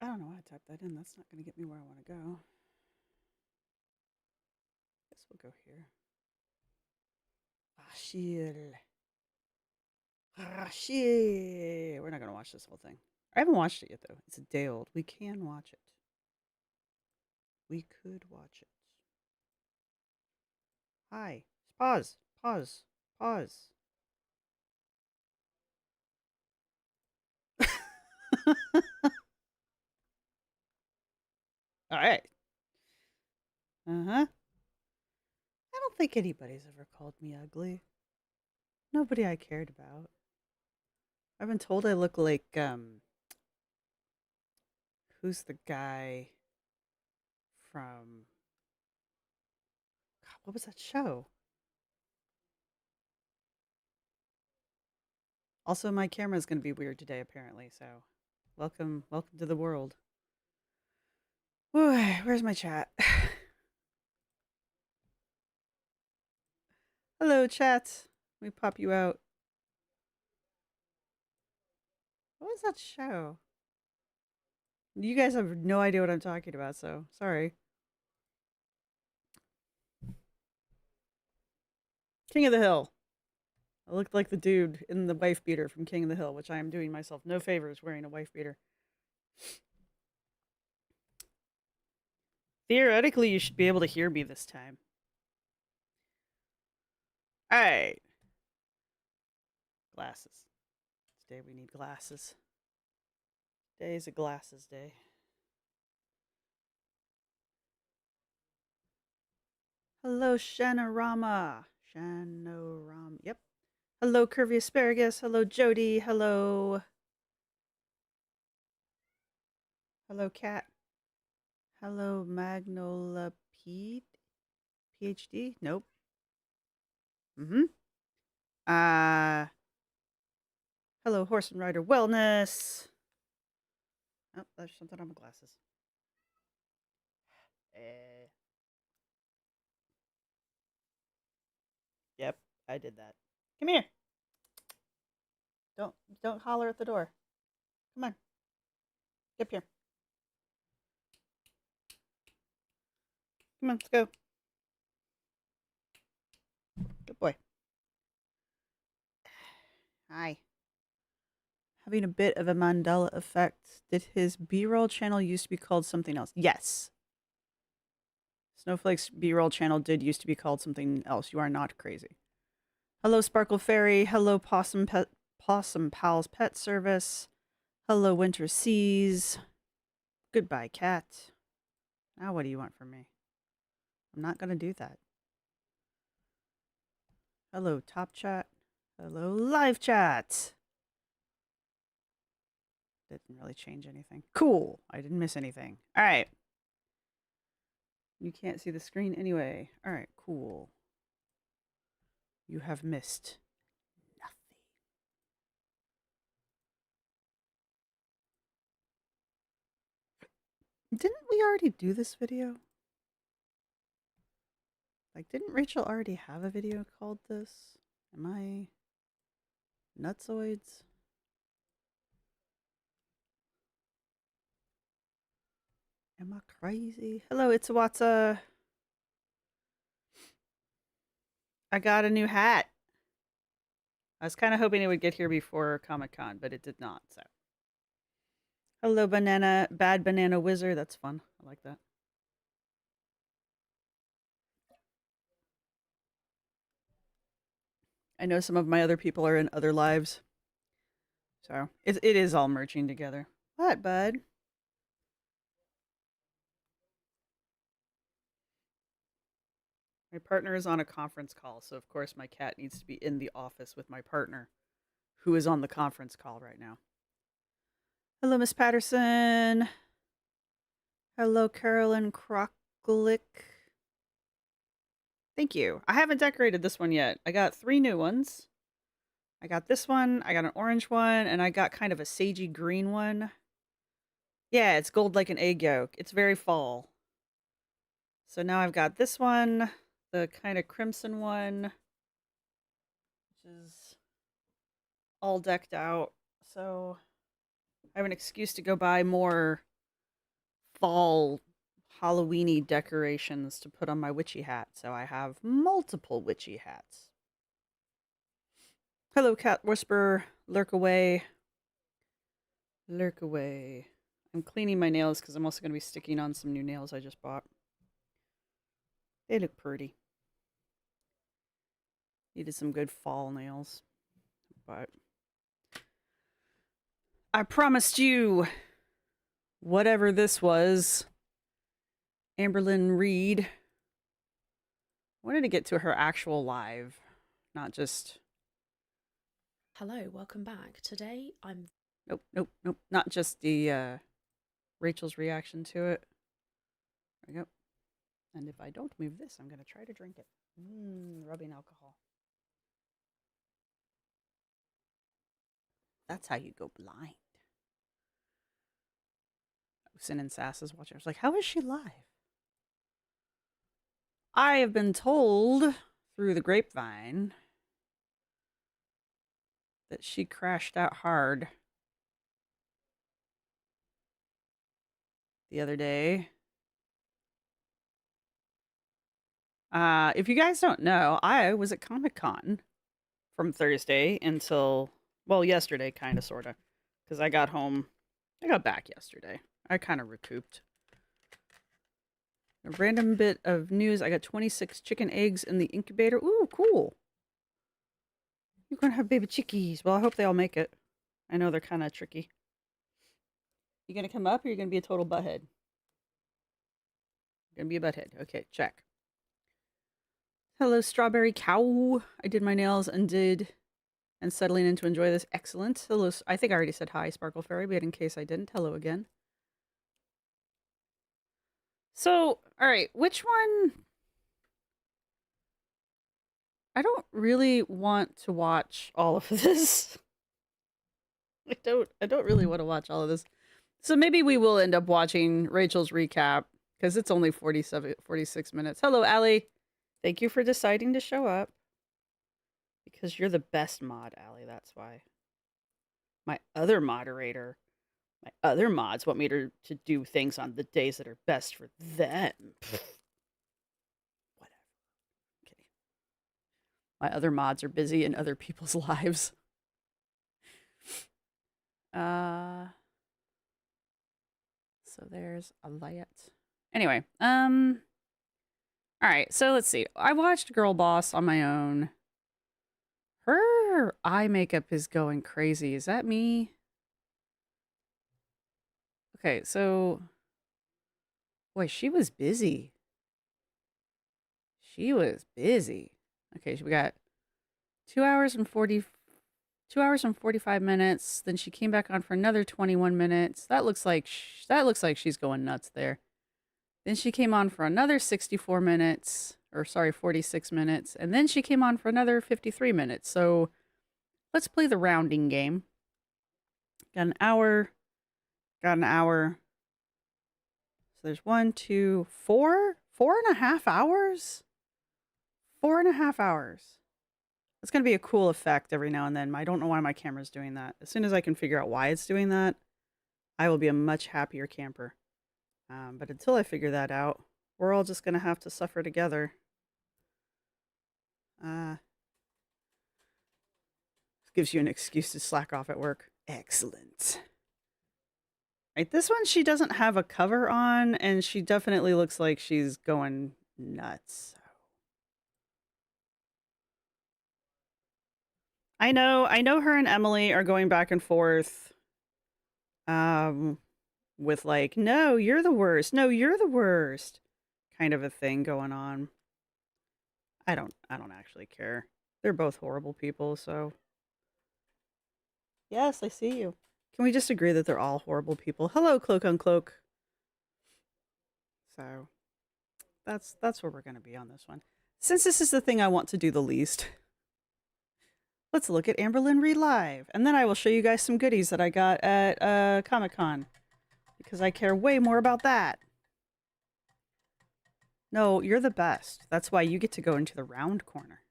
don't know why I typed that in. That's not going to get me where I want to go. Guess we'll go here. Achille. Achille. We're not going to watch this whole thing. I haven't watched it yet, though. It's a day old. We can watch it. We could watch it. Hi. Pause. Pause. Pause. All right. Uh-huh. I don't think anybody's ever called me ugly. Nobody I cared about. I've been told I look like who's the guy from God, what was that show? Also, my camera is going to be weird today apparently, so welcome to the world. Ooh, where's my chat? Hello chat. Let me pop you out. What was that show? You guys have no idea what I'm talking about, so sorry. King of the Hill. I looked like the dude in the wife beater from King of the Hill, which I am doing myself no favors wearing a wife beater. Theoretically, you should be able to hear me this time. All right. Glasses. Today we need glasses. Today is a glasses day. Hello, Shanorama. Shanorama. Yep. Hello, Curvy Asparagus. Hello, Jody. Hello. Hello, Cat. Hello, Magnola Pete. PhD? Nope. Mm-hmm. Uh, hello, Horse and Rider Wellness. Oh, there's something on my glasses. Eh. Yep, I did that. Come here. Don't holler at the door. Come on. Get up here. Come on, let's go. Good boy. Hi. Having a bit of a Mandela effect. Did his B-roll channel used to be called something else? Yes. Snowflake's B-roll channel did used to be called something else. You are not crazy. Hello, Sparkle Fairy. Hello, Possum Pal's Pet Service. Hello, Winter Seas. Goodbye, cat. Now what do you want from me? I'm not going to do that. Hello, Top Chat. Hello, Live Chat. Didn't really change anything. Cool. I didn't miss anything. All right. You can't see the screen anyway. All right, cool. You have missed nothing. Didn't we already do this video? Like, didn't Rachel already have a video called this? Am I nutsoids? Am I crazy? Hello, it's Watsa. I got a new hat. I was kind of hoping it would get here before Comic Con, but it did not. So, hello, Bad Banana Wizard. That's fun. I like that. I know some of my other people are in other lives, so it is all merging together. What, bud? My partner is on a conference call, so of course my cat needs to be in the office with my partner, who is on the conference call right now. Hello, Miss Patterson. Hello, Carolyn Krocklick. Thank you. I haven't decorated this one yet. I got 3 new ones. I got this one, I got an orange one, and I got kind of a sagey green one. Yeah, it's gold like an egg yolk. It's very fall. So now I've got this one, the kind of crimson one, which is all decked out. So I have an excuse to go buy more fall Halloweeny decorations to put on my witchy hat, so I have multiple witchy hats. Hello, Cat Whisperer. Lurk away. Lurk away. I'm cleaning my nails because I'm also going to be sticking on some new nails I just bought. They look pretty. Needed some good fall nails. But I promised you, whatever this was, Amberlynn Reed wanted to get to her actual live, not just... Hello, welcome back. Today I'm Nope. Not just the Rachel's reaction to it. There we go. And if I don't move this, I'm going to try to drink it. Rubbing alcohol. That's how you go blind. Sin and Sass is watching. I was like, how is she live? I have been told through the grapevine that she crashed out hard the other day. If you guys don't know, I was at Comic-Con from Thursday until, well, yesterday, kind of, sort of, because I got back yesterday. I kind of recouped. A random bit of news. I got 26 chicken eggs in the incubator. Ooh, cool. You're going to have baby chickies. Well, I hope they all make it. I know they're kind of tricky. You going to come up or you going to be a total butthead? Going to be a butthead. Okay, check. Hello, Strawberry Cow. I did my nails and settling in to enjoy this. Excellent. Hello. I think I already said hi, Sparkle Fairy, but in case I didn't, hello again. So, all right, which one? I don't really want to watch all of this. I don't really want to watch all of this. So maybe we will end up watching Rachel's recap because it's only 46 minutes. Hello, Allie. Thank you for deciding to show up. Because you're the best mod, Allie, that's why. My other moderator, my other mods want me to do things on the days that are best for them. Whatever. Okay. My other mods are busy in other people's lives. So there's a light. Anyway, all right, so let's see. I watched Girl Boss on my own. Her eye makeup is going crazy. Is that me? Okay, so boy, she was busy. She was busy. Okay, so we got 2 hours and 45 minutes. Then she came back on for another 21 minutes. That looks like she's going nuts there. Then she came on for another 64 minutes, or sorry, 46 minutes, and then she came on for another 53 minutes. So let's play the rounding game. Got an hour. So there's 1, 2, 4, 4.5 hours. 4.5 hours. It's going to be a cool effect every now and then. I don't know why my camera's doing that. As soon as I can figure out why it's doing that, I will be a much happier camper. But until I figure that out, we're all just going to have to suffer together. Gives you an excuse to slack off at work. Excellent. Right, this one, she doesn't have a cover on, and she definitely looks like she's going nuts. I know her and Emily are going back and forth with like, no, you're the worst. No, you're the worst. Kind of a thing going on. I don't actually care. They're both horrible people, so yes, I see you. Can we just agree that they're all horrible people? Hello, Cloak on Cloak. So that's where we're going to be on this one. Since this is the thing I want to do the least, let's look at Amberlynn Reed live, and then I will show you guys some goodies that I got at Comic-Con because I care way more about that. No, you're the best. That's why you get to go into the round corner.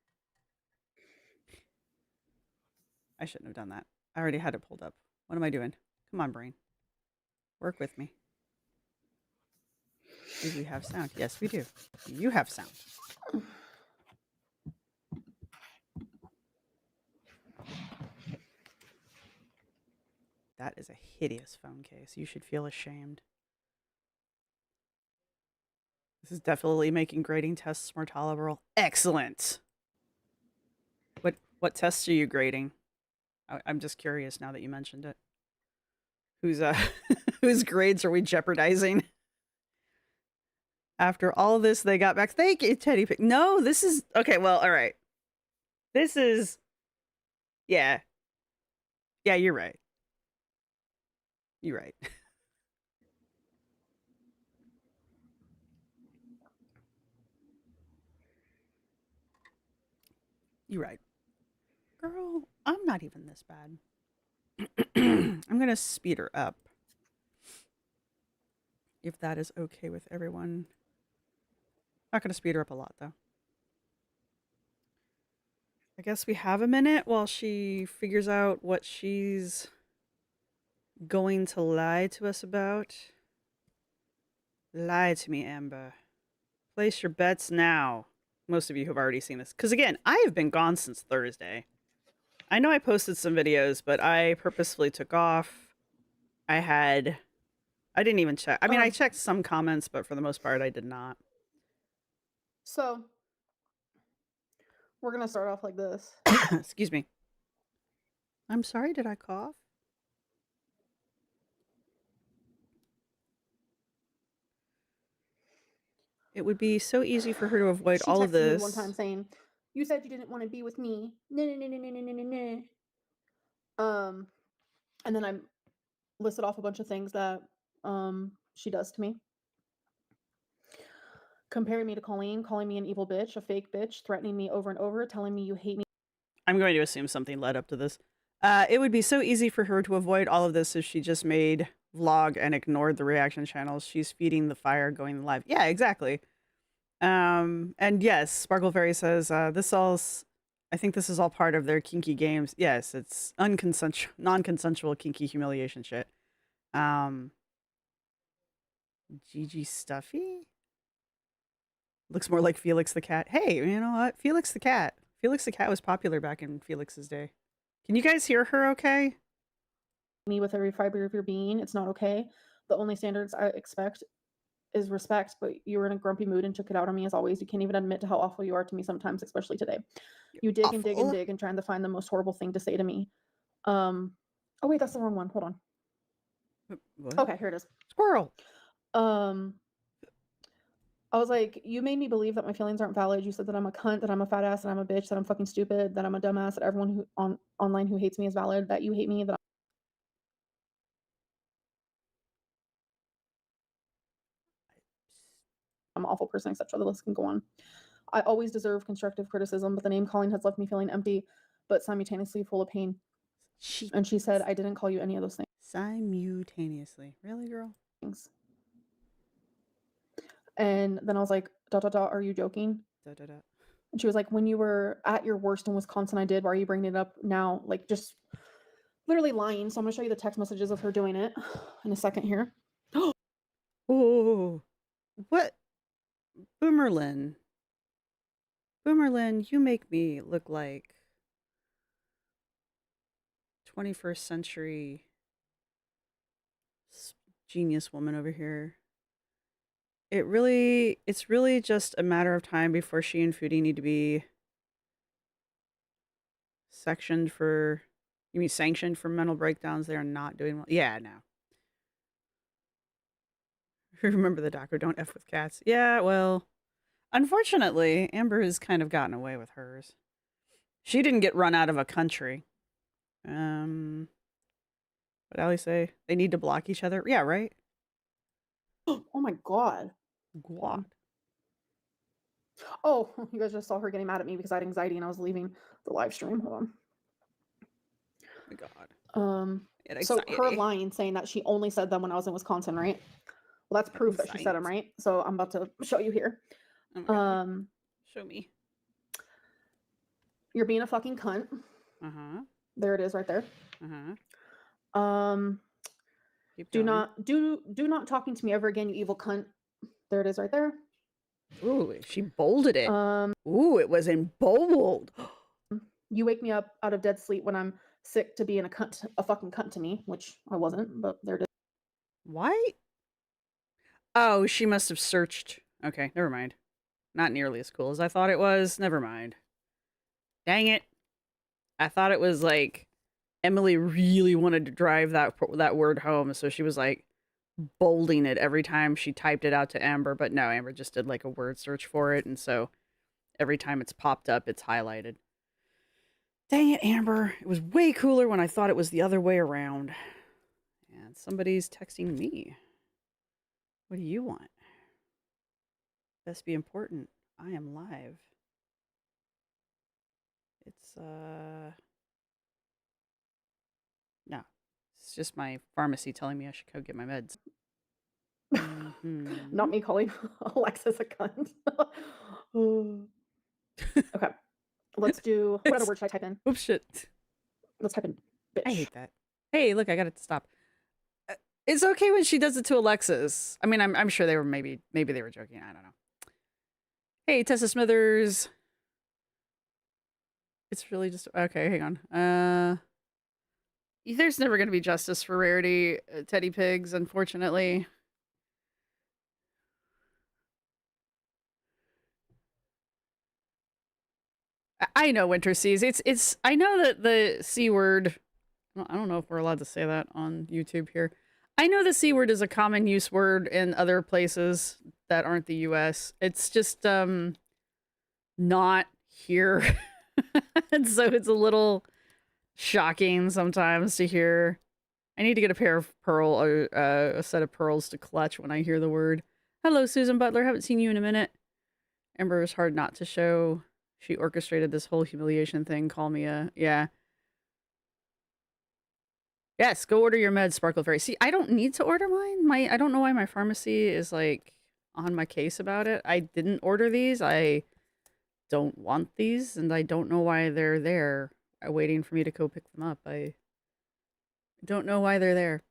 I shouldn't have done that. I already had it pulled up. What am I doing? Come on, brain. Work with me. Do we have sound? Yes, we do. You have sound. That is a hideous phone case. You should feel ashamed. This is definitely making grading tests more tolerable. Excellent. What tests are you grading? I'm just curious now that you mentioned it. Whose whose grades are we jeopardizing? After all this, they got back. Thank you, Teddy Pig. No, this is okay. Well, all right. This is yeah, yeah. You're right. You're right. You're right, girl. I'm not even this bad. I'm gonna speed her up if that is okay with everyone. Not gonna speed her up a lot though. I guess we have a minute while she figures out what she's going to lie to us about. Lie to me, Amber. Place your bets now. Most of you have already seen this. Because again, I have been gone since Thursday. I know I posted some videos, but I purposefully took off. I didn't even check. I mean, I checked some comments, but for the most part, I did not. So, we're gonna start off like this. Excuse me. I'm sorry, did I cough? It would be so easy for her to avoid She all texted of me this. one time saying, "You said you didn't want to be with me." And then I listed off a bunch of things that she does to me. Comparing me to Colleen, calling me an evil bitch, a fake bitch, threatening me over and over, telling me you hate me. I'm going to assume something led up to this. It would be so easy for her to avoid all of this if she just made vlog and ignored the reaction channels. She's feeding the fire going live. Yeah, exactly. And yes, Sparkle Fairy says, I think this is all part of their kinky games. Yes, it's non-consensual kinky humiliation shit. Gigi Stuffy? Looks more like Felix the cat. Hey, you know what? Felix the cat. Felix the cat was popular back in Felix's day. Can you guys hear her okay? Me with every fiber of your being. It's not okay. The only standards I expect is respect, but you were in a grumpy mood and took it out on me as always. You can't even admit to how awful you are to me sometimes, especially today. You dig and dig and dig and trying to find the most horrible thing to say to me. Oh wait, that's the wrong one. Hold on. What? Okay, here it is. Squirrel. I was like, you made me believe that my feelings aren't valid. You said that I'm a cunt, that I'm a fat ass, that I'm a bitch, that I'm fucking stupid, that I'm a dumbass, that everyone who online who hates me is valid, that you hate me, that I'm an awful person, etc. The list can go on. I always deserve constructive criticism, but the name calling has left me feeling empty, but simultaneously full of pain. And she said, I didn't call you any of those things. Simultaneously. Really, girl? And then I was like, ... are you joking? And she was like, when you were at your worst in Wisconsin, I did. Why are you bringing it up now? Like, just literally lying. So I'm going to show you the text messages of her doing it in a second here. Oh, what? Boomerlin. Boomerlin, you make me look like 21st century genius woman over here. It's really just a matter of time before she and Foodie need to be sanctioned for mental breakdowns. They are not doing well. Yeah, no. Remember the doctor, don't F with cats. Yeah, well, unfortunately, Amber has kind of gotten away with hers. She didn't get run out of a country. What Allie say? They need to block each other. Yeah, right? Oh my God. God. Oh, you guys just saw her getting mad at me because I had anxiety and I was leaving the live stream. Hold on. Oh my God. So her lying, saying that she only said them when I was in Wisconsin, right? Well, that's proof that she said them, right? So I'm about to show you here. Oh show me. You're being a fucking cunt. There it is, right there. Do not talking to me ever again, you evil cunt. There it is right there. Ooh, she bolded it. Um, Ooh, it was in bold. you wake me up out of dead sleep when I'm sick to being a fucking cunt to me, which I wasn't, but there it is. Why? Oh, she must have searched. Okay, never mind. Not nearly as cool as I thought it was. Never mind. Dang it. I thought it was like Emily really wanted to drive that word home, so she was like bolding it every time she typed it out to Amber, but no, Amber just did like a word search for it, and so every time it's popped up, it's highlighted. Dang it, Amber. It was way cooler when I thought it was the other way around. And somebody's texting me. What do you want? Best be important. I am live. It's no. It's just my pharmacy telling me I should go get my meds. Not me calling Alexis a cunt. Okay. Let's do what other word should I type in? Oops, shit. Let's type in I bitch. hate that. Hey, look, I got it to stop. It's okay when she does it to Alexis. I mean, I'm sure they were maybe they were joking. I don't know. Hey, Tessa Smithers. It's really just okay. Hang on. There's never going to be justice for Rarity, Teddy Pigs, unfortunately. I know Winter Seas. It's. I know that the C word. I don't know if we're allowed to say that on YouTube here. I know the C word is a common use word in other places that aren't the U.S. It's just not here, and so it's a little shocking sometimes to hear. I need to get a pair of a set of pearls to clutch when I hear the word. Hello, Susan Butler. Haven't seen you in a minute. Amber is hard not to show. She orchestrated this whole humiliation thing. Call me a yeah. Yes, go order your meds, Sparkle Fairy. See, I don't need to order mine. I don't know why my pharmacy is like on my case about it. I didn't order these. I don't want these, and I don't know why they're there, waiting for me to go pick them up. I don't know why they're there.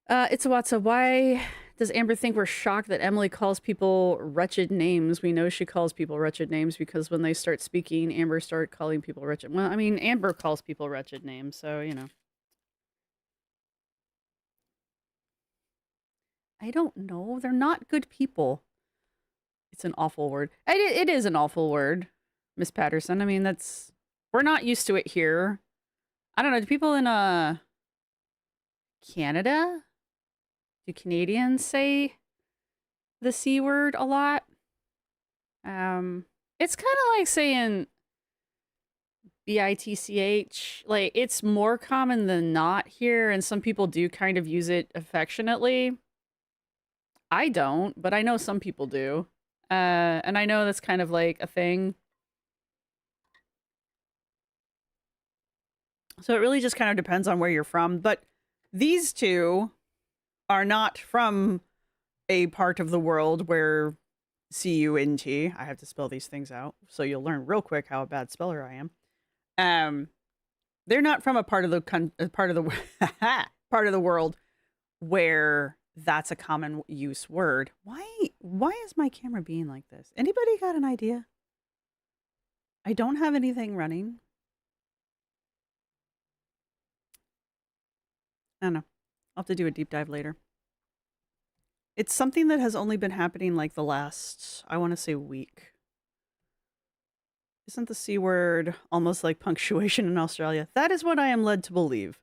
It's a Watsa. Why does Amber think we're shocked that Emily calls people wretched names? We know she calls people wretched names because when they start speaking, Amber start calling people wretched. Well, I mean, Amber calls people wretched names, so you know. I don't know. They're not good people. It's an awful word. It is an awful word, Miss Patterson. I mean, we're not used to it here. I don't know. Do people in Canada? Do Canadians say the C word a lot? It's kind of like saying bitch. Like it's more common than not here, and some people do kind of use it affectionately. I don't, but I know some people do. And I know that's kind of like a thing. So it really just kind of depends on where you're from. But these two are not from a part of the world where CUNT. I have to spell these things out, so you'll learn real quick how a bad speller I am. They're not from a part of the part of the part of the world where that's a common use word. Why is my camera being like this? Anybody got an idea? I don't have anything running. I don't know. I'll have to do a deep dive later. It's something that has only been happening like the last, I want to say, week. Isn't the C word almost like punctuation in Australia? That is what I am led to believe.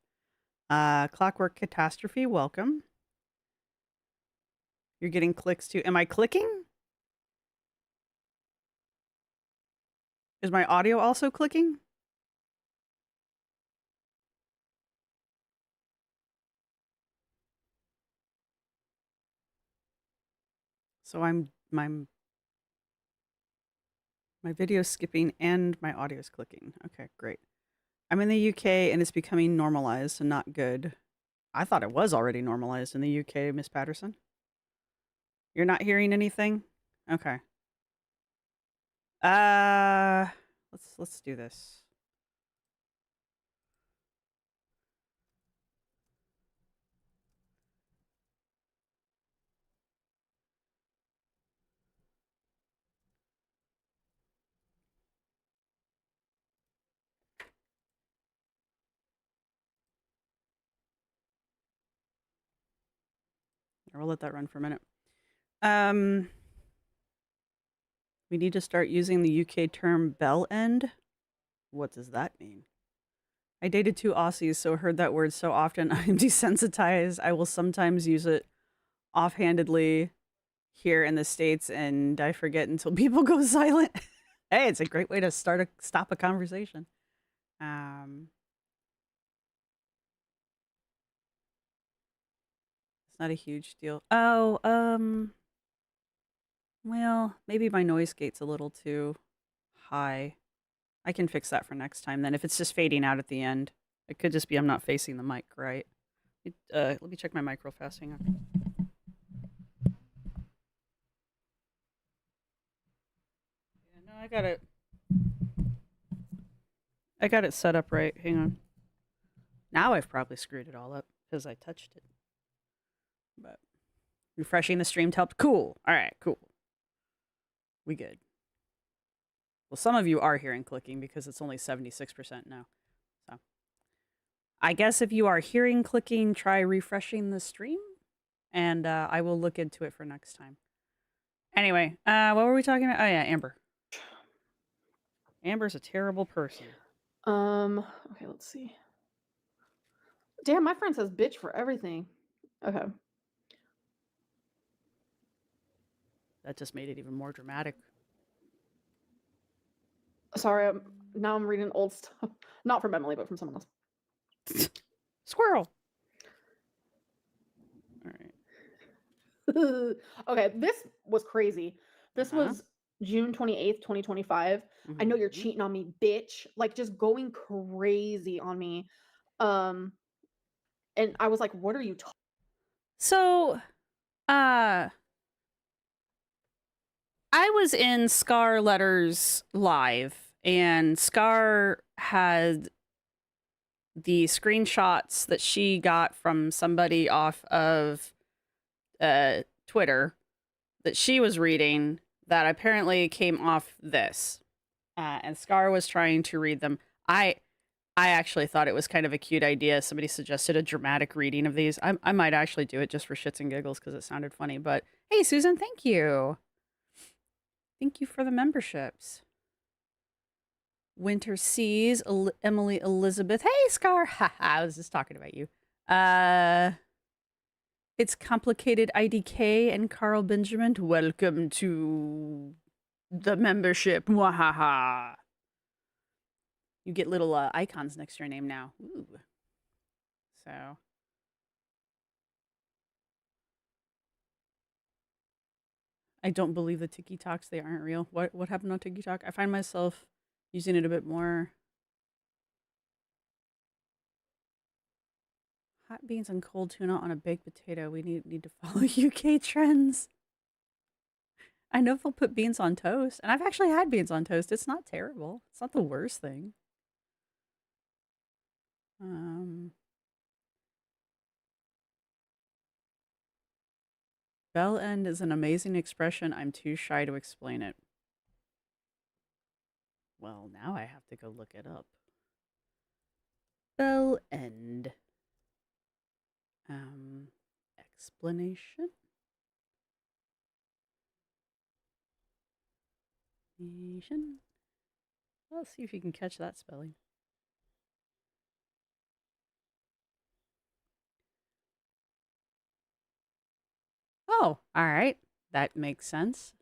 Clockwork Catastrophe, welcome. You're getting clicks too. Am I clicking? Is my audio also clicking? So my video's skipping and my audio's clicking. Okay, great. I'm in the UK and it's becoming normalized and not good. I thought it was already normalized in the UK, Miss Patterson. You're not hearing anything? Okay. Uh let's do this. we'll let that run for a minute. We need to start using the UK term bell end. What does that mean? I dated 2 Aussies, so heard that word so often I'm desensitized. I will sometimes use it offhandedly here in the States, and I forget until people go silent. Hey, it's a great way to stop a conversation. It's not a huge deal. Oh, well, maybe my noise gate's a little too high. I can fix that for next time then. If it's just fading out at the end, it could just be I'm not facing the mic right. Let me check my mic real fast. Hang on. Yeah, no, I got it set up right. Hang on. Now I've probably screwed it all up because I touched it. But refreshing the stream helped. Cool. All right, cool. We good. Well, some of you are hearing clicking because it's only 76% now. So I guess if you are hearing clicking, try refreshing the stream, and I will look into it for next time. Anyway, what were we talking about? Oh yeah, Amber. Amber's a terrible person. Okay, let's see. Damn, my friend says bitch for everything. Okay. That just made it even more dramatic. Sorry, now I'm reading old stuff. Not from Emily, but from someone else. Squirrel. All right. Okay, this was crazy. This was June 28th, 2025. I know you're cheating on me, bitch. Like, just going crazy on me. And I was like, what are you talking? So, I was in Scar Letters live, and Scar had the screenshots that she got from somebody off of Twitter that she was reading that apparently came off this. And Scar was trying to read them. I actually thought it was kind of a cute idea. Somebody suggested a dramatic reading of these. I might actually do it just for shits and giggles because it sounded funny. But hey, Susan, thank you. Thank you for the memberships. Winter Seas, Emily Elizabeth. Hey, Scar. Haha, I was just talking about you. It's Complicated IDK and Carl Benjamin. Welcome to the membership. Mwahaha. You get little icons next to your name now. Ooh. So. I don't believe the TikToks. They aren't real. What happened on TikTok? I find myself using it a bit more. Hot beans and cold tuna on a baked potato. We need to follow UK trends. I know they'll put beans on toast, and I've actually had beans on toast. It's not terrible. It's not the worst thing. Bell end is an amazing expression. I'm too shy to explain it. Well, now I have to go look it up. Bell end. Explanation. Let's see if you can catch that spelling. Oh, all right. That makes sense.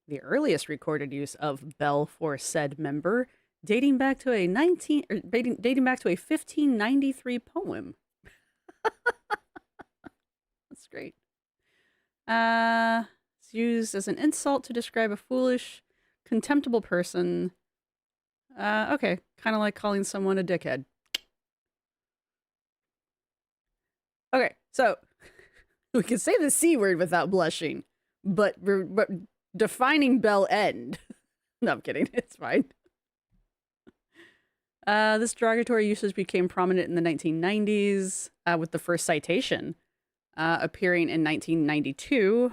The earliest recorded use of bell for said member dating back to a 1593 poem. That's great. It's used as an insult to describe a foolish, contemptible person. Okay, kind of like calling someone a dickhead. Okay, so we can say the C word without blushing, but defining bell end. No, I'm kidding. It's fine. This derogatory usage became prominent in the 1990s with the first citation appearing in 1992.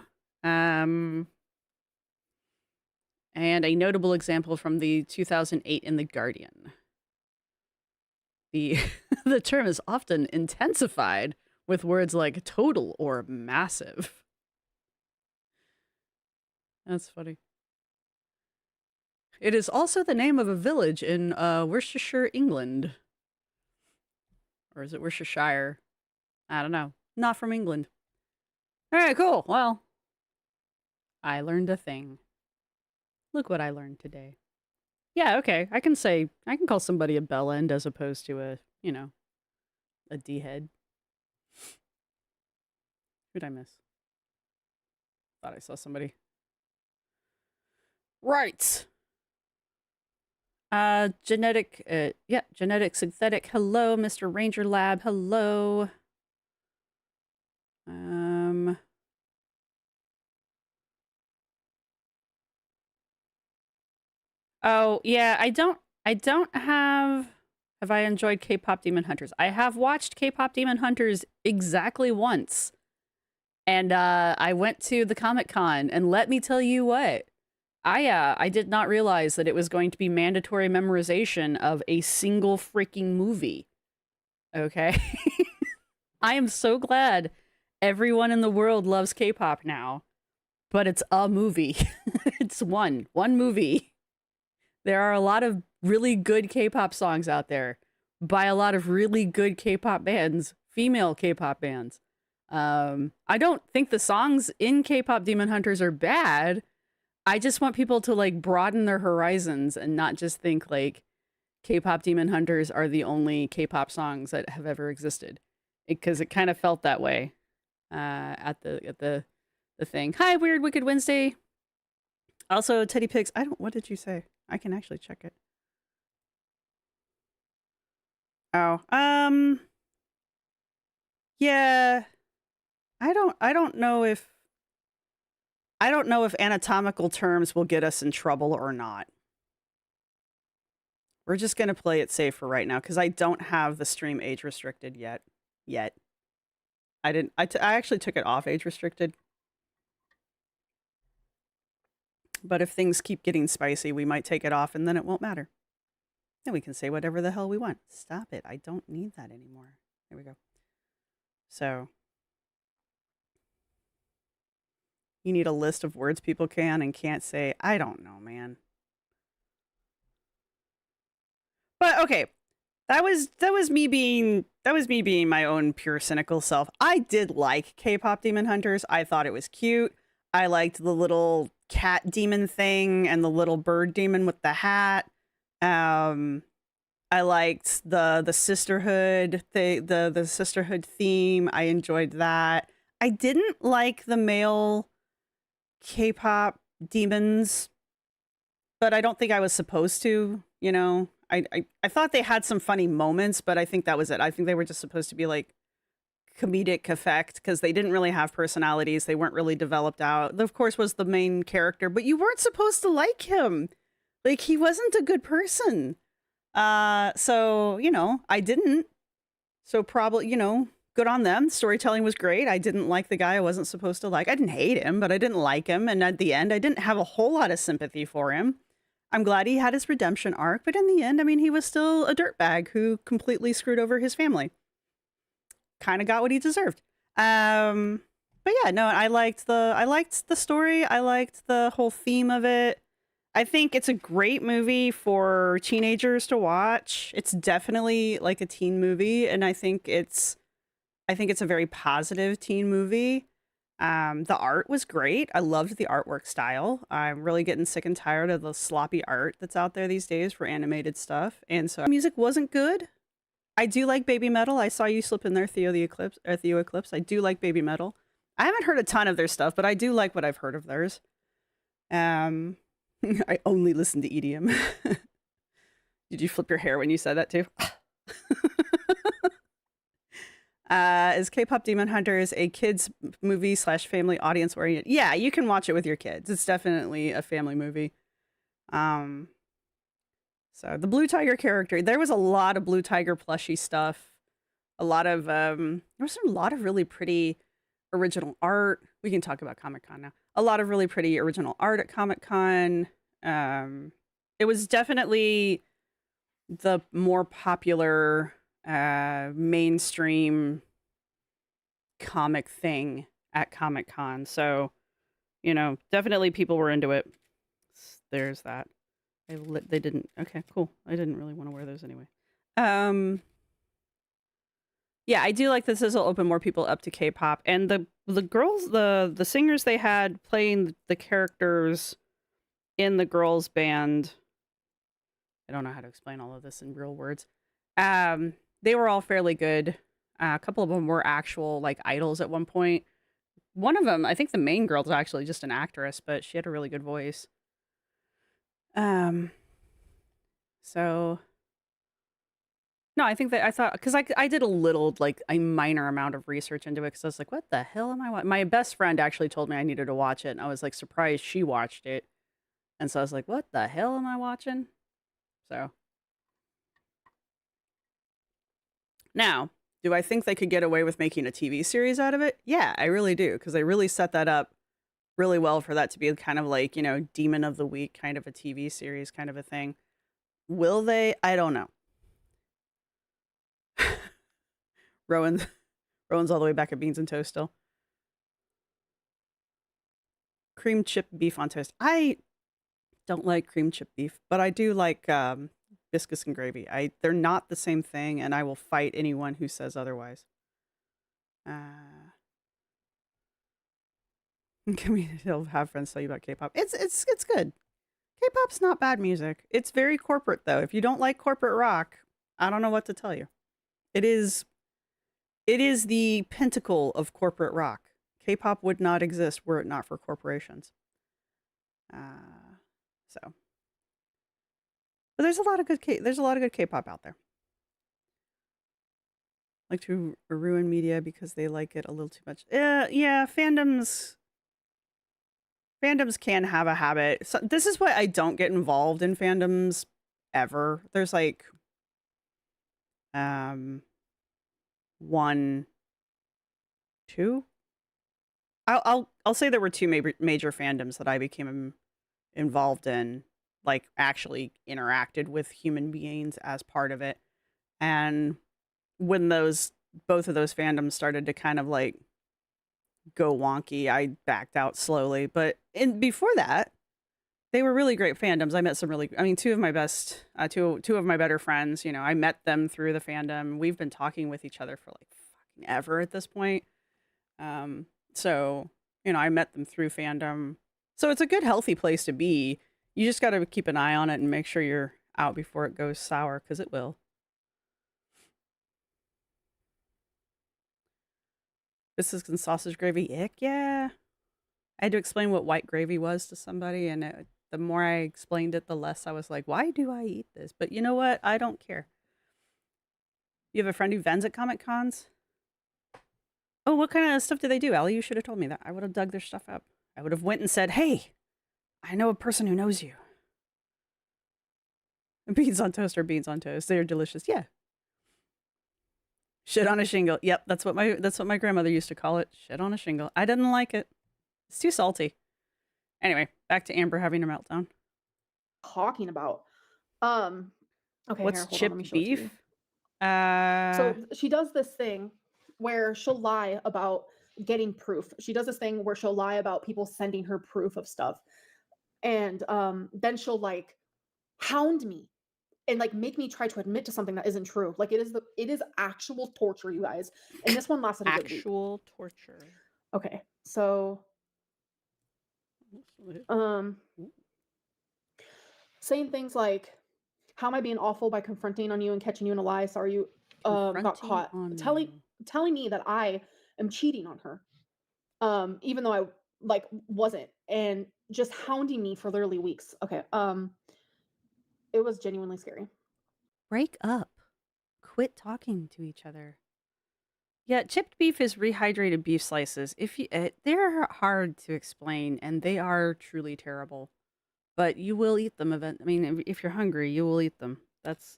And a notable example from the 2008 in The Guardian. The the term is often intensified with words like total or massive. That's funny. It is also the name of a village in Worcestershire, England. Or is it Worcestershire? I don't know. Not from England. All right, cool. Well, I learned a thing. Look what I learned today. Yeah, okay. I can call somebody a bell end as opposed to a, a D head. Who'd I miss? Thought I saw somebody. Right. Genetic synthetic. Hello, Mr. Ranger Lab. Hello. Oh, yeah, I don't have I enjoyed K-pop Demon Hunters? I have watched K-pop Demon Hunters exactly once. And I went to the Comic-Con, and let me tell you what. I did not realize that it was going to be mandatory memorization of a single freaking movie. Okay? I am so glad everyone in the world loves K-pop now. But it's a movie. It's one movie. There are a lot of really good K-pop songs out there by a lot of really good K-pop bands, female K-pop bands. I don't think the songs in K-pop Demon Hunters are bad. I just want people to like broaden their horizons and not just think like K-pop Demon Hunters are the only K-pop songs that have ever existed, because it kind of felt that way at the thing. Hi, Weird Wicked Wednesday. Also, Teddy Pigs. What did you say? I can actually check it. Oh, yeah. I don't know if anatomical terms will get us in trouble or not. We're just going to play it safe for right now because I don't have the stream age restricted yet. I actually took it off age restricted. But if things keep getting spicy, we might take it off and then it won't matter. Then we can say whatever the hell we want. Stop it. I don't need that anymore. There we go. So you need a list of words people can and can't say. I don't know, man. But okay, that was me being my own pure cynical self. I did like K-pop Demon Hunters. I thought it was cute. I liked the little cat demon thing and the little bird demon with the hat. I liked the sisterhood, the sisterhood theme. I enjoyed that. I didn't like the male K-pop demons, but I don't think I was supposed to, I thought they had some funny moments, but I think that was it. I think they were just supposed to be like comedic effect because they didn't really have personalities. They weren't really developed out. Of course, was the main character, but you weren't supposed to like him. Like, he wasn't a good person. So, I didn't. So probably, good on them. Storytelling was great. I didn't like the guy I wasn't supposed to like. I didn't hate him, but I didn't like him. And at the end, I didn't have a whole lot of sympathy for him. I'm glad he had his redemption arc, but in the end, I mean, he was still a dirtbag who completely screwed over his family. Kind of got what he deserved. But yeah, no, I liked the story. I liked the whole theme of it. I think it's a great movie for teenagers to watch. It's definitely like a teen movie, and I think it's a very positive teen movie. The art was great. I loved the artwork style. I'm really getting sick and tired of the sloppy art that's out there these days for animated stuff. And so music wasn't good. I do like Baby Metal. I saw you slip in there, Theo Eclipse. I do like Baby Metal. I haven't heard a ton of their stuff, but I do like what I've heard of theirs. I only listen to EDM. Did you flip your hair when you said that too? Is K-pop Demon Hunters a kids movie / family audience oriented? Yeah, you can watch it with your kids. It's definitely a family movie. So the Blue Tiger character, there was a lot of Blue Tiger plushy stuff. There was a lot of really pretty original art. We can talk about Comic-Con now. A lot of really pretty original art at Comic-Con. It was definitely the more popular mainstream comic thing at Comic Con. So, definitely people were into it. There's that. They didn't. Okay, cool. I didn't really want to wear those anyway. Yeah, I do like this. This will open more people up to K-pop, and the girls, the singers they had playing the characters in the girls' band. I don't know how to explain all of this in real words. They were all fairly good. A couple of them were actual like idols at one point. One of them, I think the main girl is actually just an actress, but she had a really good voice. So no, I think that I thought because I did a little like a minor amount of research into it because I was like, what the hell am I watching? My best friend actually told me I needed to watch it, and I was like surprised she watched it, and so I was like, what the hell am I watching? So now, do I think they could get away with making a TV series out of it? Yeah, I really do because they really set that up really well for that to be kind of like, Demon of the Week kind of a TV series kind of a thing. Will they? I don't know. Rowan's all the way back at Beans and Toast still. Cream chip beef on toast. I don't like cream chip beef, but I do like biscuits and gravy. They're not the same thing, and I will fight anyone who says otherwise. Can we have friends tell you about K-pop? It's good. K-pop's not bad music. It's very corporate though. If you don't like corporate rock, I don't know what to tell you. It is the pinnacle of corporate rock. K-pop would not exist were it not for corporations. So, but there's a lot of good K-pop out there. Like to ruin media because they like it a little too much. Yeah, fandoms can have a habit. So this is why I don't get involved in fandoms ever. There's like one, two. I'll say there were two major fandoms that I became involved in, like actually interacted with human beings as part of it. And when both of those fandoms started to kind of like go wonky, I backed out slowly. But before that, they were really great fandoms. I met two of my better friends, I met them through the fandom. We've been talking with each other for like fucking ever at this point. So, I met them through fandom. So it's a good, healthy place to be. You just got to keep an eye on it and make sure you're out before it goes sour, because it will. Biscuits and sausage gravy, ick, yeah. I had to explain what white gravy was to somebody, and the more I explained it, the less I was like, why do I eat this? But you know what? I don't care. You have a friend who vends at Comic Cons? Oh, what kind of stuff do they do, Allie? You should have told me that. I would have dug their stuff up. I would have went and said, hey, I know a person who knows you. Beans on toast are beans on toast. They are delicious. Yeah. Shit on a shingle. Yep, that's what my grandmother used to call it. Shit on a shingle. I didn't like it. It's too salty. Anyway, back to Amber having a meltdown. Talking about. Okay, what's here, hold on, let me chipped show it to you. beef? So she does this thing where she'll lie about getting proof. She does this thing where she'll lie about people sending her proof of stuff. And then she'll like hound me and like make me try to admit to something that isn't true. Like it is actual torture, you guys. And this one lasted a good week. Actual torture. Okay. So saying things like, how am I being awful by confronting on you and catching you in a lie? Sorry you got caught. Telling me that I am cheating on her. Even though I like wasn't, and just hounding me for literally weeks. Okay. It was genuinely scary. Break up. Quit talking to each other. Yeah, chipped beef is rehydrated beef slices. They're hard to explain, and they are truly terrible. But you will eat them if you're hungry, you will eat them.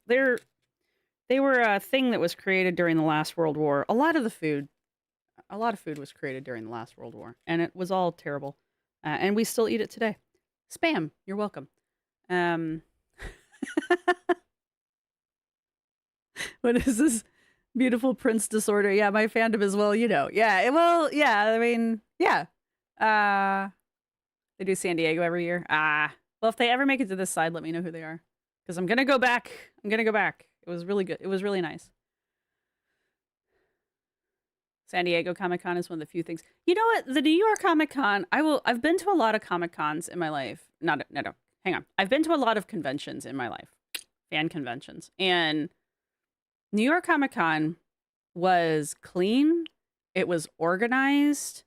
They were a thing that was created during the last World War. A lot of food was created during the last World War, and it was all terrible. And we still eat it today. Spam, you're welcome. What is this? Beautiful Prince Disorder. Yeah, my fandom as well, you know. Yeah, well, yeah, I mean, yeah. They do San Diego every year. Well, if they ever make it to this side, let me know who they are. Because I'm gonna go back. I'm gonna go back. It was really good. It was really nice. San Diego Comic Con is one of the few things. You know what? The New York Comic Con, I've been to a lot of Comic Cons in my life. No, hang on. I've been to a lot of conventions in my life. Fan conventions. And New York Comic Con was clean. It was organized.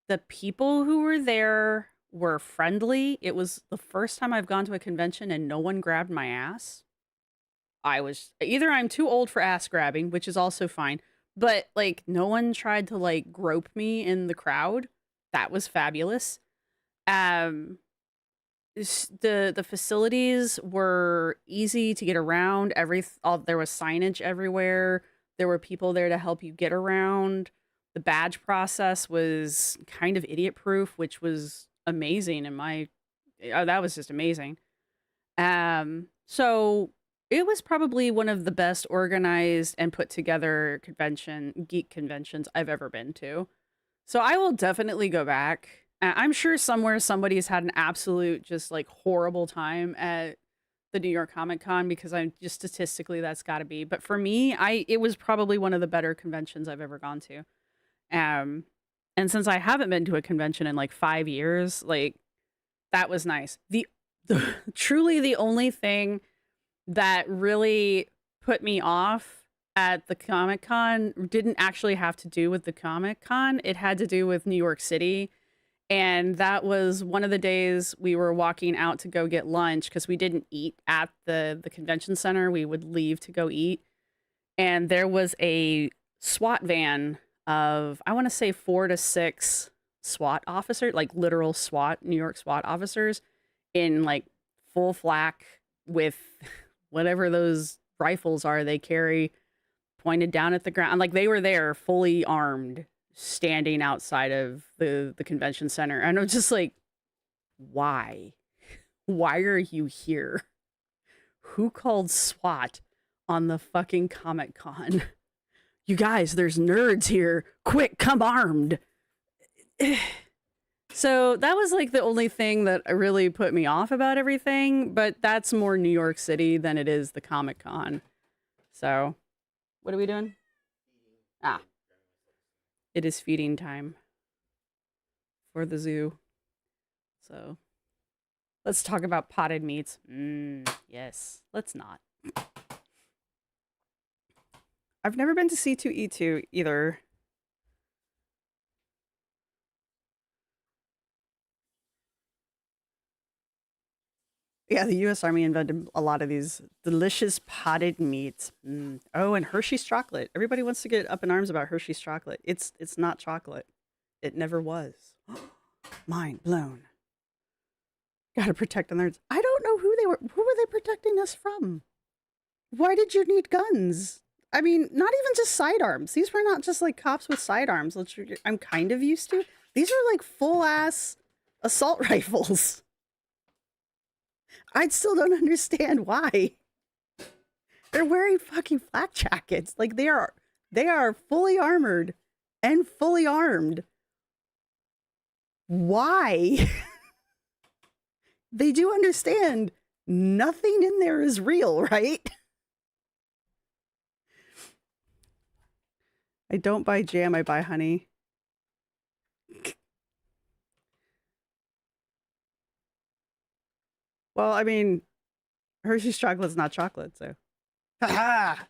The people who were there were friendly. It was the first time I've gone to a convention and no one grabbed my ass. I'm too old for ass grabbing, which is also fine, but like no one tried to like grope me in the crowd. That was fabulous. The facilities were easy to get around. There was signage everywhere. There were people there to help you get around. The badge process was kind of idiot proof, which was amazing that was just amazing. So it was probably one of the best organized and put together geek conventions I've ever been to. So I will definitely go back. I'm sure somewhere somebody's had an absolute just like horrible time at the New York Comic Con because I'm just statistically that's got to be. But for me, it was probably one of the better conventions I've ever gone to. And since I haven't been to a convention in like 5 years, like that was nice. The truly the only thing that really put me off at the Comic Con didn't actually have to do with the Comic Con. It had to do with New York City. And that was one of the days we were walking out to go get lunch because we didn't eat at the convention center. We would leave to go eat. And there was a SWAT van of, I want to say 4 to 6 SWAT officers, like literal SWAT, New York SWAT officers in like full flak with whatever those rifles are they carry pointed down at the ground. Like they were there fully armed, standing outside of the convention center. And I'm just like, why? Why are you here? Who called SWAT on the fucking Comic Con? You guys, there's nerds here. Quick, come armed. So that was like the only thing that really put me off about everything, but that's more New York City than it is the Comic Con. So, what are we doing? It is feeding time for the zoo. So, let's talk about potted meats. Yes, let's not. I've never been to C2E2 either. Yeah, the U.S. Army invented a lot of these delicious potted meats. Oh, and Hershey's chocolate. Everybody wants to get up in arms about Hershey's chocolate. It's not chocolate. It never was. Mind blown. Gotta protect the nerds. I don't know who they were. Who were they protecting us from? Why did you need guns? I mean, not even just sidearms. These were not just like cops with sidearms, which I'm kind of used to. These are like full ass assault rifles. I still don't understand why. They're wearing fucking flak jackets. Like they are fully armored and fully armed. Why? They do understand nothing in there is real, right? I don't buy jam, I buy honey. Well, I mean, Hershey's chocolate's not chocolate, so. Ha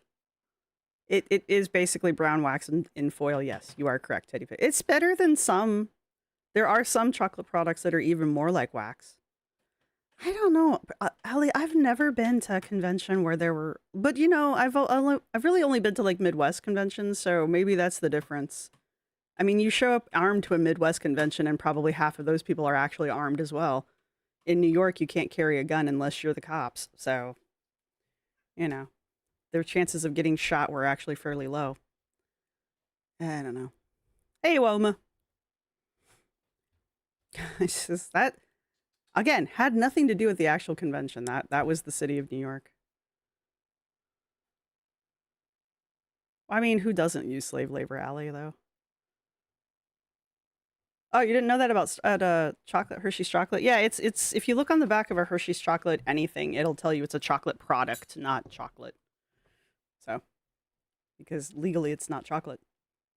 It is basically brown wax in foil. Yes, you are correct, Teddy Pig. It's better than some. There are some chocolate products that are even more like wax. I don't know, Allie. I've never been to a convention where there were, but you know, I've really only been to like Midwest conventions, so maybe that's the difference. I mean, you show up armed to a Midwest convention, and probably half of those people are actually armed as well. In New York, you can't carry a gun unless you're the cops, so you know, their chances of getting shot were actually fairly low. I don't know. Hey, Woma. It's just that. Again, had nothing to do with the actual convention. That was the city of New York. I mean, who doesn't use slave labor, Allie, though? Oh, you didn't know that about chocolate, Hershey's chocolate? Yeah, it's if you look on the back of a Hershey's chocolate anything, it'll tell you it's a chocolate product, not chocolate. So, because legally it's not chocolate.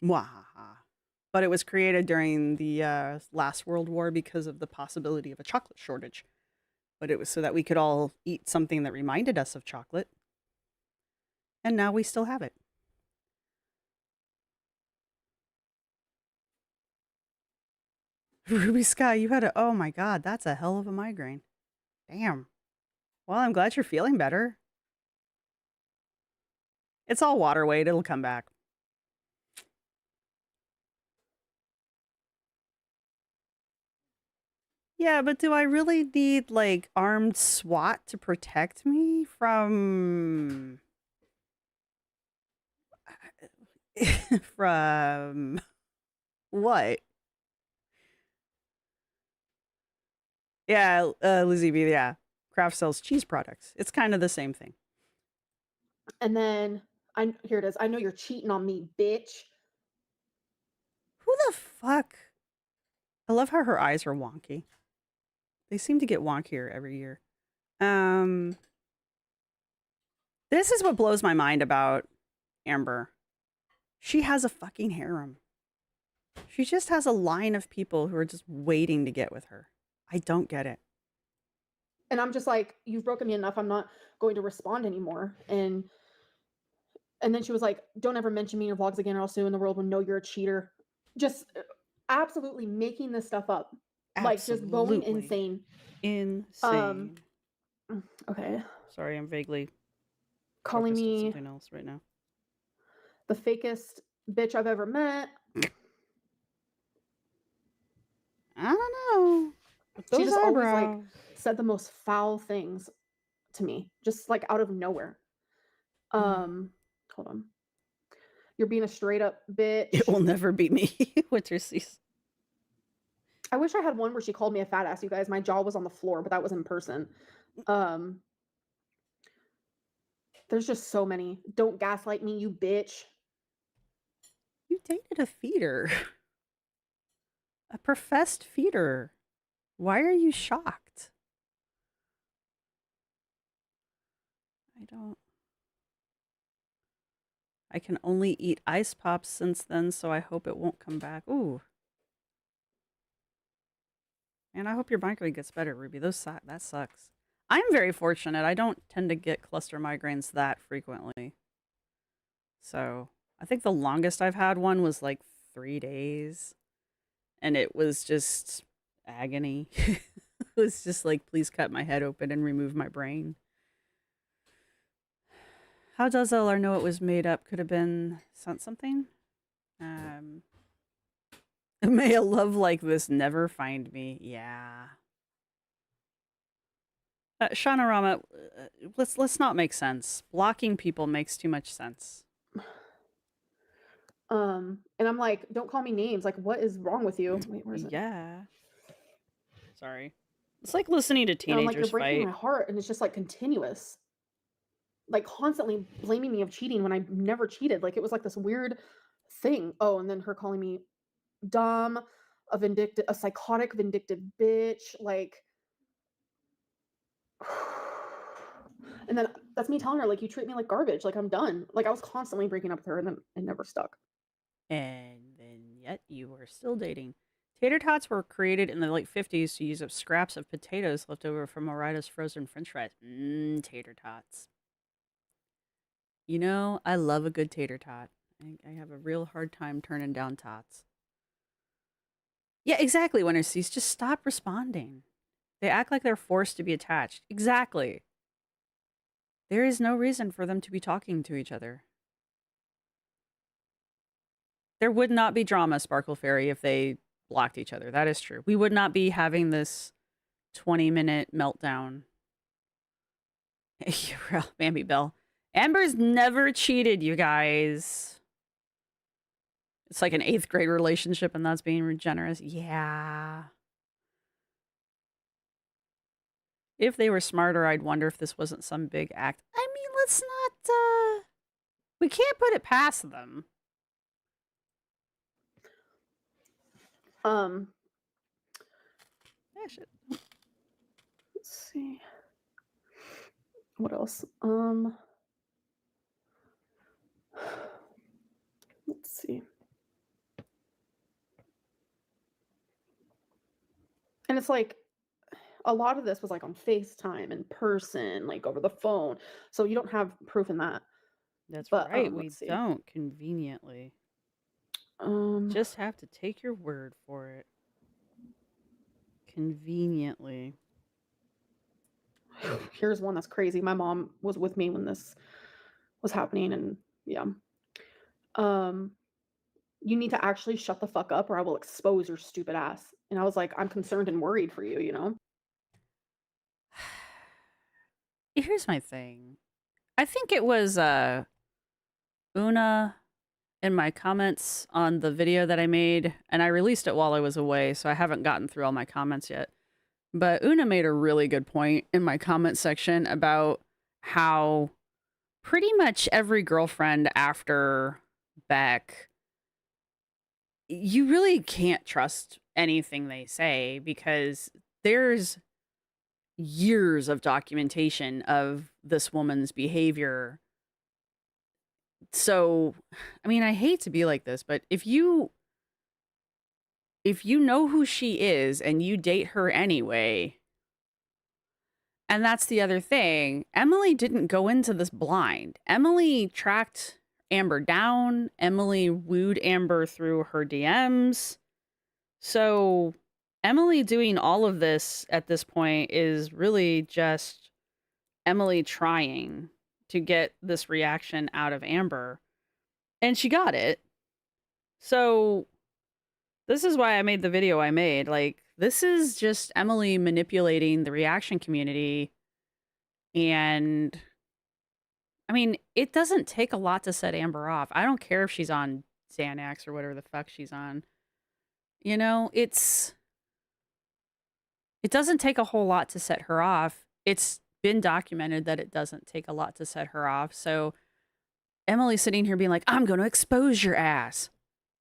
Mwahaha. But it was created during the last World War because of the possibility of a chocolate shortage. But it was so that we could all eat something that reminded us of chocolate. And now we still have it. Ruby Sky, you had a, oh my God, that's a hell of a migraine. Damn. Well, I'm glad you're feeling better. It's all water weight. It'll come back. Yeah, but do I really need like armed SWAT to protect me from from what? Yeah, Lizzie B, yeah. Kraft sells cheese products. It's kind of the same thing. And then here it is. I know you're cheating on me, bitch. Who the fuck? I love how her eyes are wonky. They seem to get wonkier every year. This is what blows my mind about Amber. She has a fucking harem. She just has a line of people who are just waiting to get with her. I don't get it. And I'm just like, you've broken me enough. I'm not going to respond anymore. And then she was like, don't ever mention me in your vlogs again, or else soon the world will know you're a cheater. Just absolutely making this stuff up. Like just going Absolutely. insane. Insane. Okay. Sorry, I'm vaguely Calling focused on me something else right now. the fakest bitch I've ever met. I don't know. But She those just always like eyebrows. said the most foul things to me, just like out of nowhere. Hold on. You're being a straight up bitch. It will never be me. Winter season. I wish I had one where she called me a fat ass, you guys. My jaw was on the floor, but that was in person. There's just so many. Don't gaslight me, you bitch. You dated a feeder. A professed feeder. Why are you shocked? I don't. I can only eat ice pops since then, so I hope it won't come back. Ooh. And I hope your migraine gets better, Ruby. That sucks. I'm very fortunate. I don't tend to get cluster migraines that frequently. So I think the longest I've had one was like 3 days. And it was just agony. It was just like, please cut my head open and remove my brain. How does ALR know it was made up? Could have been something? May a love like this never find me. Yeah. Shanorama, let's not make sense. Blocking people makes too much sense. And I'm like, don't call me names. Like, what is wrong with you? Wait, where is it? Yeah. Sorry. It's like listening to And I'm like, you're teenagers breaking fight. my heart, and it's just like continuous. Like constantly blaming me of cheating when I never cheated. Like it was like this weird thing. Oh, and then her calling me dumb, a psychotic, vindictive bitch. Like, and then that's me telling her, like, you treat me like garbage. Like I'm done. Like I was constantly breaking up with her, and then it never stuck. And then yet you were still dating. Tater tots were created in the late 50s to use up scraps of potatoes left over from Marida's frozen french fries. Tater tots. You know, I love a good tater tot. I have a real hard time turning down tots. Yeah, exactly, Winter Cease. Just stop responding. They act like they're forced to be attached. Exactly. There is no reason for them to be talking to each other. There would not be drama, Sparkle Fairy, if they blocked each other. That is true. We would not be having this 20-minute meltdown. Bambi Bell. Amber's never cheated, you guys. It's like an 8th grade relationship and that's being generous. Yeah. If they were smarter, I'd wonder if this wasn't some big act. I mean, let's not We can't put it past them. Um, Yeah, shit. let's see. What else? Let's see. And it's like a lot of this was like on FaceTime in person, like over the phone. So you don't have proof in that. That's But right. We let's see. don't conveniently. Um, Just have to take your word for it. Conveniently. here's one that's crazy. My mom was with me when this was happening, and yeah. Um, you need to actually shut the fuck up or I will expose your stupid ass. And I was like, I'm concerned and worried for you, you know? Here's my thing. I think it was Una in my comments on the video that I made, and I released it while I was away, so I haven't gotten through all my comments yet. But Una made a really good point in my comment section about how pretty much every girlfriend after Beck, you really can't trust anything they say because there's years of documentation of this woman's behavior. So, I mean, I hate to be like this, but if you know who she is and you date her anyway, and that's the other thing, Emily didn't go into this blind. Emily tracked Amber down. Emily wooed Amber through her DMs. So, Emily doing all of this at this point is really just Emily trying to get this reaction out of Amber. And she got it. So, this is why I made the video I made. Like, this is just Emily manipulating the reaction community. And I mean, it doesn't take a lot to set Amber off. I don't care if she's on Xanax or whatever the fuck she's on. You know, it doesn't take a whole lot to set her off. It's been documented that it doesn't take a lot to set her off. So Emily's sitting here being like, I'm going to expose your ass.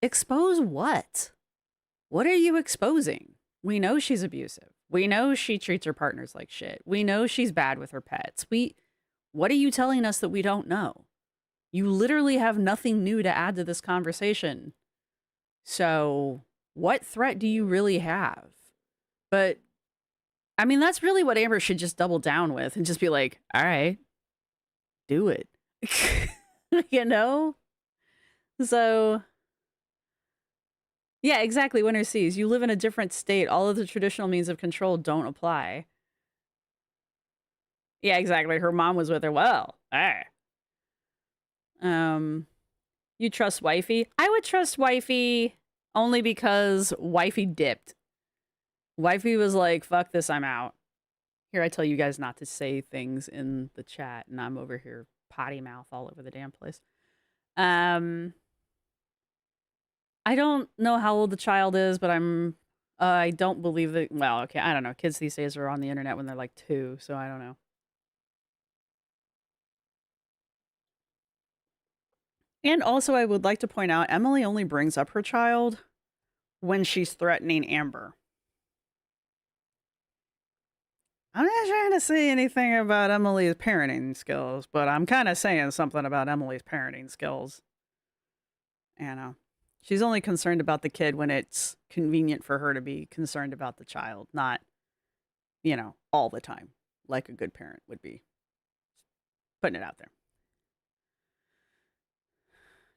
Expose what? What are you exposing? We know she's abusive. We know she treats her partners like shit. We know she's bad with her pets. What are you telling us that we don't know? You literally have nothing new to add to this conversation. So, what threat do you really have? But I mean, that's really what Amber should just double down with and just be like, all right, do it. You know? So, yeah, exactly. Winner sees. You live in a different state. All of the traditional means of control don't apply. Yeah, exactly. Her mom was with her. Well, ah. You trust wifey? I would trust wifey only because wifey dipped. Wifey was like, fuck this, I'm out. Here, I tell you guys not to say things in the chat, and I'm over here potty mouth all over the damn place. I don't know how old the child is, but I don't believe that. Well, okay, I don't know. Kids these days are on the internet when they're like 2, so I don't know. And also, I would like to point out, Emily only brings up her child when she's threatening Amber. I'm not trying to say anything about Emily's parenting skills, but I'm kind of saying something about Emily's parenting skills. You know, she's only concerned about the kid when it's convenient for her to be concerned about the child, not, all the time, like a good parent would be. Putting it out there.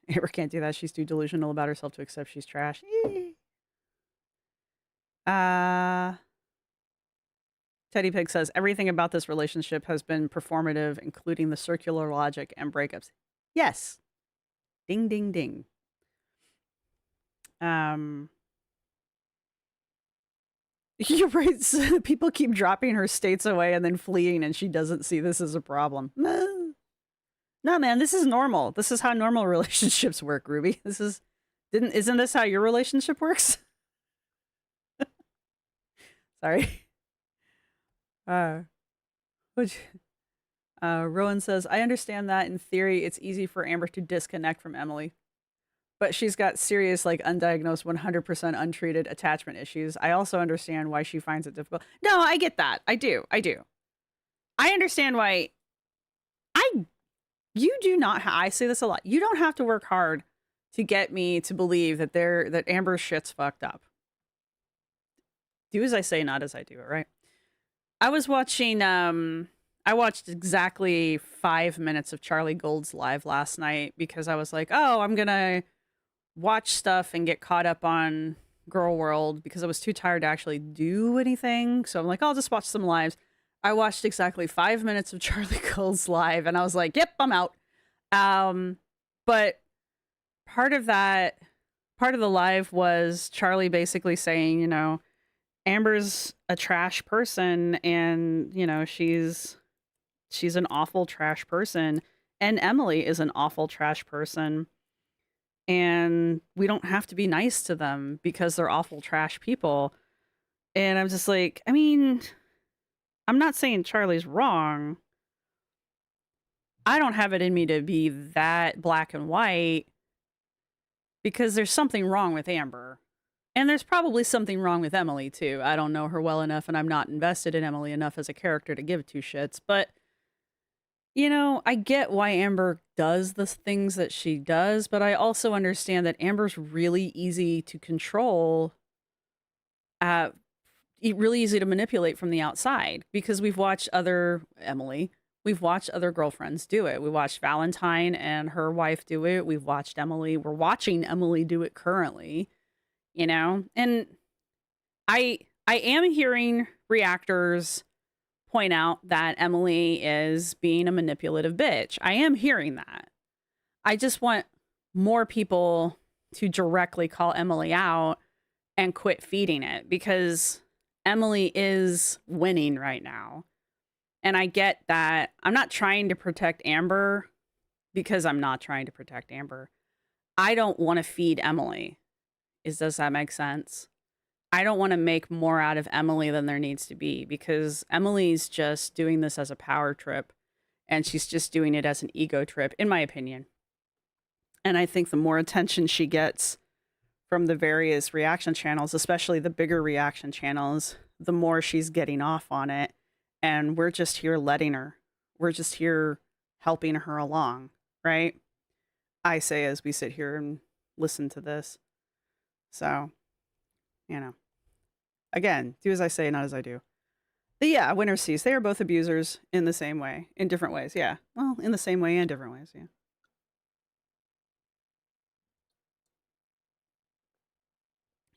Amber can't do that. She's too delusional about herself to accept she's trash. Teddy Pig says, everything about this relationship has been performative, including the circular logic and breakups. Yes. Ding, ding, ding. You're right. People keep dropping her states away and then fleeing, and she doesn't see this as a problem. No, man, this is normal. This is how normal relationships work, Ruby. Isn't this how your relationship works? Sorry. Rowan says, I understand that in theory it's easy for Amber to disconnect from Emily, but she's got serious, like, undiagnosed, 100% untreated attachment issues. I also understand why she finds it difficult. No, I get that. I do. I understand why. You do not, I say this a lot. You don't have to work hard to get me to believe that that Amber's shit's fucked up. Do as I say, not as I do, all right? I was watching, I watched exactly 5 minutes of Charlie Gold's live last night because I was like, oh, I'm gonna watch stuff and get caught up on Girl World because I was too tired to actually do anything. So I'm like, I'll just watch some lives. I watched exactly 5 minutes of Charlie Gold's live and I was like, yep, I'm out. But part of the live was Charlie basically saying, you know, Amber's a trash person and, you know, she's an awful trash person and Emily is an awful trash person. And we don't have to be nice to them because they're awful trash people. And I'm just like, I mean, I'm not saying Charlie's wrong. I don't have it in me to be that black and white because there's something wrong with Amber. And there's probably something wrong with Emily, too. I don't know her well enough, and I'm not invested in Emily enough as a character to give two shits. But, you know, I get why Amber does the things that she does, but I also understand that Amber's really easy to control, really easy to manipulate from the outside because we've watched we've watched other girlfriends do it. We watched Valentine and her wife do it. We've watched Emily. We're watching Emily do it currently, you know? And I am hearing reactors point out that Emily is being a manipulative bitch. I am hearing that. I just want more people to directly call Emily out and quit feeding it because Emily is winning right now. And I get that I'm not trying to protect Amber because I'm not trying to protect Amber. I don't want to feed Emily. Does that make sense? I don't want to make more out of Emily than there needs to be because Emily's just doing this as a power trip and she's just doing it as an ego trip, in my opinion. And I think the more attention she gets from the various reaction channels, especially the bigger reaction channels, the more she's getting off on it. And we're just here letting her. We're just here helping her along, right? I say as we sit here and listen to this. So, you know, again, do as I say, not as I do. But yeah, winner sees. They are both abusers in the same way, in different ways. Yeah. Well, in the same way and different ways. Yeah.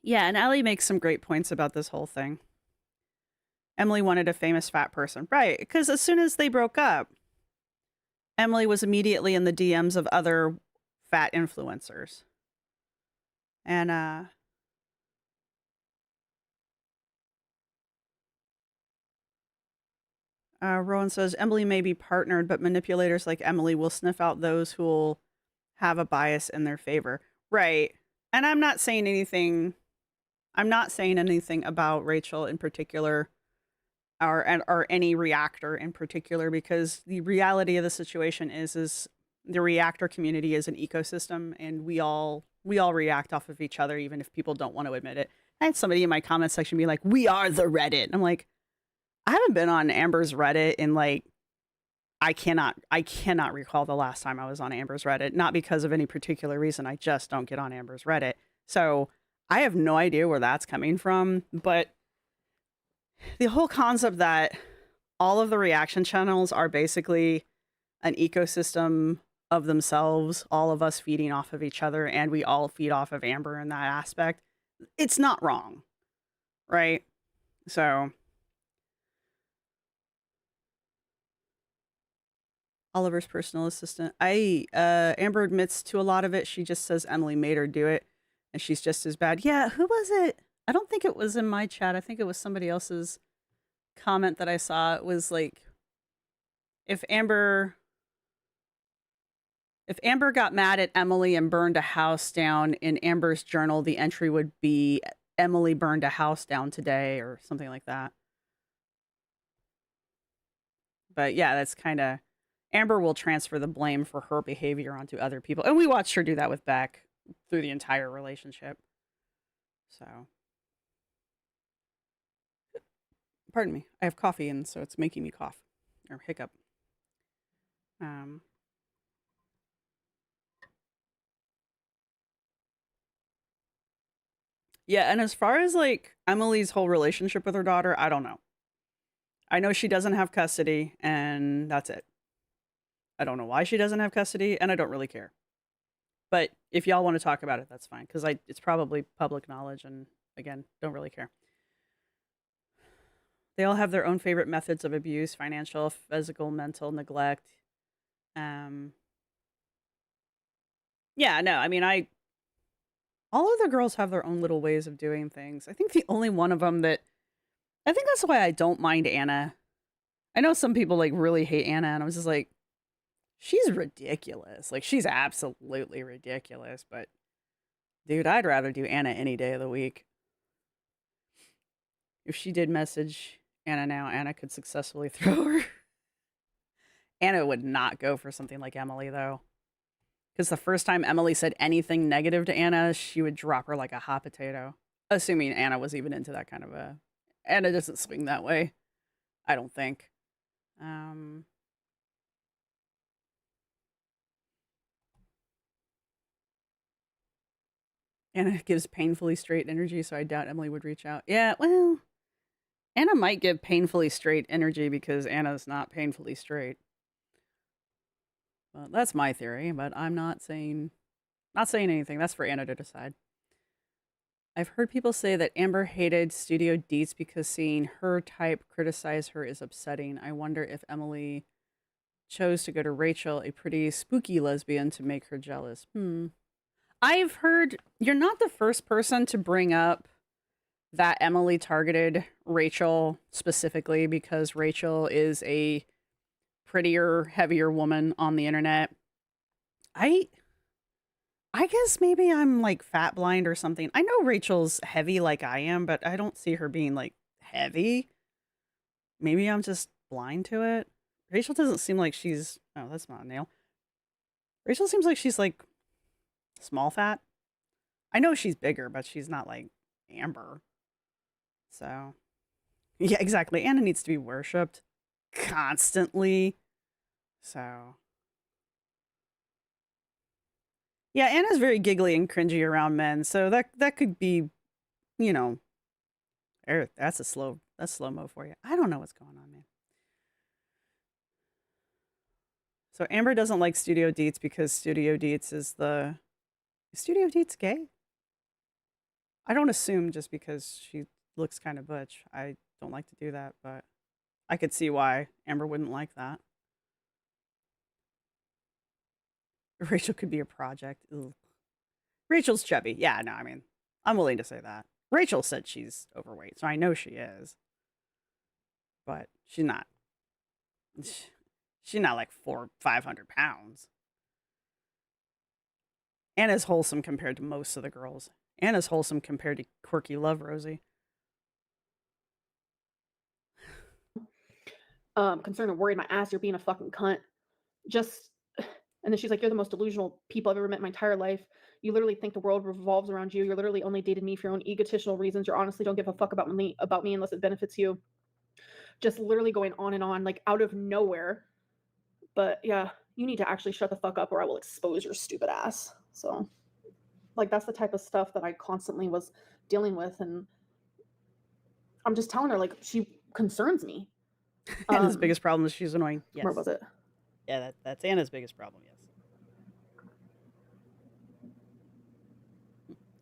Yeah. And Allie makes some great points about this whole thing. Emily wanted a famous fat person. Right. Because as soon as they broke up, Emily was immediately in the DMs of other fat influencers. And, Rowan says, Emily may be partnered, but manipulators like Emily will sniff out those who will have a bias in their favor. Right. And I'm not saying anything about Rachel in particular or any reactor in particular, because the reality of the situation is the reactor community is an ecosystem and we all react off of each other, even if people don't want to admit it. I had somebody in my comment section be like, we are the Reddit. I'm like, I haven't been on Amber's Reddit in like, I cannot recall the last time I was on Amber's Reddit, not because of any particular reason. I just don't get on Amber's Reddit. So I have no idea where that's coming from, but the whole concept that all of the reaction channels are basically an ecosystem of themselves, all of us feeding off of each other, and we all feed off of Amber in that aspect, it's not wrong, right? So Oliver's personal assistant. Amber admits to a lot of it. She just says Emily made her do it, and she's just as bad. Yeah, who was it? I don't think it was in my chat. I think it was somebody else's comment that I saw. It was like, if Amber got mad at Emily and burned a house down, in Amber's journal, the entry would be Emily burned a house down today or something like that. But yeah, that's kind of Amber will transfer the blame for her behavior onto other people. And we watched her do that with Beck through the entire relationship. So, pardon me. I have coffee, and so it's making me cough or hiccup. Um, yeah, and as far as like Emily's whole relationship with her daughter, I don't know. I know she doesn't have custody, and that's it. I don't know why she doesn't have custody, and I don't really care. But if y'all want to talk about it, that's fine because it's probably public knowledge, and again, don't really care. They all have their own favorite methods of abuse: financial, physical, mental, neglect. Um, yeah, no, I mean, all of the girls have their own little ways of doing things. I think the only one of them that I think that's why I don't mind Anna. I know some people like really hate Anna, and I was just like, she's ridiculous. Like, she's absolutely ridiculous. But dude, I'd rather do Anna any day of the week. If she did message Anna now, Anna could successfully throw her. Anna would not go for something like Emily, though. Because the first time Emily said anything negative to Anna, she would drop her like a hot potato. Assuming Anna was even into that kind of a. Anna doesn't swing that way. I don't think. Anna gives painfully straight energy, so I doubt Emily would reach out. Yeah, well, Anna might give painfully straight energy because Anna's not painfully straight. Well, that's my theory, but I'm not saying anything. That's for Anna to decide. I've heard people say that Amber hated Studio Deets because seeing her type criticize her is upsetting. I wonder if Emily chose to go to Rachel, a pretty spooky lesbian, to make her jealous. I've heard you're not the first person to bring up that Emily targeted Rachel specifically because Rachel is a prettier, heavier woman on the internet. I guess maybe I'm like fat blind or something. I know Rachel's heavy like I am, but I don't see her being like heavy. Maybe I'm just blind to it. Rachel doesn't seem like she's. Oh, that's not a nail. Rachel seems like she's like small fat. I know she's bigger, but she's not like Amber. So, yeah, exactly. Anna needs to be worshipped constantly. So, yeah, Anna's very giggly and cringy around men. So that could be, you know, that's slow mo for you. I don't know what's going on, man. So Amber doesn't like Studio Deets because Studio Deets is Studio Deets gay? I don't assume just because she looks kind of butch. I don't like to do that, but I could see why Amber wouldn't like that. Rachel could be a project. Ugh. Rachel's chubby. Yeah, no, I mean, I'm willing to say that. Rachel said she's overweight, so I know she is. But she's not. She's not like 500 pounds. Anna's wholesome compared to most of the girls. Anna's wholesome compared to quirky Love Rosie. Concerned and worried my ass, you're being a fucking cunt. Just and then she's like, you're the most delusional people I've ever met in my entire life. You literally think the world revolves around you. You're literally only dated me for your own egotistical reasons. You honestly don't give a fuck about me unless it benefits you. Just literally going on and on, like out of nowhere. But yeah, you need to actually shut the fuck up or I will expose your stupid ass. So like that's the type of stuff that I constantly was dealing with. And I'm just telling her, like, she concerns me. Anna's biggest problem is she's annoying. Yes. Where was it? Yeah, that's Anna's biggest problem, yes.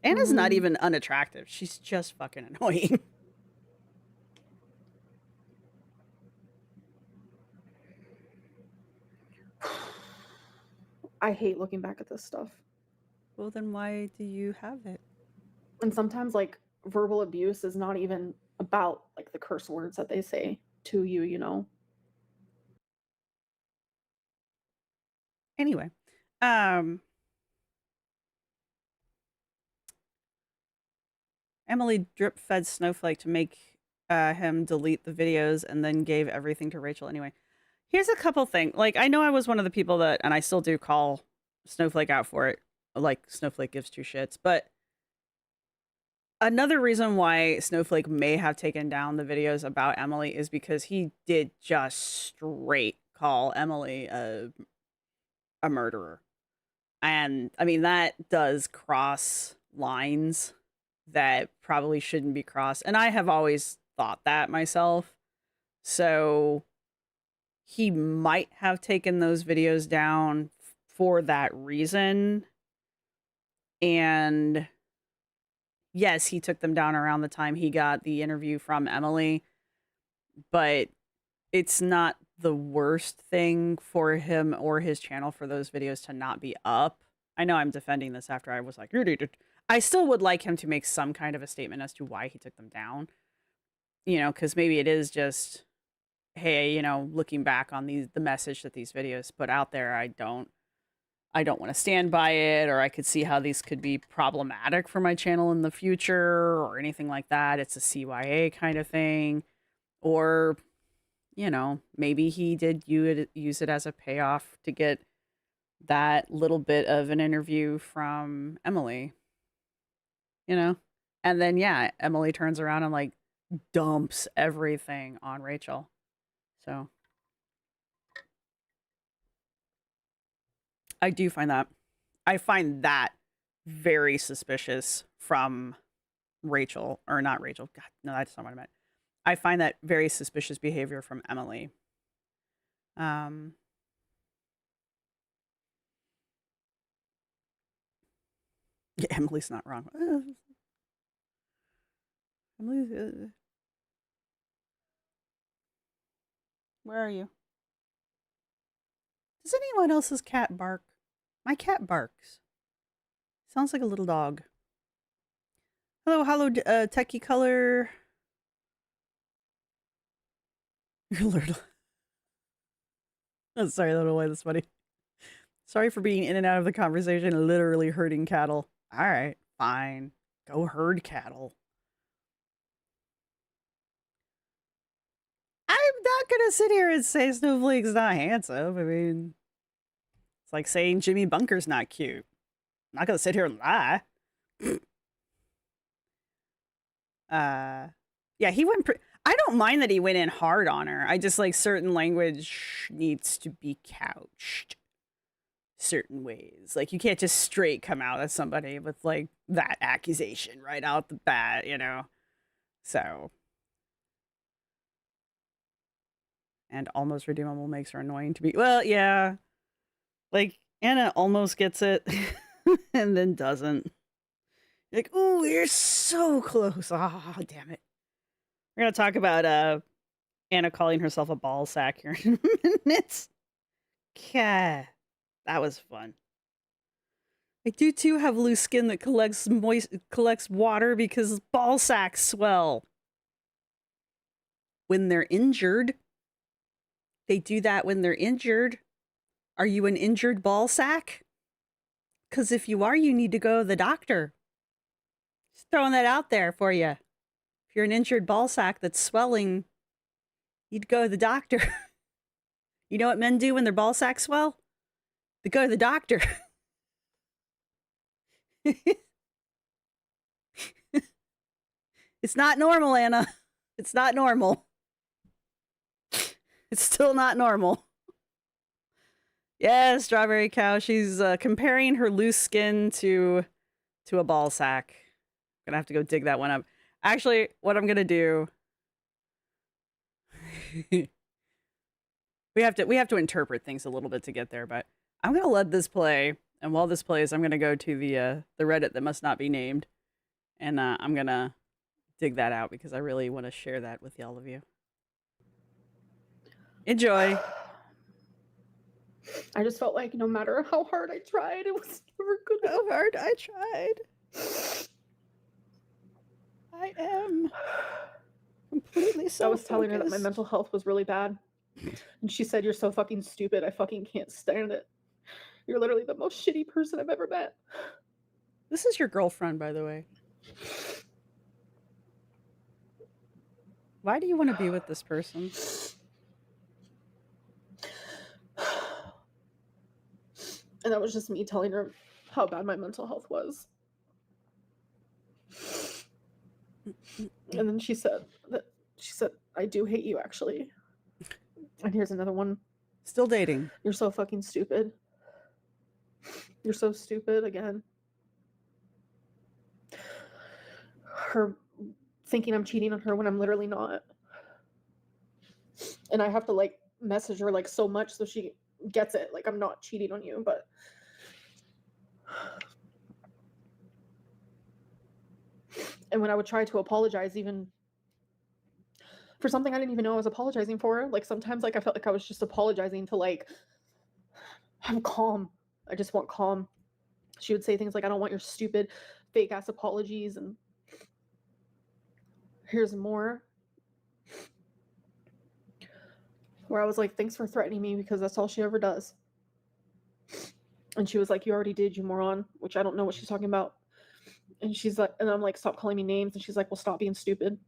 Anna's not even unattractive. She's just fucking annoying. I hate looking back at this stuff. Well, then why do you have it? And sometimes, like, verbal abuse is not even about, like, the curse words that they say to you, you know? Anyway, Emily drip fed Snowflake to make him delete the videos and then gave everything to Rachel anyway. Here's a couple things. Like, I know I was one of the people that, and I still do call Snowflake out for it. Like, Snowflake gives two shits. But another reason why Snowflake may have taken down the videos about Emily is because he did just straight call Emily a murderer. And I mean, that does cross lines that probably shouldn't be crossed. And I have always thought that myself. So he might have taken those videos down for that reason. And yes, he took them down around the time he got the interview from Emily, but it's not the worst thing for him or his channel for those videos to not be up. I know I'm defending this after I was like, I still would like him to make some kind of a statement as to why he took them down. You know, because maybe it is just, hey, you know, looking back on the message that these videos put out there, I don't want to stand by it, or I could see how these could be problematic for my channel in the future, or anything like that. It's a CYA kind of thing. Or, you know, maybe he did use it as a payoff to get that little bit of an interview from Emily, you know? And then, yeah, Emily turns around and like dumps everything on Rachel. So I find that very suspicious from Rachel, or not Rachel. God, no, that's not what I meant. I find that very suspicious behavior from Emily. Yeah, Emily's not wrong. Emily, where are you? Does anyone else's cat bark? My cat barks. Sounds like a little dog. Hello, techie color. Oh, sorry, I don't know why that's funny. Sorry for being in and out of the conversation, literally herding cattle. All right, fine. Go herd cattle. I'm not going to sit here and say Snowflake's not handsome. I mean, it's like saying Jimmy Bunker's not cute. I'm not going to sit here and lie. Yeah, he went. I don't mind that he went in hard on her. I just like certain language needs to be couched certain ways. Like you can't just straight come out at somebody with like that accusation right out the bat, you know? So. And almost redeemable makes her annoying to be. Well, yeah. Like Anna almost gets it and then doesn't. Like, oh, you're so close. Ah, oh, damn it. We're gonna talk about Anna calling herself a ball sack here in minutes. Yeah, that was fun. I do too have loose skin that collects water because ball sacks swell. When they're injured, they do that when they're injured. Are you an injured ball sack? Because if you are, you need to go to the doctor. Just throwing that out there for you. If you're an injured ball sack that's swelling, you'd go to the doctor. You know what men do when their ball sacks swell? They go to the doctor. It's not normal, Anna. It's not normal. It's still not normal. Yeah, strawberry cow. She's comparing her loose skin to a ball sack. I'm gonna have to go dig that one up. Actually, what I'm gonna do. we have to interpret things a little bit to get there, but I'm gonna let this play. And while this plays, I'm gonna go to the Reddit that must not be named, and I'm gonna dig that out because I really want to share that with all of you. Enjoy. I just felt like no matter how hard I tried, it was never good. How hard I tried. I am completely so. I was telling her that my mental health was really bad, and she said, "You're so fucking stupid. I fucking can't stand it. You're literally the most shitty person I've ever met." This is your girlfriend, by the way. Why do you want to be with this person? And that was just me telling her how bad my mental health was. And then she said, I do hate you, actually. And here's another one. Still dating. You're so fucking stupid. You're so stupid again. Her thinking I'm cheating on her when I'm literally not. And I have to like message her like so much so she gets it. Like, I'm not cheating on you, but and when I would try to apologize, even for something I didn't even know I was apologizing for, like sometimes like I felt like I was just apologizing to like have calm. I just want calm. She would say things like, I don't want your stupid fake ass apologies, and here's more. Where I was like, thanks for threatening me, because that's all she ever does. And she was like, you already did, you moron, which I don't know what she's talking about. And she's like, and I'm like, stop calling me names. And she's like, well, stop being stupid.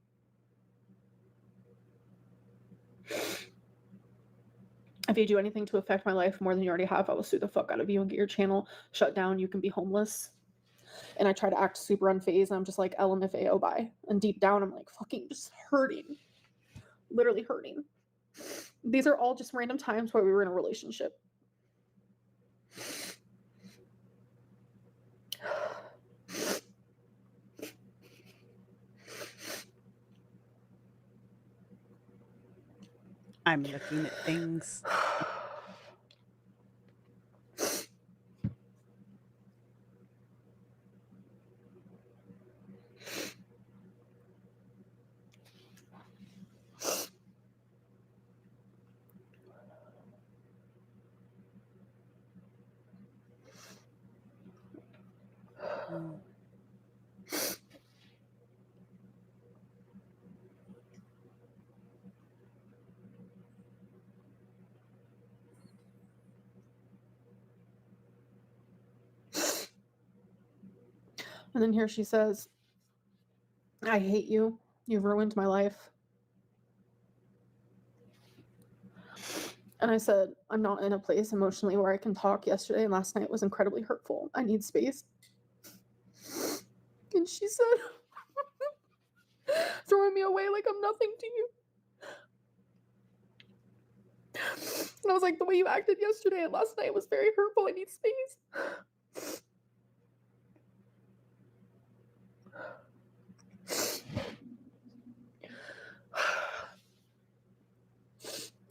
If you do anything to affect my life more than you already have, I will sue the fuck out of you and get your channel shut down. You can be homeless. And I try to act super unfazed, and I'm just like, LMFAO, bye. And deep down, I'm like, fucking just hurting. Literally hurting. These are all just random times where we were in a relationship. I'm looking at things. Mm. And then here she says, I hate you. You've ruined my life. And I said, I'm not in a place emotionally where I can talk. Yesterday and last night was incredibly hurtful. I need space. And she said, throwing me away like I'm nothing to you. And I was like, the way you acted yesterday and last night was very hurtful. I need space.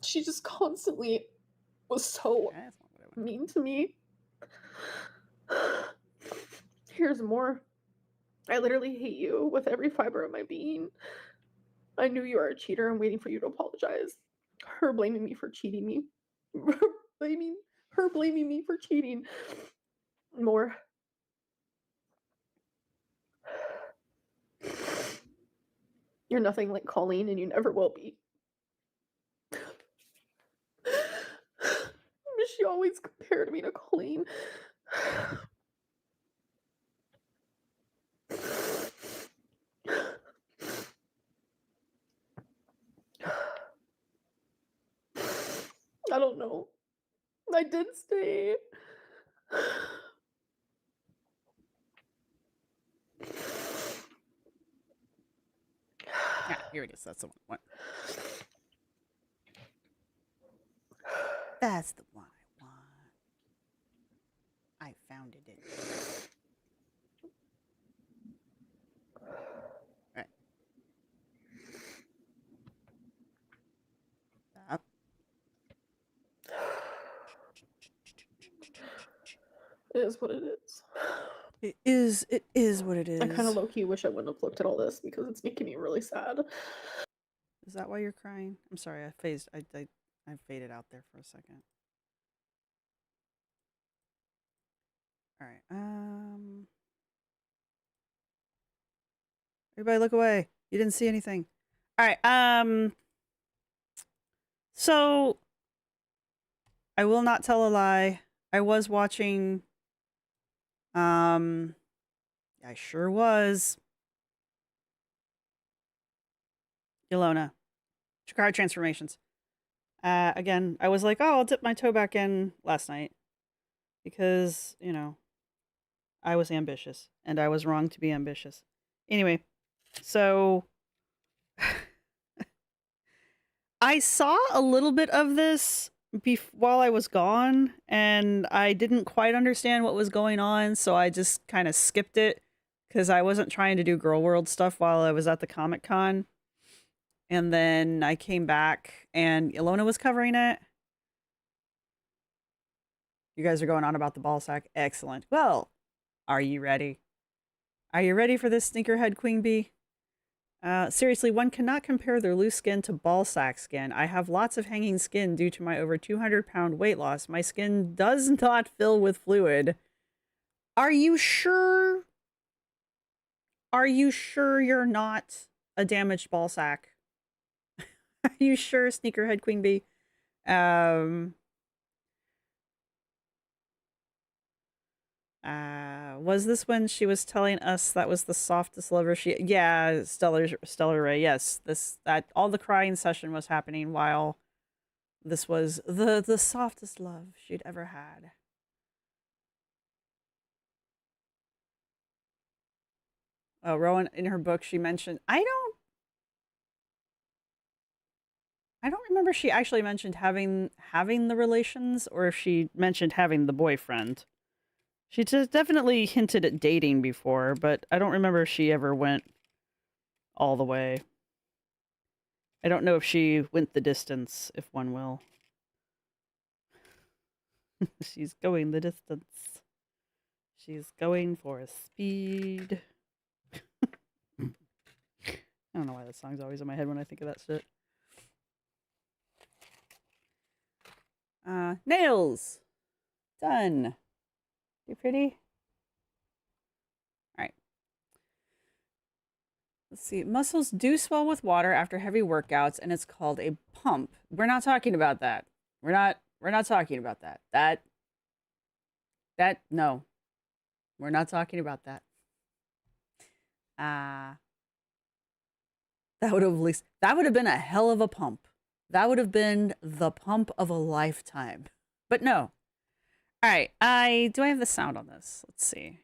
She just constantly was so Okay, that's not what I want. mean to me. Here's more. I literally hate you with every fiber of my being. I knew you were a cheater. I'm waiting for you to apologize. Her blaming me for cheating me. blaming me for cheating. More. You're nothing like Colleen, and you never will be. She always compared me to Colleen. I don't know. I did stay. Yeah, here it is. That's the one. That's the one I want. I found it. Right. Stop. It is what it is. It is what it is. I kind of low-key wish I wouldn't have looked at all this, because it's making me really sad. Is that why you're crying? I'm sorry, I faded out there for a second. All right. Everybody look away. You didn't see anything. All right. So I will not tell a lie. I was watching I sure was. Ilona. Shikari Transformations. Again, I was like, oh, I'll dip my toe back in last night. because, you know, I was ambitious and I was wrong to be ambitious. Anyway, so I saw a little bit of this while I was gone, and I didn't quite understand what was going on, so I just kind of skipped it because I wasn't trying to do Girl World stuff while I was at the Comic Con. And then I came back, and Ilona was covering it. You guys are going on about the ball sack. Excellent. Well, are you ready? Are you ready for this sneakerhead queen bee? Seriously, one cannot compare their loose skin to ball sack skin. I have lots of hanging skin due to my over 200-pound weight loss. My skin does not fill with fluid. Are you sure? Are you sure you're not a damaged ball sack? Are you sure, sneakerhead queen bee? Was this when she was telling us that was the softest lover she? Yeah, Stellar Ray. Yes, that all the crying session was happening while this was the softest love she'd ever had. Oh, Rowan, in her book, she mentioned I don't remember if she actually mentioned having the relations or if she mentioned having the boyfriend. She definitely hinted at dating before, but I don't remember if she ever went all the way. I don't know if she went the distance, if one will. She's going the distance. She's going for a speed. I don't know why that song's always in my head when I think of that shit. Nails! Done. You pretty? Alright. Let's see. Muscles do swell with water after heavy workouts, and it's called a pump. We're not talking about that. We're not talking about that. No. We're not talking about that. That would have been a hell of a pump. That would have been the pump of a lifetime. But no. All right. Do I have the sound on this? Let's see.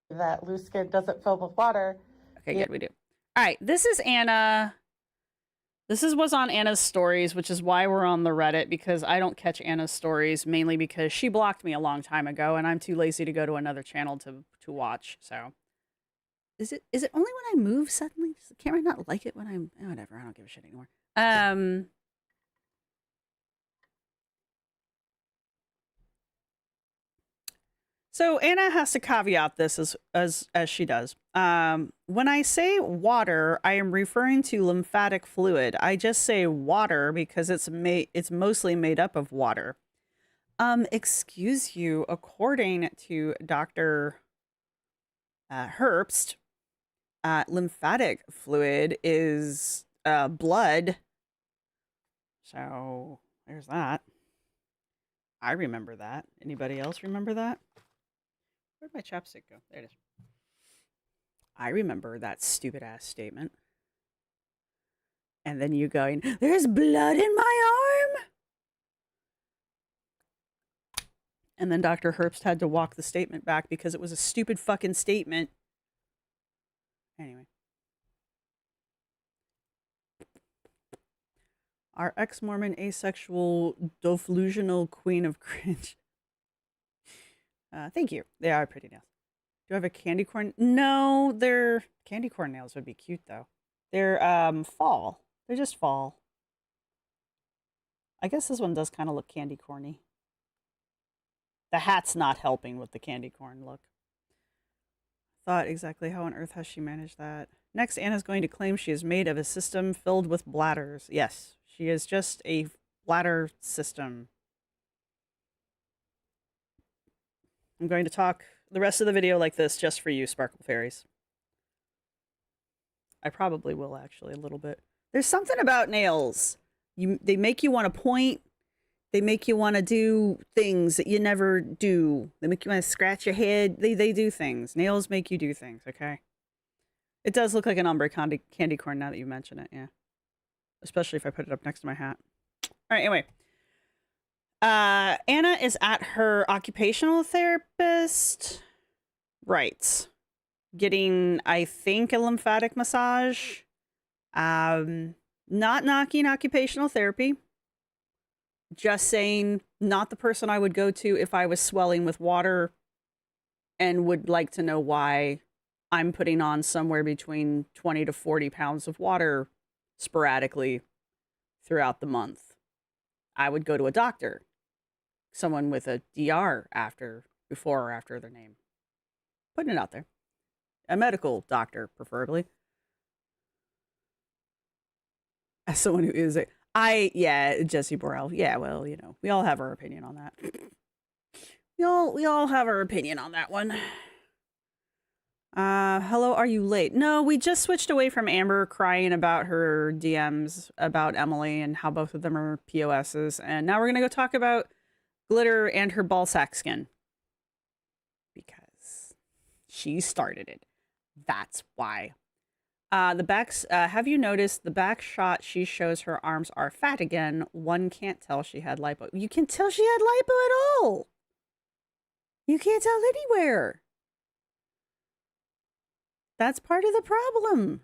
That loose skin doesn't fill with water. Okay, good. We do. All right. This is Anna. This was on Anna's stories, which is why we're on the Reddit, because I don't catch Anna's stories, mainly because she blocked me a long time ago, and I'm too lazy to go to another channel to watch. So, is it only when I move suddenly? Does the camera not like it when I'm whatever? I don't give a shit anymore. So Anna has to caveat this as she does. When I say water, I am referring to lymphatic fluid. I just say water because it's mostly made up of water. Excuse you, according to Dr. Herbst, lymphatic fluid is blood. So there's that. I remember that. Anybody else remember that? Where'd my chapstick go? There it is. I remember that stupid ass statement. And then you going, there's blood in my arm. And then Dr. Herbst had to walk the statement back because it was a stupid fucking statement. Anyway. Our ex-Mormon asexual delusional queen of cringe. Thank you. They are pretty nails. Do I have a candy corn? No, they're candy corn nails would be cute though. They're fall. They're just fall. I guess this one does kind of look candy corny. The hat's not helping with the candy corn look. Thought exactly how on earth has she managed that? Next, Anna's going to claim she is made of a system filled with bladders. Yes, she is just a bladder system. I'm going to talk the rest of the video like this just for you, Sparkle Fairies. I probably will, actually, a little bit. There's something about nails. They make you want to point. They make you want to do things that you never do. They make you want to scratch your head. They do things. Nails make you do things, okay? It does look like an ombre candy corn now that you mention it, yeah. Especially if I put it up next to my hat. All right, anyway. Anna is at her occupational therapist. Right. Getting, I think, a lymphatic massage. Not knocking occupational therapy. Just saying, not the person I would go to if I was swelling with water and would like to know why I'm putting on somewhere between 20 to 40 pounds of water sporadically throughout the month. I would go to a doctor, someone with a DR before or after their name. Putting it out there. A medical doctor, preferably. As someone who is Jesse Borrell. Yeah, well, we all have our opinion on that. We all have our opinion on that one. Hello, are you late? No, we just switched away from Amber crying about her DMs about Emily and how both of them are POSs. And now we're going to go talk about Glitter and her ball sack skin. Because she started it. That's why. The backs, have you noticed the back shot she shows her arms are fat again? One can't tell she had lipo. You can tell she had lipo at all. You can't tell anywhere. That's part of the problem.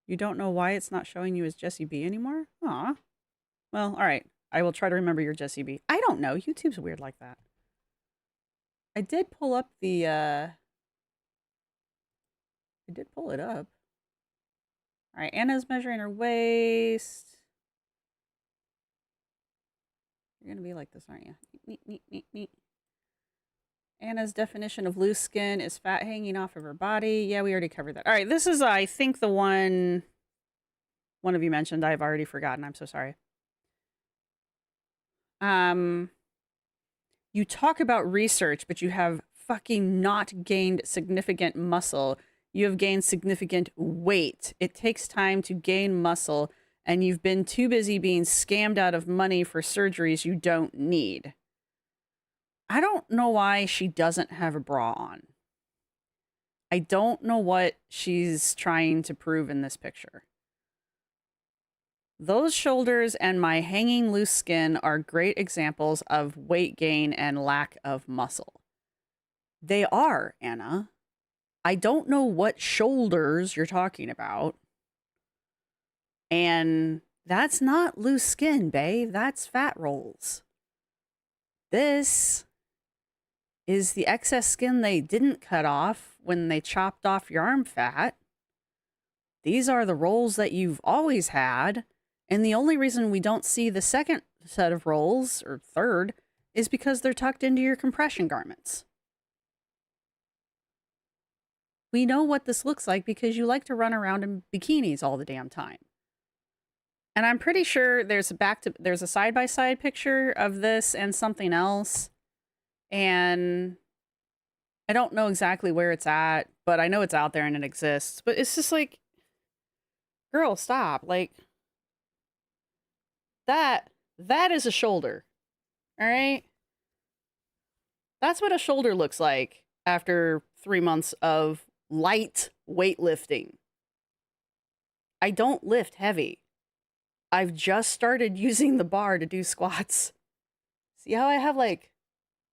You don't know why it's not showing you as Jessie B anymore? Aw. Well, all right. I will try to remember your Jessie B. I don't know. YouTube's weird like that. I did pull up the, I did pull it up. All right, Anna's measuring her waist. You're gonna be like this, aren't you? Neat, neat, neat, neat. Anna's definition of loose skin is fat hanging off of her body. Yeah, we already covered that. All right, this is, I think, the one of you mentioned. I've already forgotten. I'm so sorry. You talk about research, but you have fucking not gained significant muscle. You have gained significant weight. It takes time to gain muscle, and you've been too busy being scammed out of money for surgeries you don't need. I don't know why she doesn't have a bra on. I don't know what she's trying to prove in this picture. Those shoulders and my hanging loose skin are great examples of weight gain and lack of muscle. They are, Anna. I don't know what shoulders you're talking about. And that's not loose skin, bae. That's fat rolls. This is the excess skin they didn't cut off when they chopped off your arm fat. These are the rolls that you've always had. And the only reason we don't see the second set of rolls, or third, is because they're tucked into your compression garments. We know what this looks like because you like to run around in bikinis all the damn time. And I'm pretty sure there's a side-by-side picture of this and something else. And I don't know exactly where it's at, but I know it's out there and it exists. But it's just like, girl, stop. Like, that is a shoulder. All right? That's what a shoulder looks like after 3 months of light weightlifting. I don't lift heavy. I've just started using the bar to do squats. See how I have like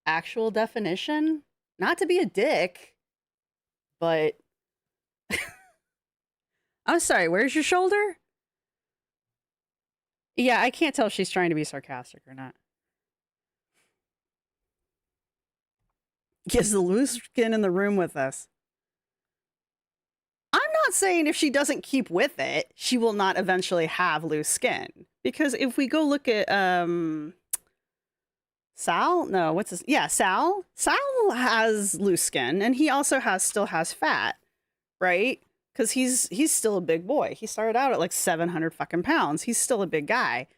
actual definition? Not to be a dick, but I'm sorry, where's your shoulder? Yeah, I can't tell if she's trying to be sarcastic or not. Is the loose skin in the room with us? I'm not saying if she doesn't keep with it, she will not eventually have loose skin. Because if we go look at Sal? No, what's his? Yeah, Sal. Sal has loose skin, and he also still has fat, right? Because he's still a big boy. He started out at like 700 fucking pounds. He's still a big guy.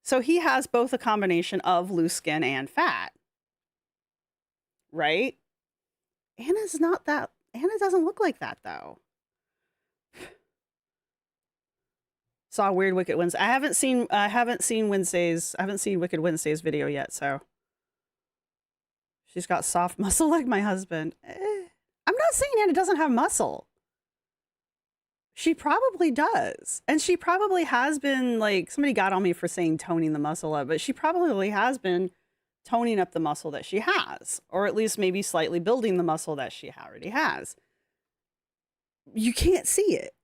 So he has both a combination of loose skin and fat. Right? Anna's not that. Anna doesn't look like that though. Saw Weird Wicked Wednesday. I haven't seen Wicked Wednesday's video yet, so she's got soft muscle like my husband. I'm not saying Anna doesn't have muscle. She probably does. And she probably has been, like, somebody got on me for saying toning the muscle up, but she probably has been toning up the muscle that she has, or at least maybe slightly building the muscle that she already has. You can't see it.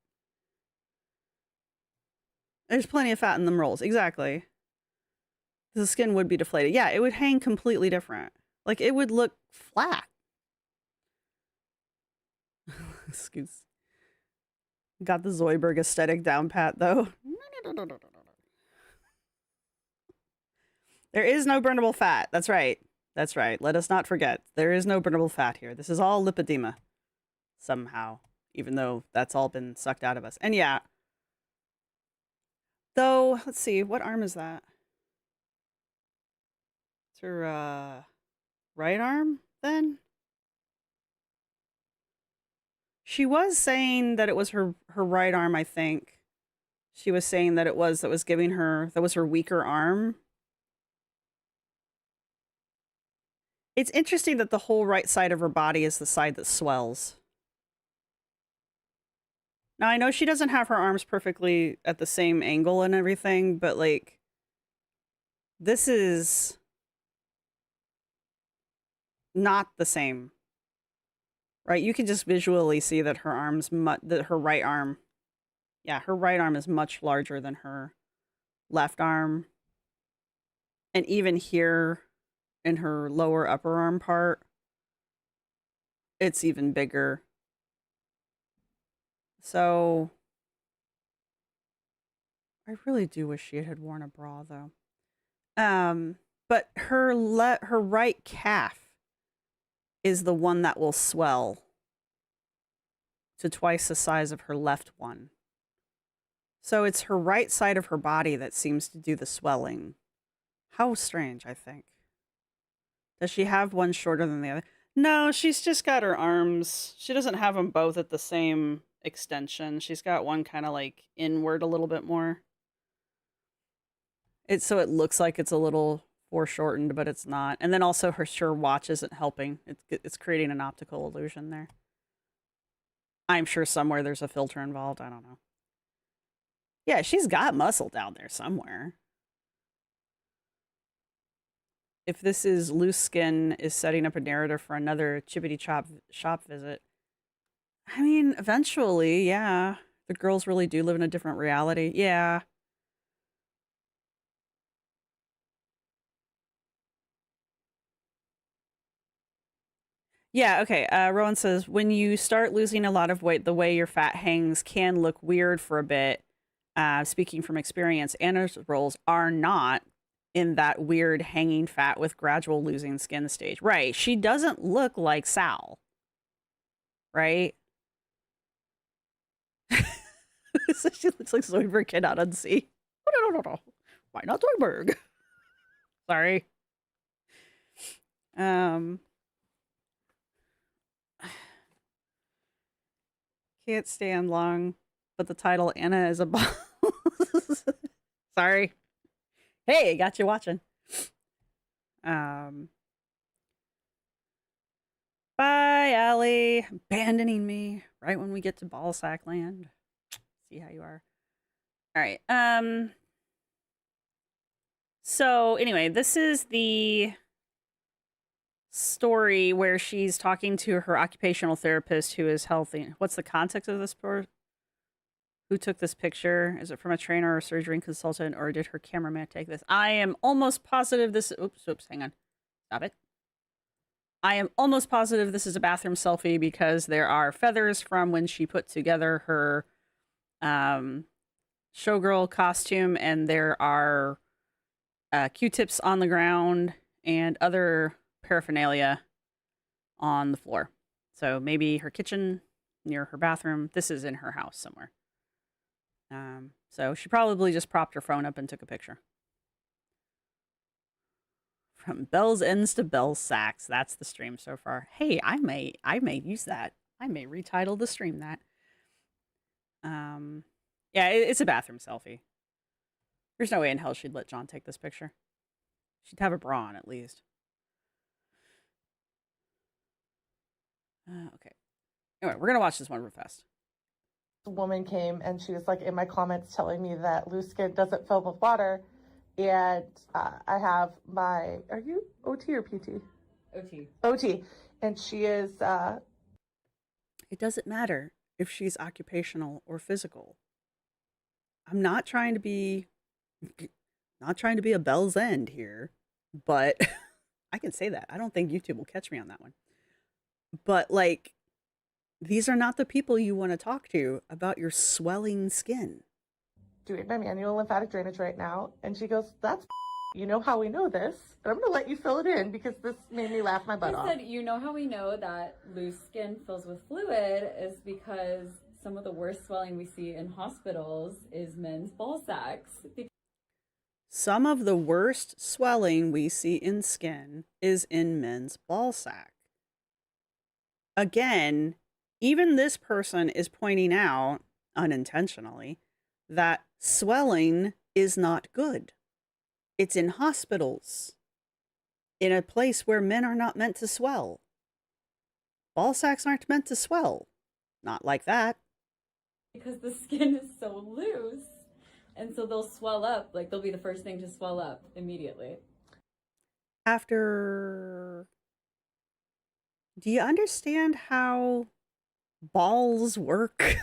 There's plenty of fat in them rolls. Exactly. The skin would be deflated. Yeah, it would hang completely different. Like, it would look flat. Excuse. Got the Zoidberg aesthetic down pat, though. There is no burnable fat. That's right. That's right. Let us not forget. There is no burnable fat here. This is all lipedema. Somehow. Even though that's all been sucked out of us. And yeah. Though, let's see. What arm is that? It's her, right arm, then? She was saying that it was her right arm, I think. She was saying that that was giving her, that was her weaker arm. It's interesting that the whole right side of her body is the side that swells. Now, I know she doesn't have her arms perfectly at the same angle and everything, but, like, this is not the same. Right? You can just visually see that her arm's that her right arm, yeah, her right arm is much larger than her left arm. And even here in her lower upper arm part, it's even bigger. So I really do wish she had worn a bra, though. But her right calf is the one that will swell to twice the size of her left one. So it's her right side of her body that seems to do the swelling. How strange, I think. Does she have one shorter than the other? No, she's just got her arms. She doesn't have them both at the same extension. She's got one kind of like inward a little bit more. So it looks like it's a little foreshortened, but it's not. And then also her watch isn't helping. It's creating an optical illusion there. I'm sure somewhere there's a filter involved. I don't know. Yeah, she's got muscle down there somewhere. If this is loose skin is setting up a narrative for another chippity chop shop visit, I mean, eventually, yeah. The girls really do live in a different reality. Yeah. Yeah, okay. Rowan says, when you start losing a lot of weight, the way your fat hangs can look weird for a bit. Speaking from experience, Anna's rolls are not in that weird hanging fat with gradual losing skin stage. Right. She doesn't look like Sal. Right? So she looks like Zoidberg Kid out on sea. No. Why not Zoidberg? Sorry. Can't stand long, but the title Anna is a boss. Sorry. Hey, got you watching. Bye, Allie. Abandoning me right when we get to Ballsack Land. See how you are. All right. So anyway, this is the story where she's talking to her occupational therapist who is healthy. What's the context of this? Who took this picture? Is it from a trainer or a surgery consultant, or did her cameraman take this? I am almost positive this. Oops, hang on. Stop it. I am almost positive this is a bathroom selfie because there are feathers from when she put together her showgirl costume, and there are Q-tips on the ground and other paraphernalia on the floor. So maybe her kitchen near her bathroom. This is in her house somewhere. So she probably just propped her phone up and took a picture. From Bell's Ends to Bell's Sacks. That's the stream so far. Hey, I may use that. I may retitle the stream that. Yeah, it's a bathroom selfie. There's no way in hell she'd let John take this picture. She'd have a bra on at least. Okay. Anyway, we're gonna watch this one real fast. woman came and she was like in my comments telling me that loose skin doesn't fill with water. And I have my, are you OT or PT? OT. OT. And she is, It doesn't matter if she's occupational or physical. I'm not trying to be a Bell's End here, but I can say that. I don't think YouTube will catch me on that one. But like, these are not the people you want to talk to about your swelling skin. doing my manual lymphatic drainage right now. And she goes, that's you know how we know this. And I'm going to let you fill it in because this made me laugh my butt off. I said, you know how we know that loose skin fills with fluid is because some of the worst swelling we see in hospitals is men's ball sacks. Some of the worst swelling we see in skin is in men's ball sack. Again, even this person is pointing out, unintentionally, that swelling is not good. It's in hospitals, in a place where men are not meant to swell. Ball sacks aren't meant to swell. Not like that. Because the skin is so loose. And so they'll swell up, like they'll be the first thing to swell up immediately. Do you understand how balls work?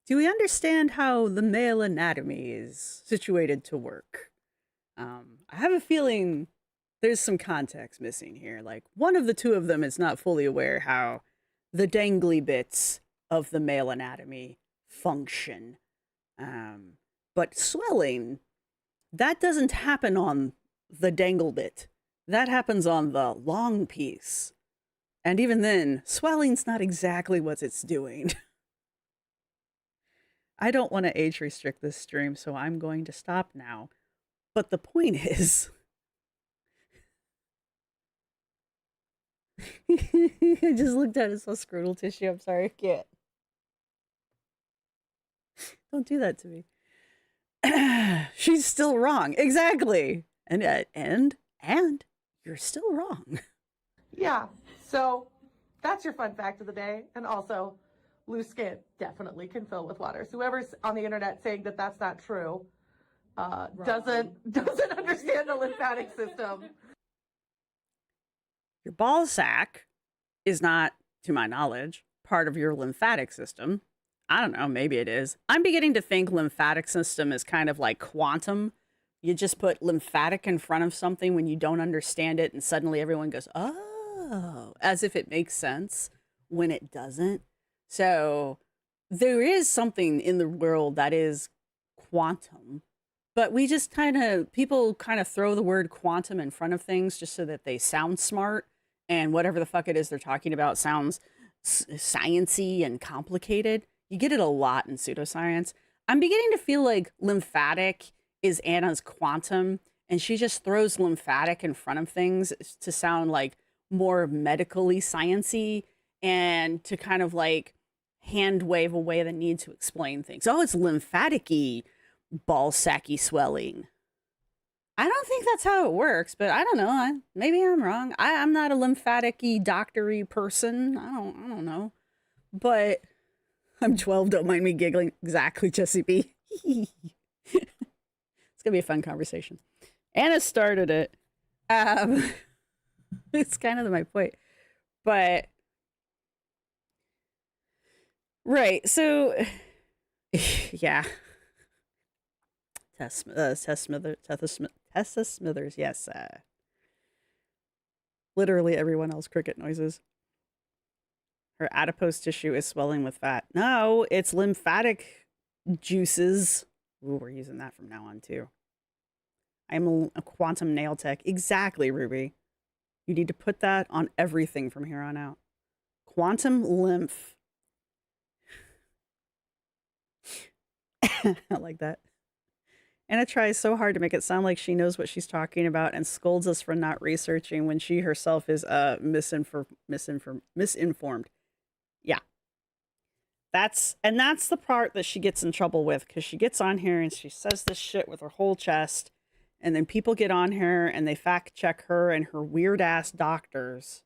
Do we understand how the male anatomy is situated to work? I have a feeling there's some context missing here. Like, one of the two of them is not fully aware how the dangly bits of the male anatomy function. But swelling, that doesn't happen on the dangle bit. That happens on the long piece. And even then, swelling's not exactly what it's doing. I don't want to age restrict this stream, so I'm going to stop now. But the point is, I just looked at it, saw scrotal tissue. I'm sorry, I can't. Don't do that to me. She's still wrong. Exactly. And you're still wrong. Yeah. So that's your fun fact of the day. And also, loose skin definitely can fill with water. So whoever's on the internet saying that that's not true doesn't understand the lymphatic system. Your ball sack is not, to my knowledge, part of your lymphatic system. I don't know, maybe it is. I'm beginning to think lymphatic system is kind of like quantum. You just put lymphatic in front of something when you don't understand it, and suddenly everyone goes, oh, as if it makes sense when it doesn't. So there is something in the world that is quantum, but we just people kind of throw the word quantum in front of things just so that they sound smart, and whatever the fuck it is they're talking about sounds sciencey and complicated. You get it a lot in pseudoscience. I'm beginning to feel like lymphatic is Anna's quantum, and she just throws lymphatic in front of things to sound like more medically sciencey and to kind of like hand wave away the need to explain things. Oh, it's lymphatic-y ball sacky swelling. I don't think that's how it works, but I don't know. Maybe I'm wrong. I'm not a lymphatic-y doctor-y person. I don't know. But I'm 12, don't mind me giggling. Exactly, Jessie B. It's gonna be a fun conversation. Anna started it. It's kind of my point. But right, so yeah. Tessa Smithers, yes. Literally everyone else cricket noises. Her adipose tissue is swelling with fat. No, it's lymphatic juices. Ooh, we're using that from now on, too. I'm a quantum nail tech. Exactly, Ruby. You need to put that on everything from here on out. Quantum lymph. I like that. Anna tries so hard to make it sound like she knows what she's talking about and scolds us for not researching when she herself is misinformed. Yeah. That's the part that she gets in trouble with, because she gets on here and she says this shit with her whole chest, and then people get on her and they fact check her and her weird ass doctors,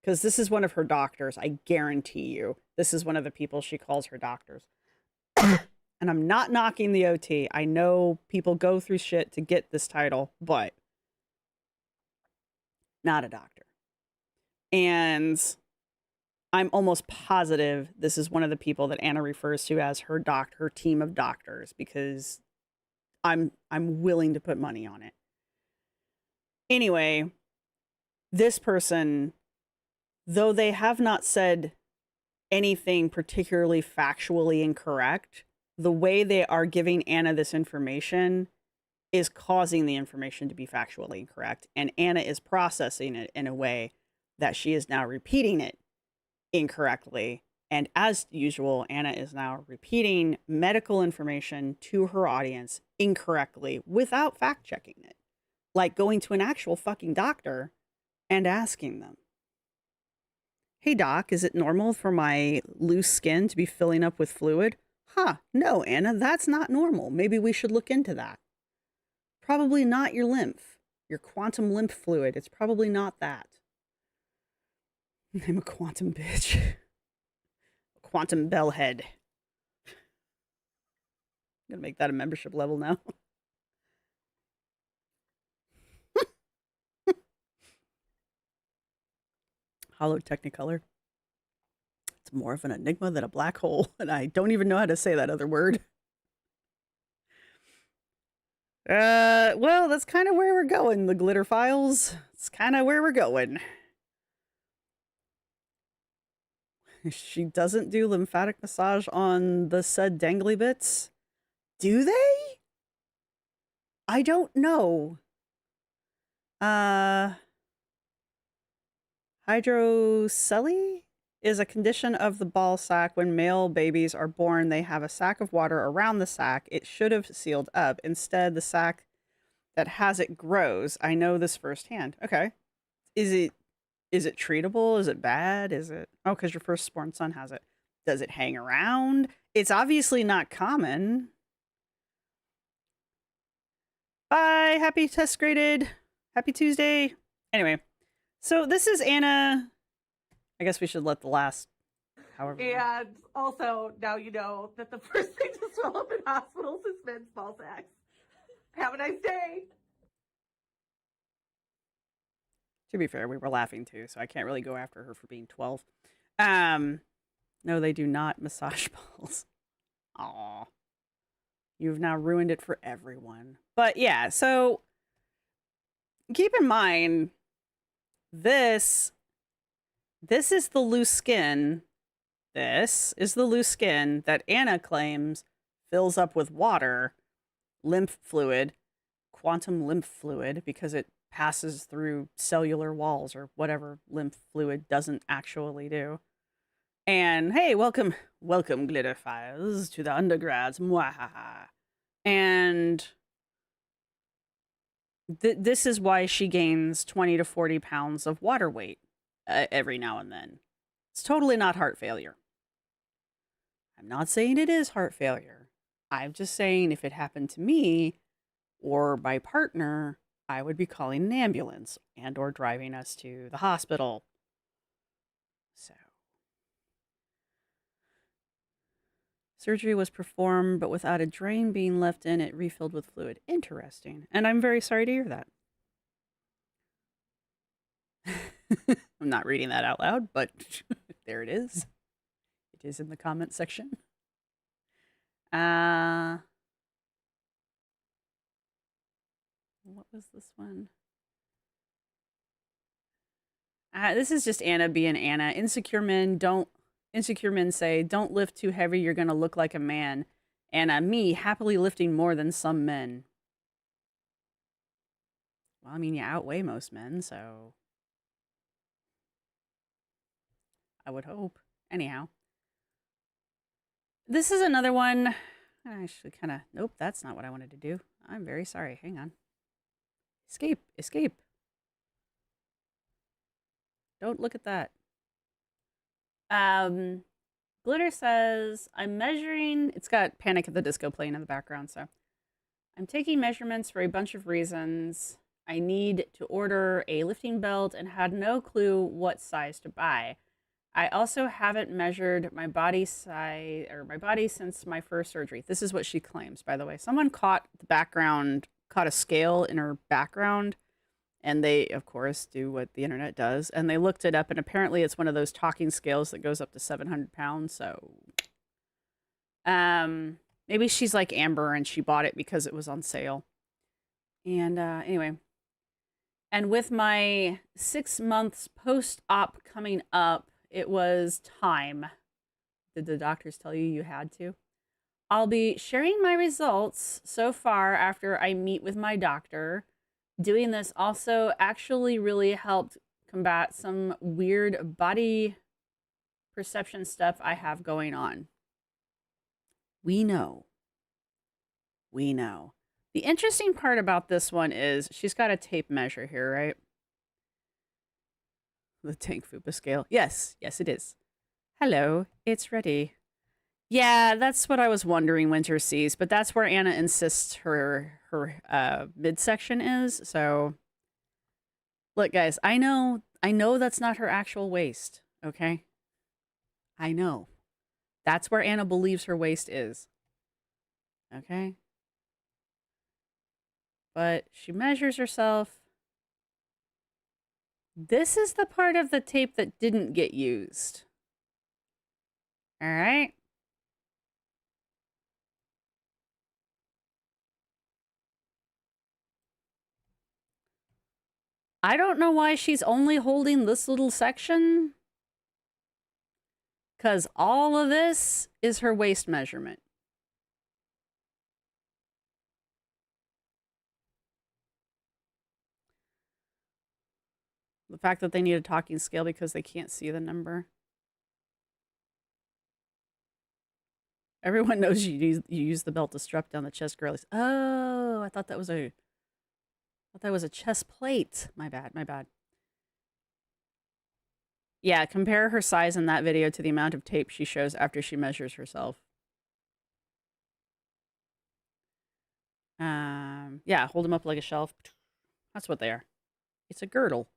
because this is one of her doctors. I guarantee you, this is one of the people she calls her doctors. And I'm not knocking the OT. I know people go through shit to get this title, but not a doctor. And I'm almost positive this is one of the people that Anna refers to as her team of doctors, because I'm willing to put money on it. Anyway, this person, though they have not said anything particularly factually incorrect, the way they are giving Anna this information is causing the information to be factually incorrect. And Anna is processing it in a way that she is now repeating it incorrectly. And as usual, Anna is now repeating medical information to her audience incorrectly without fact checking it. Like going to an actual fucking doctor and asking them, "Hey doc, is it normal for my loose skin to be filling up with fluid?" "Huh, no, Anna, that's not normal. Maybe we should look into that." "Probably not your lymph, your quantum lymph fluid. It's probably not that." I'm a quantum bitch. A quantum bellhead. I'm gonna make that a membership level now. Hollow Technicolor. It's more of an enigma than a black hole, and I don't even know how to say that other word. Well, that's kind of where we're going, the glitter files. It's kind of where we're going. She doesn't do lymphatic massage on the said dangly bits. Do they? I don't know. Hydrocele is a condition of the ball sac. When male babies are born, they have a sac of water around the sac. It should have sealed up. Instead, the sac that has it grows. I know this firsthand. Okay. Is it treatable? Is it bad? Is it... Oh, because your firstborn son has it. Does it hang around? It's obviously not common. Bye. Happy test graded. Happy Tuesday. Anyway, so this is Anna. I guess we should let the last... However. And also, now you know that the first thing to swell up in hospitals is men's ball sacks. Have a nice day. To be fair, we were laughing too, so I can't really go after her for being 12. No, they do not massage balls. Aw. You've now ruined it for everyone. But yeah, so keep in mind, this is the loose skin. This is the loose skin that Anna claims fills up with water, lymph fluid, quantum lymph fluid, because it passes through cellular walls or whatever lymph fluid doesn't actually do. And hey, welcome glitterphiles to the undergrads. Mwahaha. And this is why she gains 20 to 40 pounds of water weight every now and then. It's totally not heart failure. I'm not saying it is heart failure. I'm just saying if it happened to me or my partner, I would be calling an ambulance and or driving us to the hospital. So, surgery was performed, but without a drain being left in it, refilled with fluid. Interesting. And I'm very sorry to hear that. I'm not reading that out loud, but there it is. It is in the comment section. What was this one? This is just Anna being Anna. Insecure men say, "Don't lift too heavy, you're gonna look like a man." Anna, me, happily lifting more than some men. Well, I mean, you outweigh most men, so I would hope. Anyhow. This is another one. I actually kind of... Nope, that's not what I wanted to do. I'm very sorry. Hang on. Escape. Don't look at that. Glitter says, I'm measuring... It's got Panic at the Disco playing in the background, so... I'm taking measurements for a bunch of reasons. I need to order a lifting belt and had no clue what size to buy. I also haven't measured my body size or my body since my first surgery. This is what she claims, by the way. Someone caught a scale in her background, and they, of course, do what the internet does. And they looked it up, and apparently it's one of those talking scales that goes up to 700 pounds. So, maybe she's like Amber and she bought it because it was on sale. And anyway, and with my 6 months post-op coming up, it was time. Did the doctors tell you you had to? I'll be sharing my results so far after I meet with my doctor. Doing this also actually really helped combat some weird body perception stuff I have going on. We know. We know. The interesting part about this one is she's got a tape measure here, right? The Tank Fupa scale. Yes, yes, it is. Hello, it's ready. Yeah, that's what I was wondering, Winter Seas, but that's where Anna insists her midsection is. So, look, guys, I know that's not her actual waist. Okay, I know. That's where Anna believes her waist is. Okay. But she measures herself. This is the part of the tape that didn't get used. All right. I don't know why she's only holding this little section. Because all of this is her waist measurement. The fact that they need a talking scale because they can't see the number. Everyone knows you use the belt to strap down the chest girlies. Oh, I thought that was a chest plate. My bad, my bad. Yeah, compare her size in that video to the amount of tape she shows after she measures herself. Yeah, hold them up like a shelf. That's what they are. It's a girdle.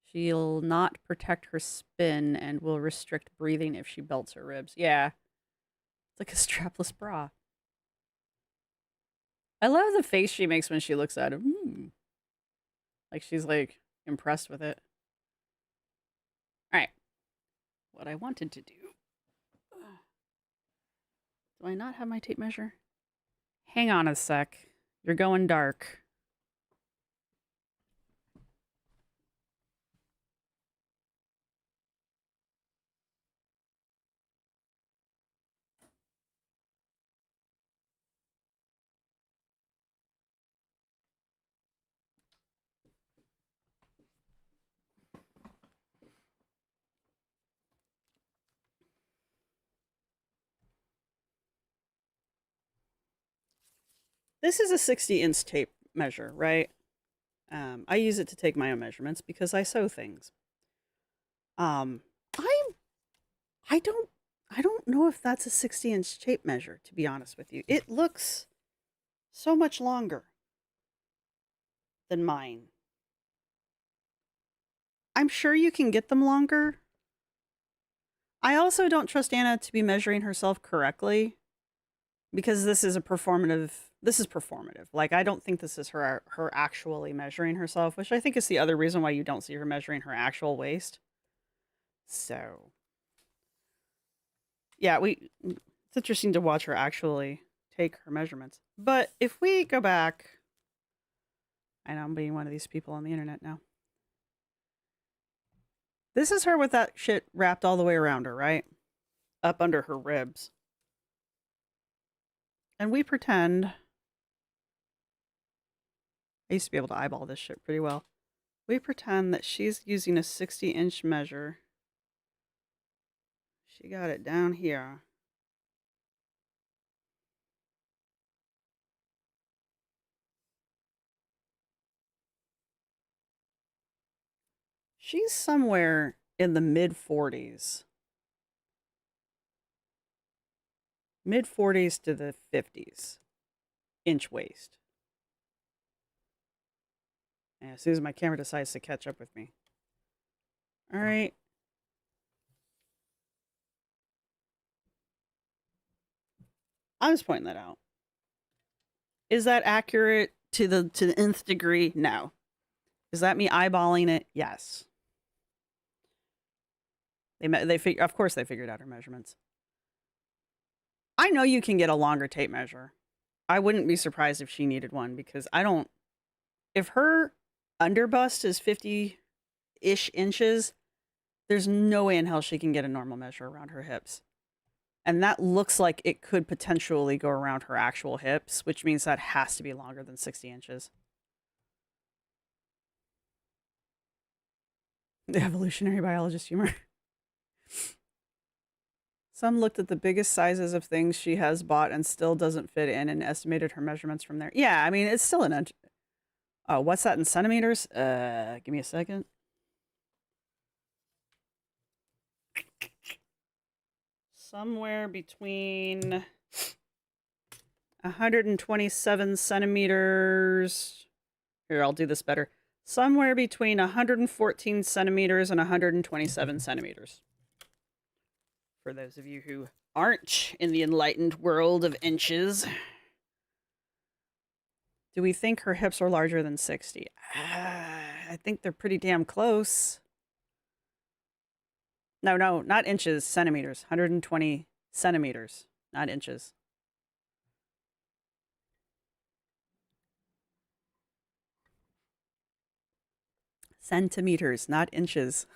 She'll not protect her spin and will restrict breathing if she belts her ribs. Yeah. It's like a strapless bra. I love the face she makes when she looks at him. Like she's like impressed with it. All right. What I wanted to do. Do I not have my tape measure? Hang on a sec. You're going dark. This is a 60-inch tape measure, right? I use it to take my own measurements because I sew things. I don't know if that's a 60-inch tape measure, to be honest with you. It looks so much longer than mine. I'm sure you can get them longer. I also don't trust Anna to be measuring herself correctly because this is performative. Like, I don't think this is her actually measuring herself, which I think is the other reason why you don't see her measuring her actual waist. So, yeah, it's interesting to watch her actually take her measurements. But if we go back, I know I'm being one of these people on the internet now. This is her with that shit wrapped all the way around her, right? Up under her ribs. And we pretend, I used to be able to eyeball this shit pretty well. We pretend that she's using a 60-inch measure. She got it down here. She's somewhere in the mid 40s. Mid 40s to the 50s inch waist. Yeah, as soon as my camera decides to catch up with me. All right. I'm just pointing that out. Is that accurate to the nth degree? No. Is that me eyeballing it? Yes. Of course they figured out her measurements. I know you can get a longer tape measure. I wouldn't be surprised if she needed one because if her underbust is 50-ish inches, there's no way in hell she can get a normal measure around her hips. And that looks like it could potentially go around her actual hips, which means that has to be longer than 60 inches. The evolutionary biologist humor. Some looked at the biggest sizes of things she has bought and still doesn't fit in and estimated her measurements from there. Yeah, I mean, it's still an inch. Oh, what's that in centimeters? Give me a second. Somewhere between 127 centimeters. Here, I'll do this better. Somewhere between 114 centimeters and 127 centimeters. For those of you who aren't in the enlightened world of inches. Do we think her hips are larger than 60? I think they're pretty damn close. No, not inches, centimeters. 120 centimeters, not inches. Centimeters, not inches.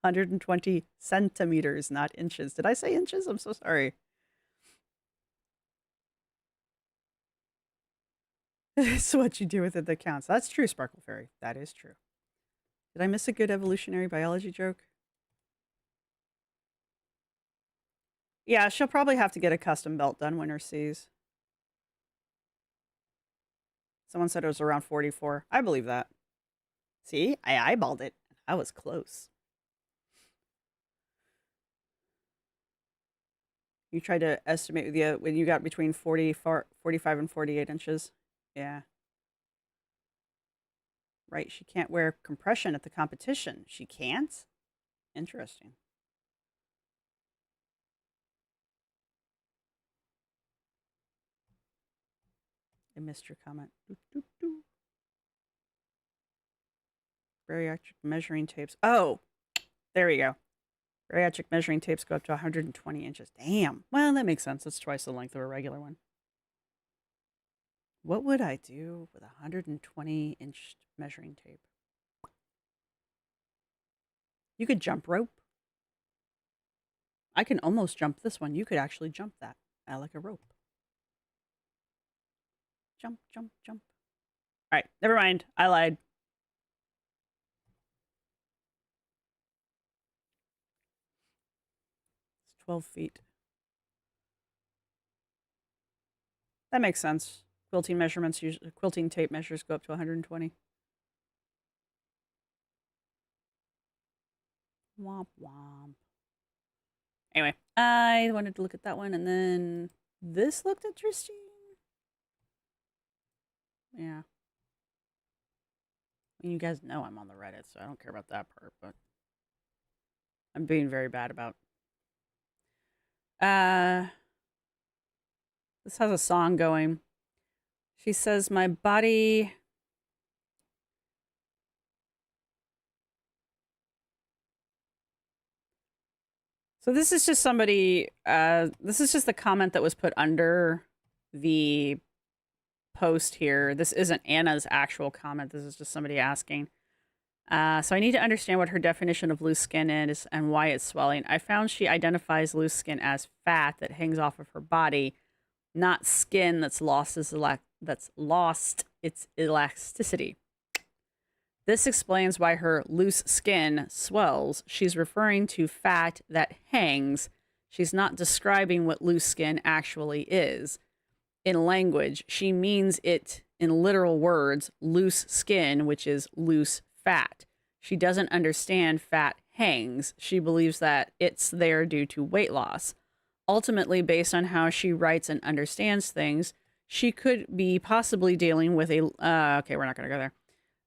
120 centimeters, not inches. Did I say inches? I'm so sorry. It's what you do with it that counts. That's true, Sparkle Fairy. That is true. Did I miss a good evolutionary biology joke? Yeah, she'll probably have to get a custom belt done, Winter Seas. Someone said it was around 44. I believe that. See, I eyeballed it. I was close. You tried to estimate when you got between 45 and 48 inches. Yeah. Right, she can't wear compression at the competition. She can't? Interesting. I missed your comment. Bariatric measuring tapes. Oh, there we go. Bariatric measuring tapes go up to 120 inches. Damn. Well, that makes sense. That's twice the length of a regular one. What would I do with a 120-inch measuring tape? You could jump rope. I can almost jump this one. You could actually jump that like a rope. Jump, jump, jump. All right, never mind. I lied. It's 12 feet. That makes sense. Quilting measurements, quilting tape measures go up to 120. Womp womp. Anyway, I wanted to look at that one, and then this looked interesting. Yeah. I mean, you guys know I'm on the Reddit, so I don't care about that part, but I'm being very bad about. This has a song going. She says, my body. So this is just somebody, this is just the comment that was put under the post here. This isn't Anna's actual comment. This is just somebody asking. So I need to understand what her definition of loose skin is and why it's swelling. I found she identifies loose skin as fat that hangs off of her body, not skin that's lost its elasticity. This explains why her loose skin swells. She's referring to fat that hangs. She's not describing what loose skin actually is. In language, she means it in literal words, loose skin, which is loose fat. She doesn't understand fat hangs. She believes that it's there due to weight loss. ultimately, based on how she writes and understands things, she could be possibly dealing with a. Okay, we're not going to go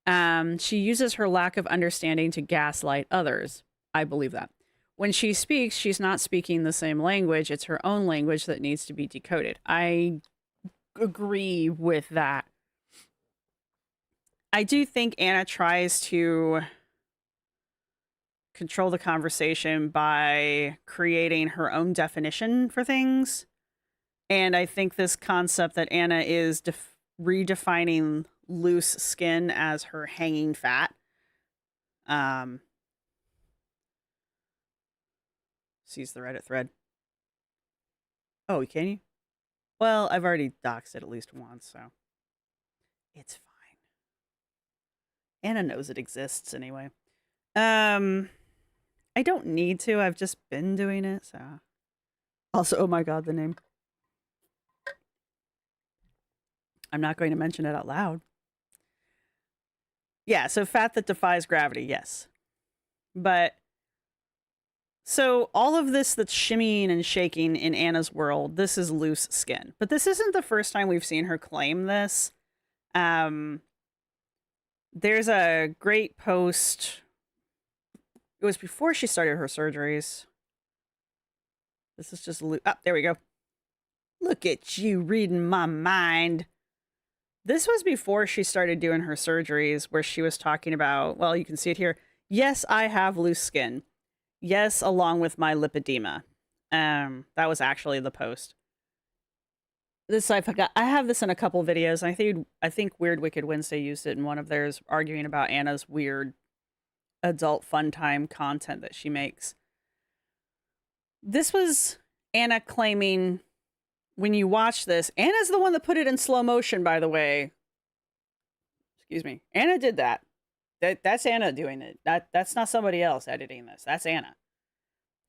there. She uses her lack of understanding to gaslight others. I believe that. When she speaks, she's not speaking the same language. It's her own language that needs to be decoded. I agree with that. I do think Anna tries to control the conversation by creating her own definition for things. And I think this concept that Anna is redefining loose skin as her hanging fat. Sees the Reddit thread. Oh, can you? Well, I've already doxed it at least once, so it's fine. Anna knows it exists anyway. I don't need to. I've just been doing it, so. Also, oh my god, the name. I'm not going to mention it out loud. Yeah, so fat that defies gravity, yes. But so all of this that's shimmying and shaking in Anna's world, this is loose skin. But this isn't the first time we've seen her claim this. There's a great post. It was before she started her surgeries. This is just there we go. Look at you reading my mind. This was before she started doing her surgeries, where she was talking about, well, you can see it here. Yes, I have loose skin. Yes, along with my lipedema. That was actually the post. This I forgot. I have this in a couple videos. And I think Weird Wicked Wednesday used it in one of theirs, arguing about Anna's weird adult fun time content that she makes. This was Anna claiming, when you watch this, Anna's the one that put it in slow motion, by the way. Excuse me. Anna did that. That's Anna doing it. That's not somebody else editing this. That's Anna.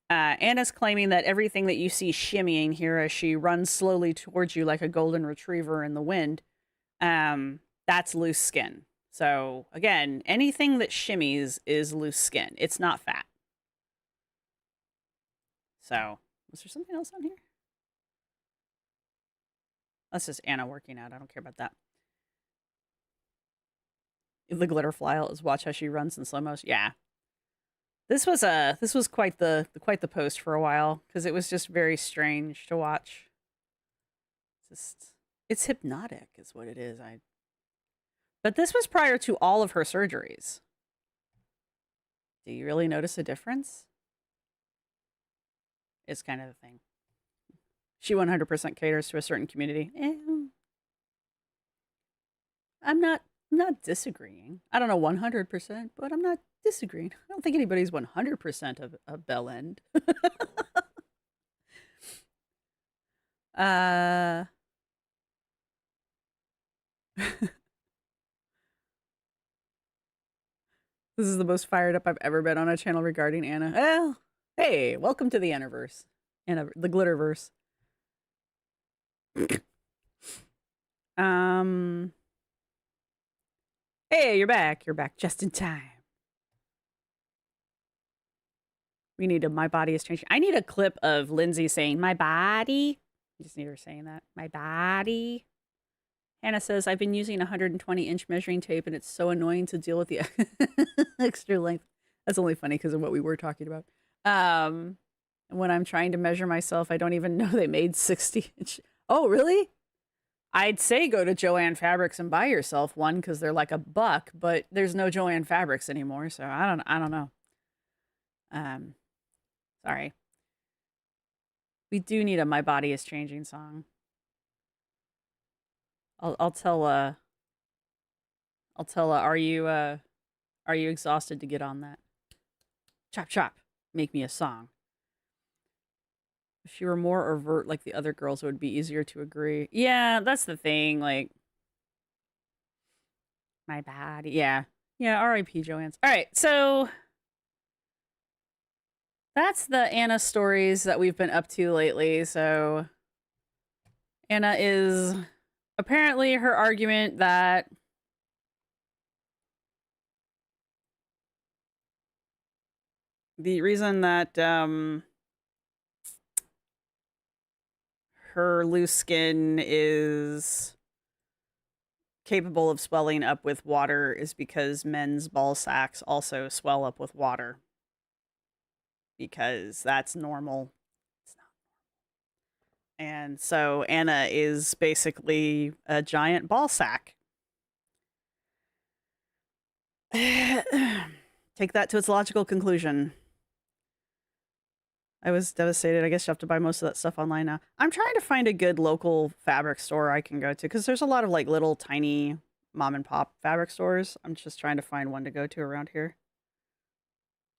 Anna's claiming that everything that you see shimmying here as she runs slowly towards you like a golden retriever in the wind, that's loose skin. So, again, anything that shimmies is loose skin. It's not fat. So, was there something else on here? That's just Anna working out. I don't care about that. The glitter fly is watch how she runs in slow motion. Yeah. This was quite the post for a while, because it was just very strange to watch. It's hypnotic is what it is. But this was prior to all of her surgeries. Do you really notice a difference? It's kind of the thing. She 100% caters to a certain community. I'm not disagreeing. I don't know 100%, but I'm not disagreeing. I don't think anybody's 100% of a bell end. This is the most fired up I've ever been on a channel regarding Anna. Well, hey, welcome to the Annaverse. The Glitterverse. Hey, you're back. You're back just in time. We need My Body is Changing. I need a clip of Lindsay saying, my body. I just need her saying that. My body. Hannah says, I've been using 120-inch measuring tape, and it's so annoying to deal with the extra length. That's only funny because of what we were talking about. When I'm trying to measure myself, I don't even know they made 60-inch. Oh, really? I'd say go to Joann Fabrics and buy yourself one, because they're like $1, but there's no Joann Fabrics anymore, so I don't know. Sorry. We do need a My Body is Changing song. I'll tell are you exhausted to get on that? Chop chop. Make me a song. If she were more overt like the other girls, it would be easier to agree. Yeah, that's the thing. Like, my body. Yeah. Yeah, R.I.P. Joanne's. All right, so that's the Anna stories that we've been up to lately. So Anna is apparently her argument that the reason that her loose skin is capable of swelling up with water is because men's ball sacks also swell up with water. Because that's normal. It's not. And so Anna is basically a giant ball sack. Take that to its logical conclusion. I was devastated. I guess you have to buy most of that stuff online now. I'm trying to find a good local fabric store I can go to because there's a lot of like little tiny mom and pop fabric stores. I'm just trying to find one to go to around here.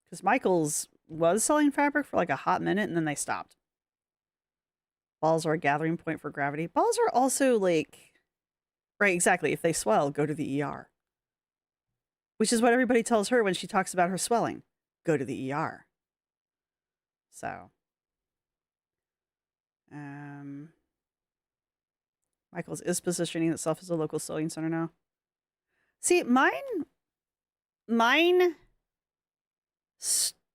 Because Michael's was selling fabric for like a hot minute and then they stopped. Balls are a gathering point for gravity. Balls are also like, right, exactly. If they swell, go to the ER. Which is what everybody tells her when she talks about her swelling. Go to the ER. So, Michael's is positioning itself as a local sewing center now. See, mine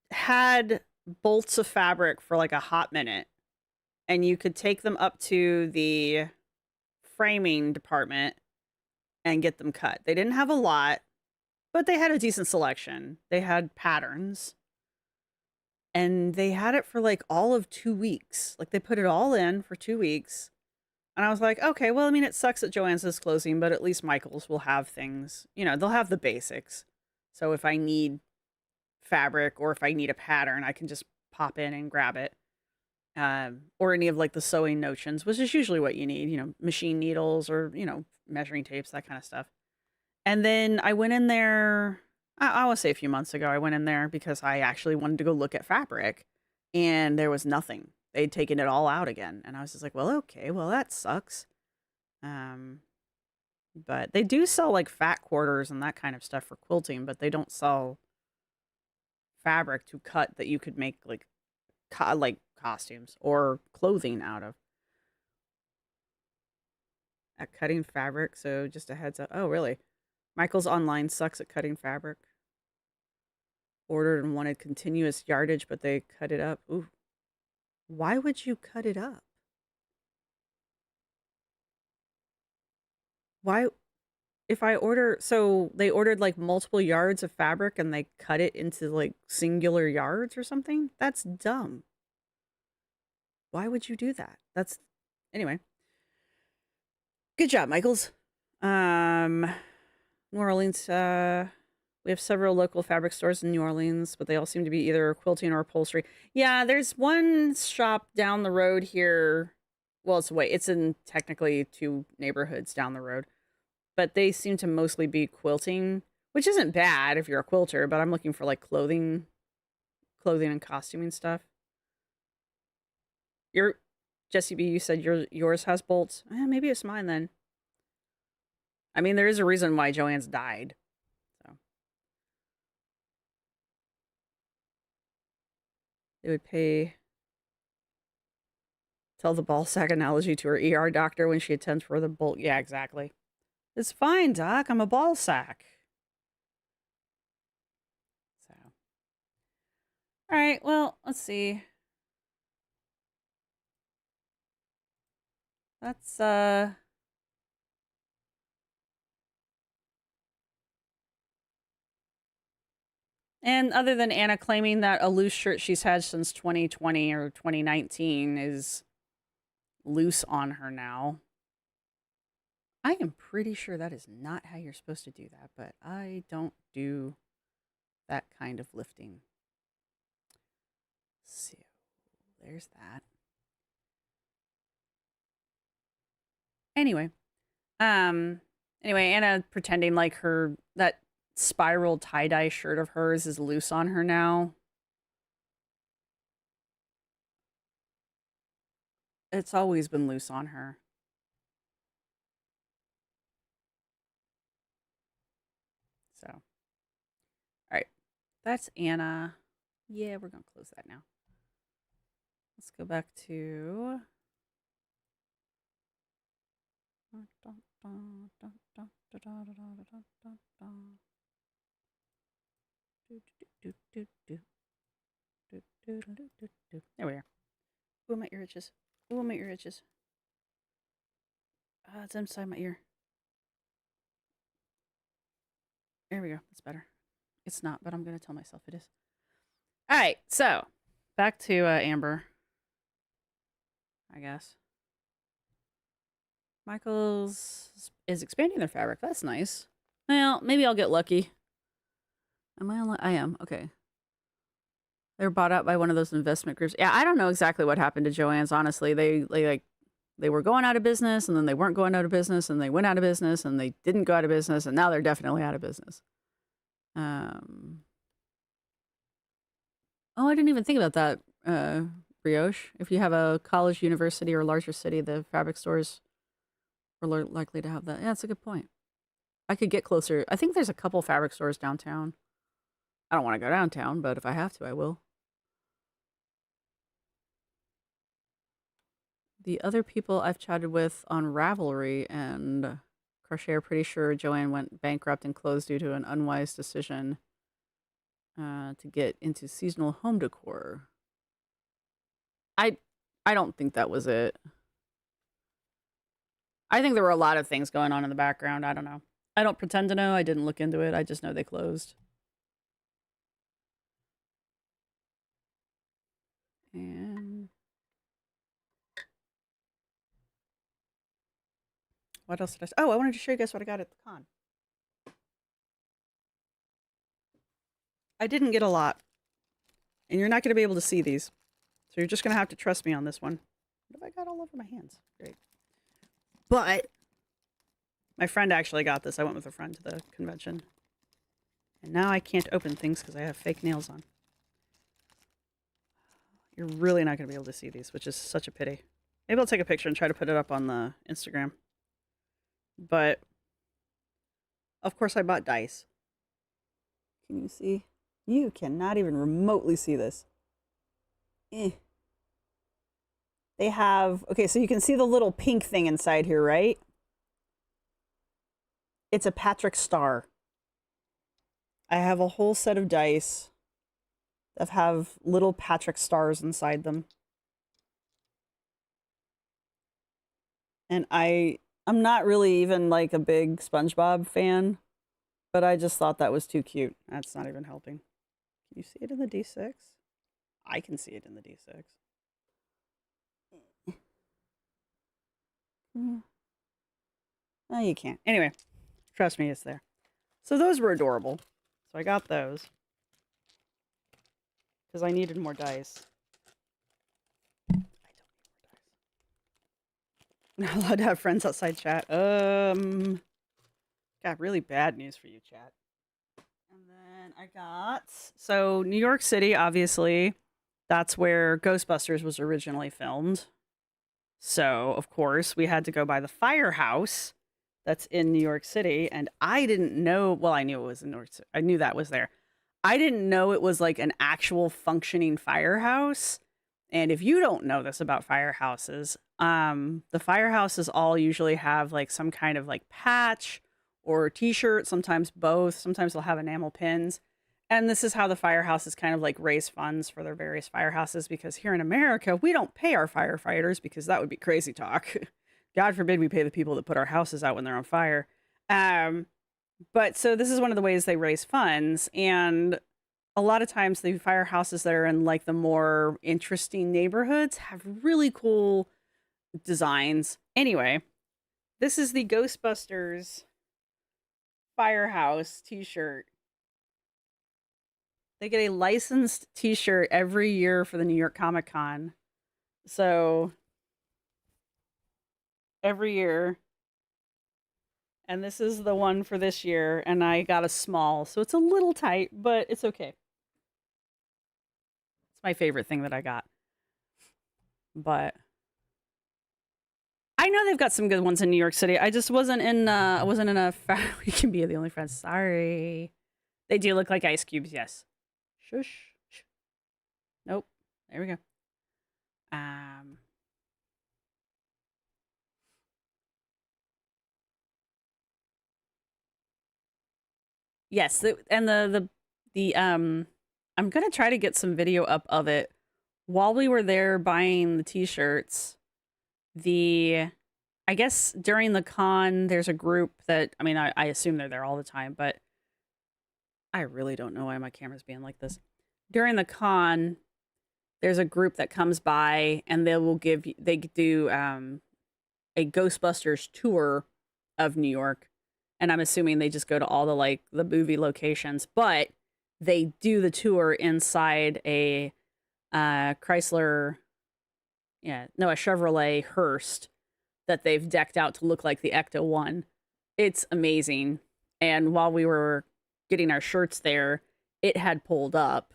had bolts of fabric for like a hot minute, and you could take them up to the framing department and get them cut. They didn't have a lot, but they had a decent selection. They had patterns. And they had it for like all of 2 weeks. Like they put it all in for 2 weeks. And I was like, okay, well, I mean, it sucks that Joann's is closing, but at least Michael's will have things, you know, they'll have the basics. So if I need fabric or if I need a pattern, I can just pop in and grab it. Or any of like the sewing notions, which is usually what you need, you know, machine needles or, you know, measuring tapes, that kind of stuff. And then I went in there, I want to say a few months ago, I went in there because I actually wanted to go look at fabric and there was nothing. They'd taken it all out again. And I was just like, well, okay, well, that sucks. But they do sell like fat quarters and that kind of stuff for quilting, but they don't sell fabric to cut that you could make like costumes or clothing out of. At cutting fabric, so just a heads up. Oh, really? Michael's online sucks at cutting fabric. Ordered and wanted continuous yardage, but they cut it up. Ooh. Why would you cut it up? Why? If I order, so they ordered like multiple yards of fabric and they cut it into like singular yards or something? That's dumb. Why would you do that? That's, anyway. Good job, Michaels. New Orleans, we have several local fabric stores in New Orleans, but they all seem to be either quilting or upholstery. Yeah, there's one shop down the road here. Well, it's in technically 2 neighborhoods down the road, but they seem to mostly be quilting, which isn't bad if you're a quilter, but I'm looking for like clothing and costuming stuff. Jessie B, you said yours has bolts. Maybe it's mine then. I mean, there is a reason why Joann's died. So they would tell the ball sack analogy to her ER doctor when she attends for the bolt. Yeah, exactly. It's fine, doc. I'm a ball sack. So, all right. Well, let's see. That's and other than Anna claiming that a loose shirt she's had since 2020 or 2019 is loose on her now, I am pretty sure that is not how you're supposed to do that, but I don't do that kind of lifting. So, there's that. Anyway, Anna pretending like that spiral tie-dye shirt of hers is loose on her now. It's always been loose on her. So, all right. That's Anna. Yeah, we're going to close that now. Let's go back to there we are. Ooh, my ear itches. Ooh, my ear itches. It's inside my ear. There we go. That's better. It's not, but I'm going to tell myself it is. All right. So back to Amber, I guess. Michael's is expanding their fabric. That's nice. Well, maybe I'll get lucky. Am I on? I am. Okay. They were bought out by one of those investment groups. Yeah, I don't know exactly what happened to Joann's. Honestly, they were going out of business, and then they weren't going out of business, and they went out of business, and they didn't go out of business, and now they're definitely out of business. Oh, I didn't even think about that, Brioche. If you have a college, university, or larger city, the fabric stores are likely to have that. Yeah, that's a good point. I could get closer. I think there's a couple fabric stores downtown. I don't want to go downtown, but if I have to, I will. The other people I've chatted with on Ravelry and Crochet are pretty sure Joann went bankrupt and closed due to an unwise decision to get into seasonal home decor. I don't think that was it. I think there were a lot of things going on in the background. I don't know. I don't pretend to know. I didn't look into it. I just know they closed. And what else did I say? Oh, I wanted to show you guys what I got at the con. I didn't get a lot. And you're not going to be able to see these. So you're just going to have to trust me on this one. What have I got all over my hands? Great. But my friend actually got this. I went with a friend to the convention. And now I can't open things because I have fake nails on. You're really not going to be able to see these, which is such a pity. Maybe I'll take a picture and try to put it up on the Instagram. But, of course, I bought dice. Can you see? You cannot even remotely see this. They have... Okay, so you can see the little pink thing inside here, right? It's a Patrick Star. I have a whole set of dice that have little Patrick Stars inside them. And I'm not really even like a big SpongeBob fan, but I just thought that was too cute. That's not even helping. Can you see it in the D6? I can see it in the D6. No, you can't. Anyway, trust me, it's there. So those were adorable. So I got those. Because I needed more dice. I don't need more dice. Not allowed to have friends outside chat. Got really bad news for you, chat. And then I got... So, New York City, obviously, that's where Ghostbusters was originally filmed. So, of course, we had to go by the firehouse that's in New York City. And I didn't know... Well, I knew it was in New York City. I knew that was there. I didn't know it was like an actual functioning firehouse. And if you don't know this about firehouses, the firehouses all usually have like some kind of like patch or t-shirt, sometimes both. Sometimes they'll have enamel pins. And this is how the firehouses kind of like raise funds for their various firehouses, because here in America, we don't pay our firefighters because that would be crazy talk. God forbid we pay the people that put our houses out when they're on fire. But so this is one of the ways they raise funds. And a lot of times the firehouses that are in like the more interesting neighborhoods have really cool designs. Anyway, this is the Ghostbusters Firehouse t-shirt. They get a licensed t-shirt every year for the New York Comic Con. So every year. And this is the one for this year, and I got a small, so it's a little tight, but it's okay. It's my favorite thing that I got. But I know they've got some good ones in New York City. I just wasn't in a we can be the only friends. Sorry. They do look like ice cubes, yes. Shush. Nope. There we go. Yes, I'm gonna try to get some video up of it. While we were there buying the t-shirts, the I guess during the con, there's a group that, I mean, I assume they're there all the time, but I really don't know why my camera's being like this. During the con, there's a group that comes by and they do a Ghostbusters tour of New York. And I'm assuming they just go to all the like the movie locations, but they do the tour inside a Chrysler, a Chevrolet Hearst that they've decked out to look like the Ecto one. It's amazing. And while we were getting our shirts there, it had pulled up.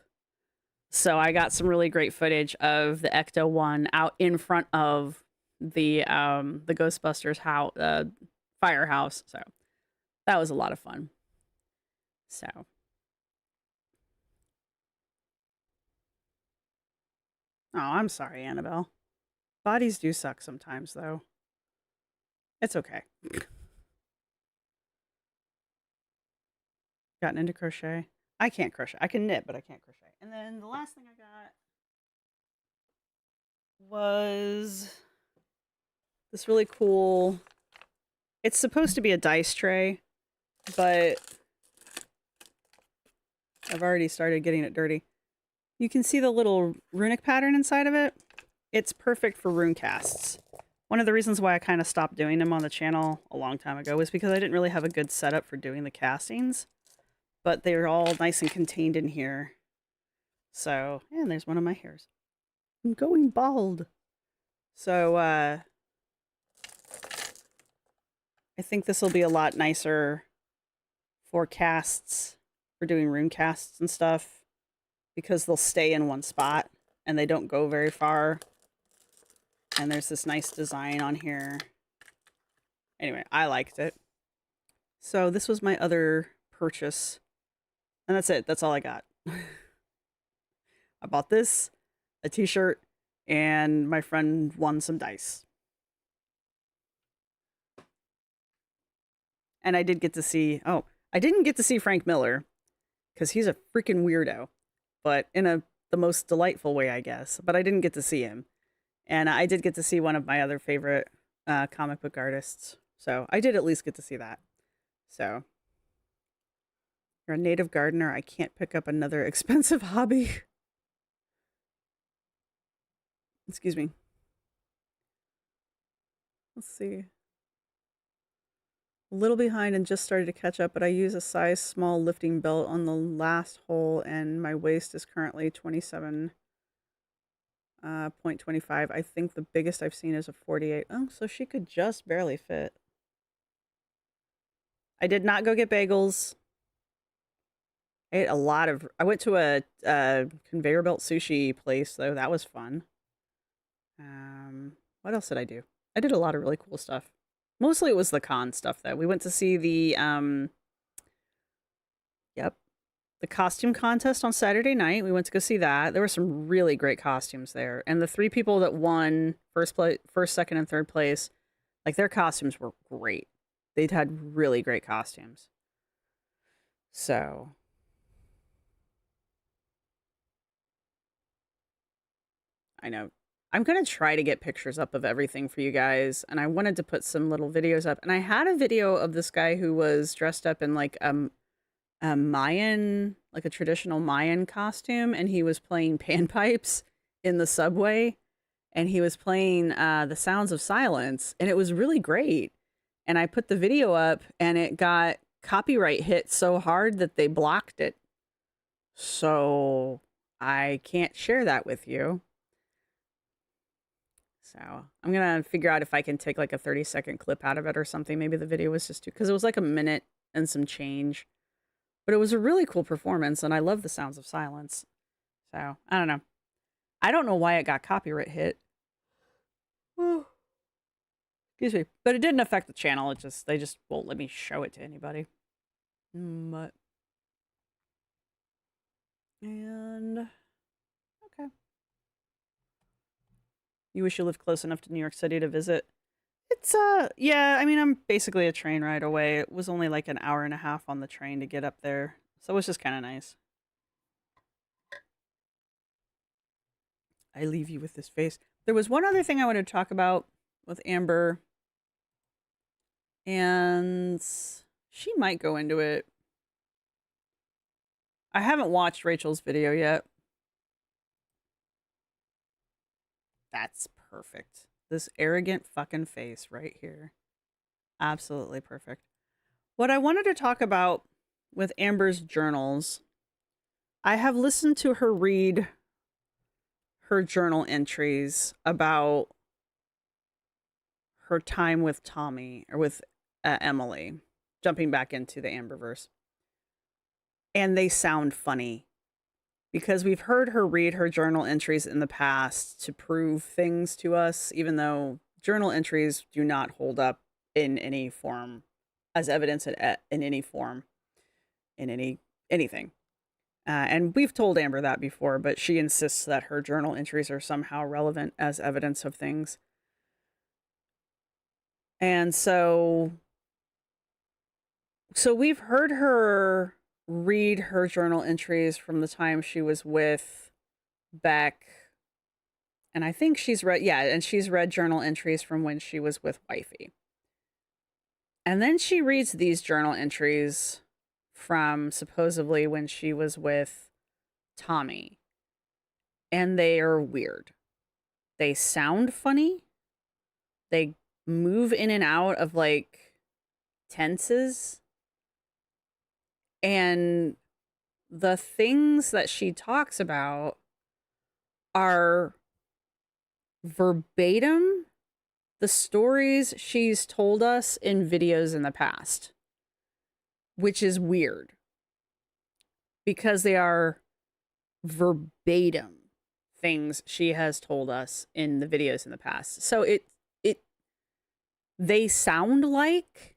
So I got some really great footage of the Ecto one out in front of the Ghostbusters house, firehouse. So that was a lot of fun. So oh, I'm sorry, Annabelle. Bodies do suck sometimes, though. It's okay. Gotten into crochet. I can't crochet. I can knit, but I can't crochet. And then the last thing I got was this really cool. It's supposed to be a dice tray, but I've already started getting it dirty. You can see the little runic pattern inside of it. It's perfect for rune casts. One of the reasons why I kind of stopped doing them on the channel a long time ago was because I didn't really have a good setup for doing the castings. But they're all nice and contained in here. So, and there's one of my hairs. I'm going bald. So, I think this will be a lot nicer for casts, for doing rune casts and stuff, because they'll stay in one spot and they don't go very far. And there's this nice design on here. Anyway, I liked it. So this was my other purchase. And that's it. That's all I got. I bought this, a t-shirt, and my friend won some dice. And I did get to see, I didn't get to see Frank Miller because he's a freaking weirdo, but in the most delightful way, I guess. But I didn't get to see him. And I did get to see one of my other favorite comic book artists. So I did at least get to see that. So you're a native gardener. I can't pick up another expensive hobby. Excuse me. Let's see. A little behind and just started to catch up, but I use a size small lifting belt on the last hole, and my waist is currently 27.25. I think the biggest I've seen is a 48. Oh, so she could just barely fit. I did not go get bagels. I ate I went to a conveyor belt sushi place, though. That was fun. What else did I do? I did a lot of really cool stuff. Mostly it was the con stuff, though. We went to see the, the costume contest on Saturday night. We went to go see that. There were some really great costumes there. And the 3 people that won first, second, and third place, like, their costumes were great. They'd had really great costumes. So I know. I'm going to try to get pictures up of everything for you guys. And I wanted to put some little videos up. And I had a video of this guy who was dressed up in like a Mayan, like a traditional Mayan costume. And he was playing panpipes in the subway. And he was playing The Sounds of Silence. And it was really great. And I put the video up and it got copyright hit so hard that they blocked it. So I can't share that with you. So I'm going to figure out if I can take like a 30-second clip out of it or something. Maybe the video was just too, because it was like a minute and some change. But it was a really cool performance, and I love The Sounds of Silence. So I don't know. I don't know why it got copyright hit. Excuse me. But it didn't affect the channel. They just won't let me show it to anybody. But and okay. You wish you lived close enough to New York City to visit? It's yeah, I mean, I'm basically a train ride away. It was only like an hour and a half on the train to get up there. So it was just kind of nice. I leave you with this face. There was one other thing I wanted to talk about with Amber. And she might go into it. I haven't watched Rachel's video yet. That's perfect. This arrogant fucking face right here. Absolutely perfect. What I wanted to talk about with Amber's journals, I have listened to her read her journal entries about her time with Tommy or with Emily, jumping back into the Amberverse. And they sound funny because we've heard her read her journal entries in the past to prove things to us, even though journal entries do not hold up in any form as evidence in any form, in anything. And we've told Amber that before, but she insists that her journal entries are somehow relevant as evidence of things. And so we've heard her read her journal entries from the time she was with Beck. And I think she's read journal entries from when she was with Wifey. And then she reads these journal entries from supposedly when she was with Tommy. And they are weird. They sound funny. They move in and out of like tenses. And the things that she talks about are verbatim the stories she's told us in videos in the past, which is weird because they are verbatim things she has told us in the videos in the past. So they sound like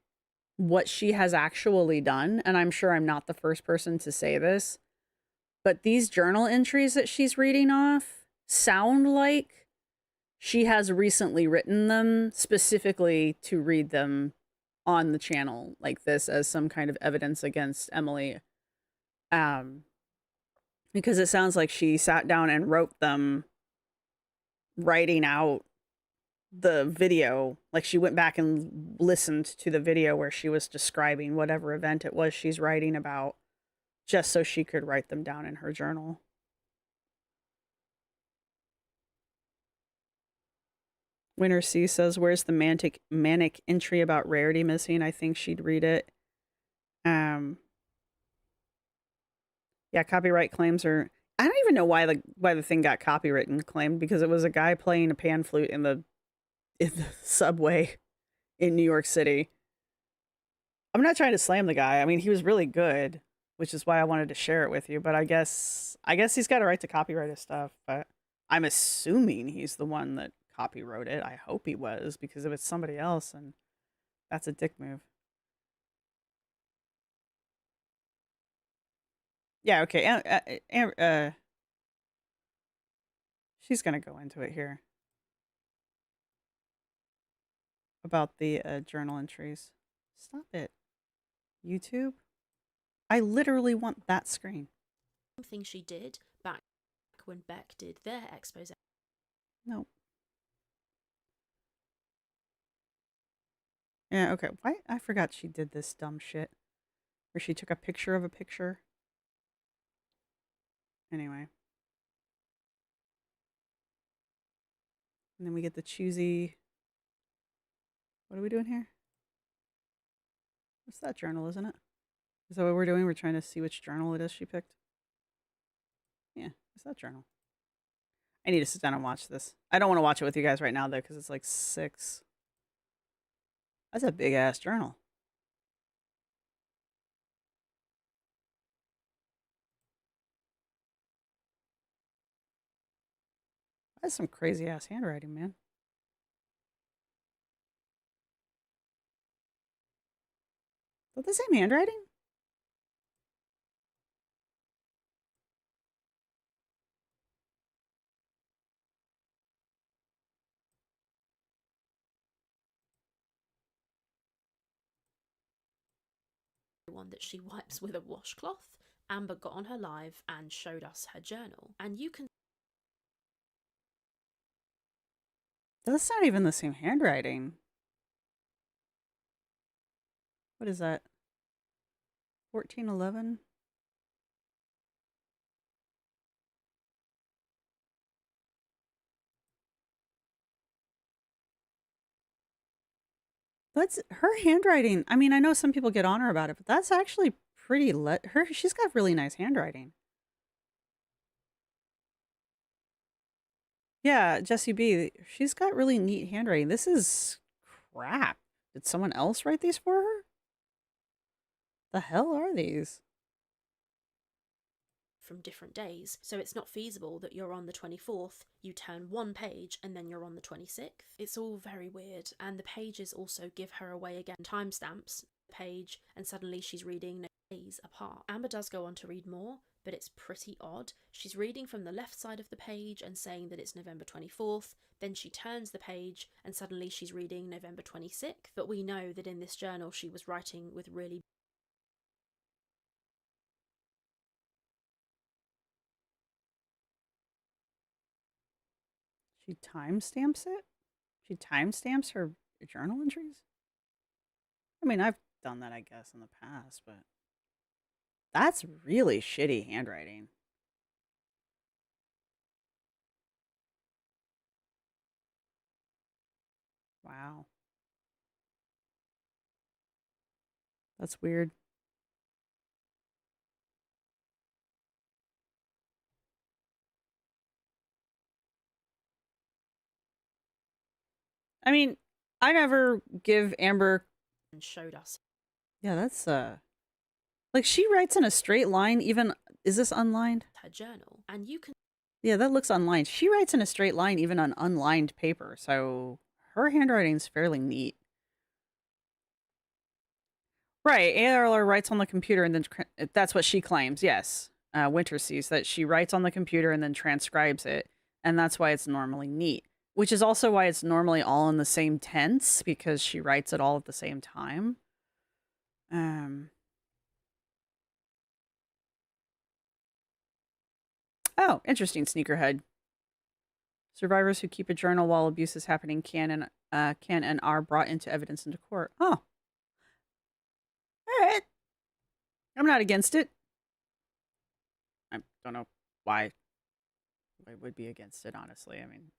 what she has actually done, and I'm sure I'm not the first person to say this, but these journal entries that she's reading off sound like she has recently written them specifically to read them on the channel like this as some kind of evidence against Emily. Because it sounds like she sat down and wrote them, writing out the video. Like she went back and listened to the video where she was describing whatever event it was she's writing about, just so she could write them down in her journal. Winter C says, where's the manic entry about Rarity missing? I think she'd read it. Yeah, copyright claims are... I don't even know why the thing got copywritten claimed, because it was a guy playing a pan flute in the subway in New York City. I'm not trying to slam the guy. I mean, he was really good, which is why I wanted to share it with you. But I guess he's got a right to copyright his stuff. But I'm assuming he's the one that copywrote it. I hope he was, because if it's somebody else, and that's a dick move. Yeah, okay. She's gonna go into it here about the journal entries. Stop it, YouTube. I literally want that screen. Something she did back when Beck did their expose. No. Yeah, okay. Why? I forgot she did this dumb shit where she took a picture of a picture. Anyway. And then we get the choosy. What are we doing here? What's that journal, isn't it? Is that what we're doing? We're trying to see which journal it is she picked? Yeah, it's that journal. I need to sit down and watch this. I don't want to watch it with you guys right now, though, because it's like 6. That's a big-ass journal. That's some crazy-ass handwriting, man. Is that the same handwriting? One that she wipes with a washcloth. Amber got on her live and showed us her journal, and you can... That's not even the same handwriting. What is that? 1411? That's her handwriting. I mean, I know some people get on her about it, but that's actually pretty she's got really nice handwriting. Yeah, Jessie B, she's got really neat handwriting. This is crap. Did someone else write these for her? The hell are these? From different days, so it's not feasible that you're on the 24th, you turn one page, and then you're on the 26th. It's all very weird, and the pages also give her away again. Timestamps the page, and suddenly she's reading days apart. Amber does go on to read more, but it's pretty odd. She's reading from the left side of the page and saying that it's November 24th, then she turns the page and suddenly she's reading November 26th, but we know that in this journal she was writing with really She timestamps it? She timestamps her journal entries? I mean, I've done that, I guess, in the past, but that's really shitty handwriting. Wow. That's weird. I mean, I never give Amber. and showed us Yeah, that's like she writes in a straight line. Even is this unlined? her journal, and you can Yeah, that looks unlined. She writes in a straight line, even on unlined paper. So her handwriting's fairly neat. Right, ALR writes on the computer and then that's what she claims. Yes, Winter sees that she writes on the computer and then transcribes it, and that's why it's normally neat. Which is also why it's normally all in the same tense because she writes it all at the same time. Oh, interesting, sneakerhead. Survivors who keep a journal while abuse is happening can and are brought into evidence into court. Oh, all right. I'm not against it. I don't know why I would be against it, honestly. I mean,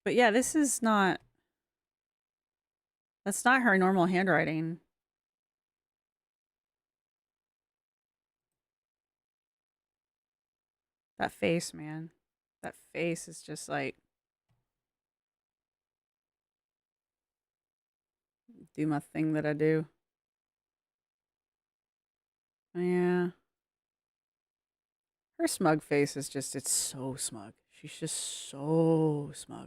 but yeah, this is not. That's not her normal handwriting. That face, man. That face is just like do my thing that I do. Yeah. Her smug face is just, it's so smug. She's just so smug.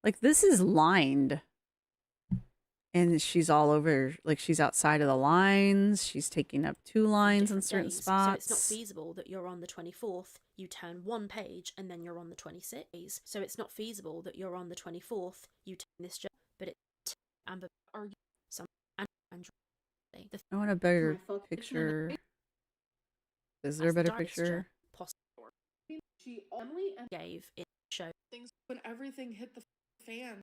Like, this is lined. And she's all over, like, she's outside of the lines. She's taking up 2 lines in certain days, spots. so it's not feasible that you're on the 24th, you turn one page, and then you're on the 26th. So it's not feasible that you're on the 24th, you turn this journal, but it Amber argue some and I want a better picture. Is there a better picture? She only Gave it show Things when everything hit the fan.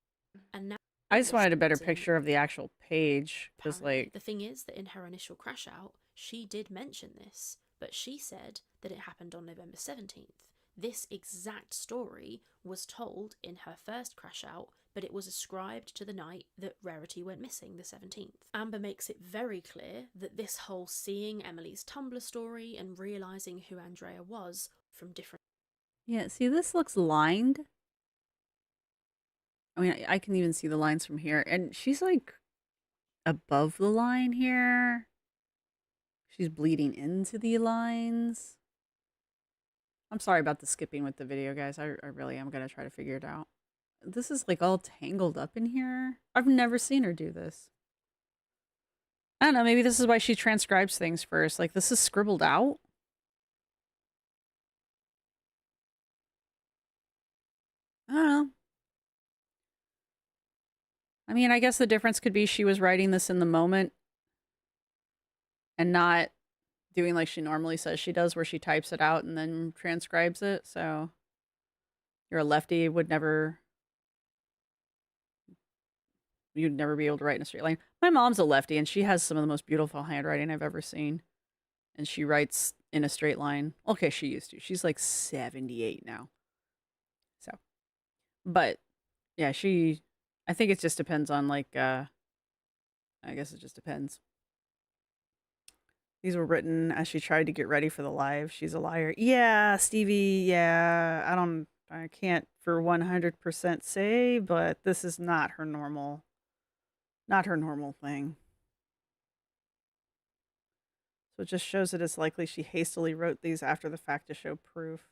and now I just wanted a better picture of the actual page. Because, like, the thing is that in her initial crash out, she did mention this, but she said that it happened on November 17th. This exact story was told in her first crash out, but it was ascribed to the night that Rarity went missing, the 17th. Amber makes it very clear that this whole seeing Emily's Tumblr story and realising who Andrea was from different... yeah, see, this looks lined. I mean, I can even see the lines from here. And she's, like, above the line here. She's bleeding into the lines. I'm sorry about the skipping with the video, guys. I really am going to try to figure it out. This is, like, all tangled up in here. I've never seen her do this. I don't know. Maybe this is why she transcribes things first. Like, this is scribbled out. I don't know. I mean, I guess the difference could be she was writing this in the moment and not doing like she normally says she does, where she types it out and then transcribes it. So you're a lefty, you'd never be able to write in a straight line. My mom's a lefty, and she has some of the most beautiful handwriting I've ever seen. And she writes in a straight line. Okay, she used to. She's like 78 now. So, but yeah, I think it just depends on like, I guess it just depends. These were written as she tried to get ready for the live. She's a liar. Yeah, Stevie. Yeah, I can't for 100% say, but this is not her normal thing. So it just shows that it's likely she hastily wrote these after the fact to show proof.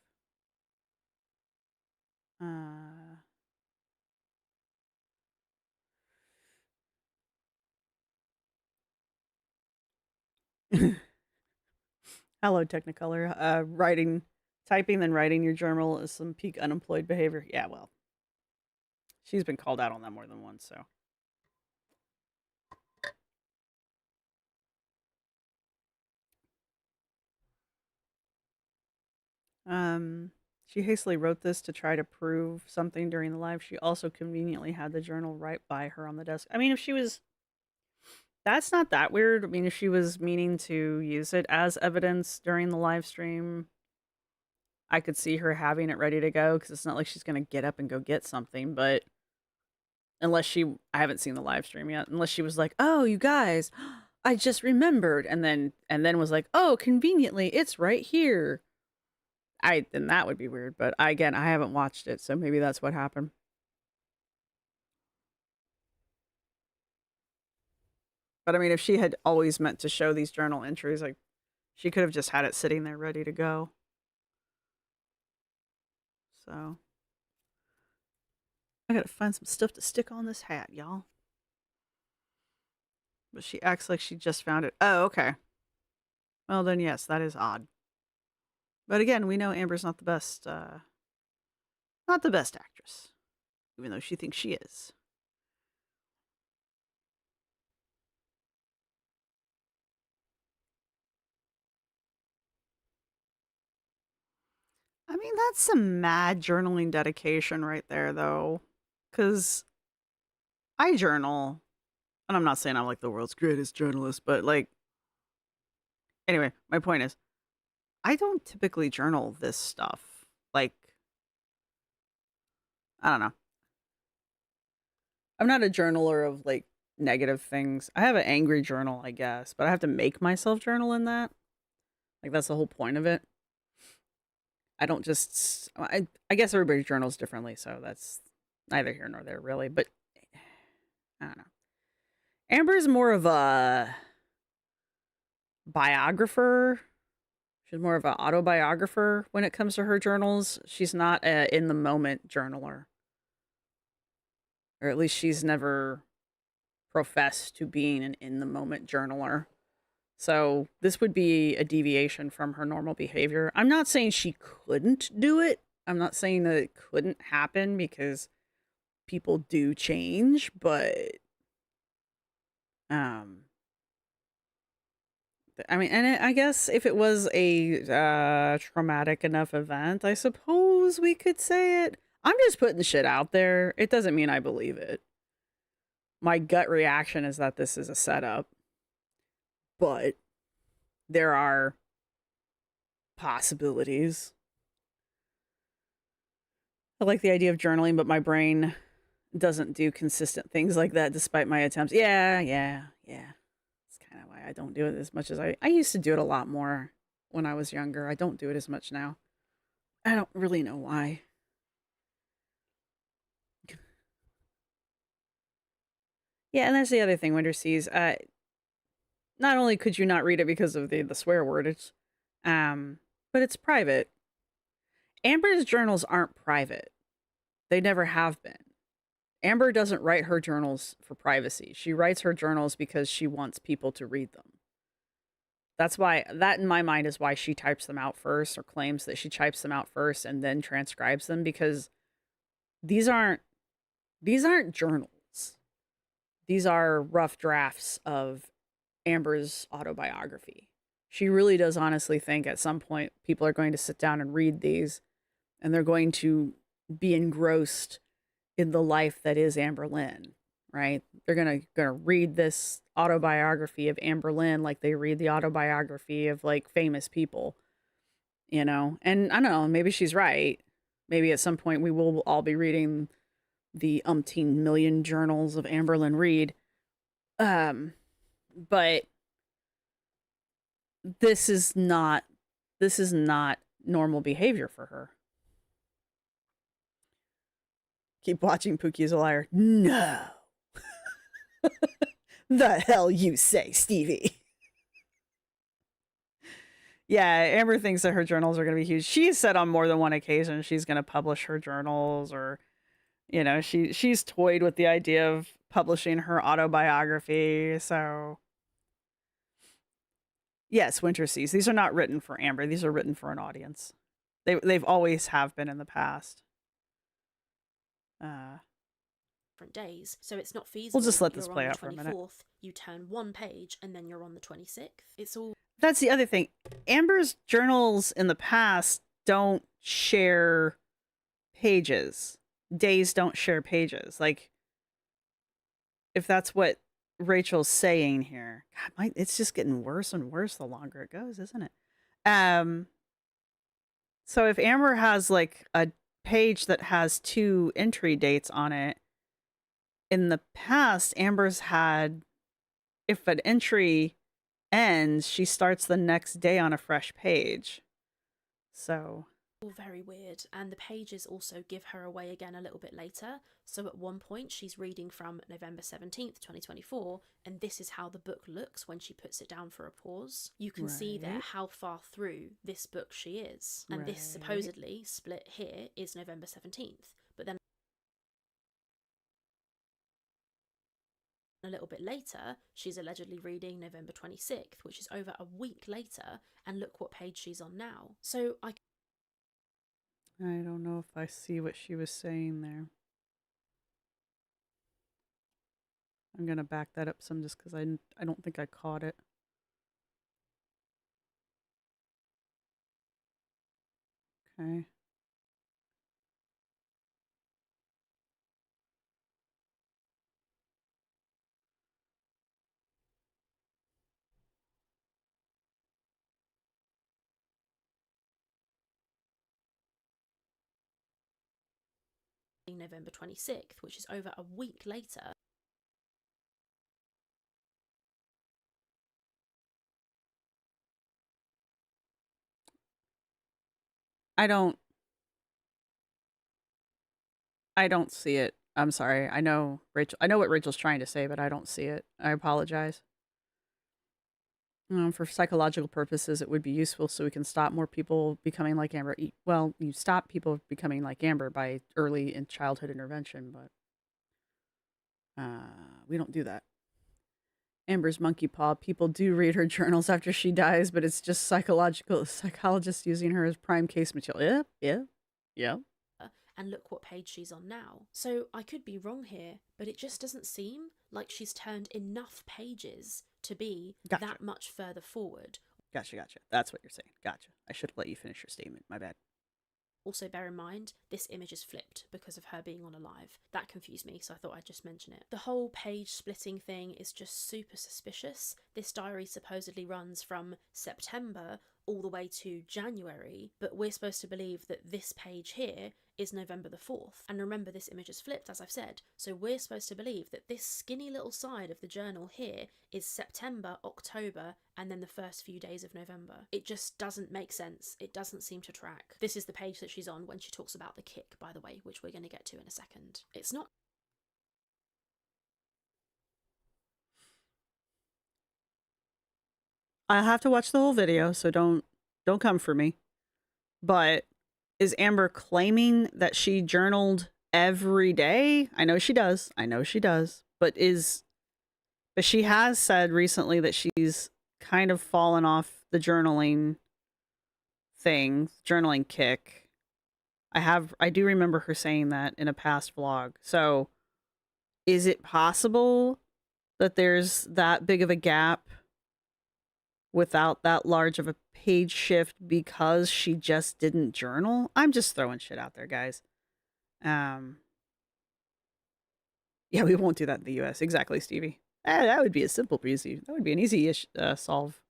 Hello, Technicolor. Typing, then writing your journal is some peak unemployed behavior. Yeah, well, she's been called out on that more than once, so. She hastily wrote this to try to prove something during the live. She also conveniently had the journal right by her on the desk. I mean, that's not that weird. I mean, if she was meaning to use it as evidence during the live stream, I could see her having it ready to go, because it's not like she's going to get up and go get something. But I haven't seen the live stream yet, unless she was like, oh, you guys, I just remembered. And then was like, oh, conveniently, it's right here. Then that would be weird. But again, I haven't watched it, so maybe that's what happened. But I mean, if she had always meant to show these journal entries, like, she could have just had it sitting there ready to go. So I gotta find some stuff to stick on this hat, y'all. But she acts like she just found it. Oh, okay. Well, then yes, that is odd. But again, we know Amber's not the best actress, even though she thinks she is. I mean, that's some mad journaling dedication right there, though. Because I journal, and I'm not saying I'm like the world's greatest journalist, but like, anyway, my point is, I don't typically journal this stuff. Like, I don't know. I'm not a journaler of like negative things. I have an angry journal, I guess, but I have to make myself journal in that. Like, that's the whole point of it. I don't just, I guess everybody journals differently, so that's neither here nor there, really. But I don't know. Amber's more of a biographer. She's more of an autobiographer when it comes to her journals. She's not a in the moment journaler. Or at least she's never professed to being an in the moment journaler. So this would be a deviation from her normal behavior. I'm not saying she couldn't do it. I'm not saying that it couldn't happen, because people do change, but I mean, and I guess if it was a traumatic enough event, I suppose we could say it. I'm just putting shit out there. It doesn't mean I believe it. My gut reaction is that this is a setup, but there are possibilities. I like the idea of journaling, but my brain doesn't do consistent things like that despite my attempts. Yeah. That's kind of why I don't do it as much as I used to do it a lot more when I was younger. I don't do it as much now. I don't really know why. Yeah, and that's the other thing, Winter Seas. Not only could you not read it because of the swear word, but it's private. Amber's journals aren't private. They never have been. Amber doesn't write her journals for privacy. She writes her journals because she wants people to read them. That in my mind is why she types them out first, or claims that she types them out first and then transcribes them, because these aren't journals. These are rough drafts of Amber's autobiography. she really does honestly think at some point people are going to sit down and read these, and they're going to be engrossed in the life that is Amber Lynn, right? They're gonna read this autobiography of Amber Lynn like they read the autobiography of like famous people, you know? And I don't know, maybe she's right. Maybe at some point we will all be reading the umpteen million journals of Amber Lynn Reid. But this is not normal behavior for her. Keep watching, Pookie is a liar. No. The hell you say, Stevie. Yeah, Amber thinks that her journals are going to be huge. She has said on more than one occasion she's going to publish her journals, or, you know, she's toyed with the idea of publishing her autobiography. So, yes, Winter Seas. These are not written for Amber. These are written for an audience. They've always have been in the past. Different days, so it's not feasible. We'll just let that this you're play on out the for a minute. 24th, you turn one page and then you're on the 26th. It's all That's the other thing. Amber's journals in the past don't share pages. Days don't share pages. Like, if that's what Rachel's saying here, God, it's just getting worse and worse the longer it goes, isn't it? So if Amber has like a page that has 2 entry dates on it, in the past, Amber's had, if an entry ends, she starts the next day on a fresh page. So very weird, and the pages also give her away again a little bit later. So at one point she's reading from November 17th 2024, and this is how the book looks when she puts it down for a pause. You can see there Right. how far through this book she is, and this Right. supposedly split here is November 17th, but then a little bit later she's allegedly reading November 26th, which is over a week later, and look what page she's on now. So I don't know if I see what she was saying there. I'm going to back that up some just because I don't think I caught it. Okay. November 26th, which is over a week later. I don't see it. I'm sorry. I know what Rachel's trying to say, but I don't see it. I apologize. For psychological purposes, it would be useful so we can stop more people becoming like Amber. Well, you stop people becoming like Amber by early in childhood intervention, but we don't do that. Amber's monkey paw. People do read her journals after she dies, but it's just psychologists using her as prime case material. Yeah. And look what page she's on now. So I could be wrong here, but it just doesn't seem like she's turned enough pages to be Gotcha. that much further forward. Gotcha. That's what you're saying. Gotcha. I should have let you finish your statement. My bad. Also, bear in mind, this image is flipped because of her being on a live. That confused me, so I thought I'd just mention it. The whole page splitting thing is just super suspicious. This diary supposedly runs from September all the way to January, but we're supposed to believe that this page here is November the 4th. And remember, this image is flipped, as I've said, so we're supposed to believe that this skinny little side of the journal here is September, October, and then the first few days of November. It just doesn't make sense. It doesn't seem to track. This is the page that she's on when she talks about the kick, by the way, which we're going to get to in a second. It's not I have to watch the whole video, so don't come for me. But is Amber claiming that she journaled every day? I know she does. But she has said recently that she's kind of fallen off the journaling kick. I do remember her saying that in a past vlog. So is it possible that there's that big of a gap without that large of a page shift because she just didn't journal. I'm just throwing shit out there, guys. Yeah, we won't do that in the US. Exactly, Stevie. That would be a simple breezy. That would be an easy-ish solve.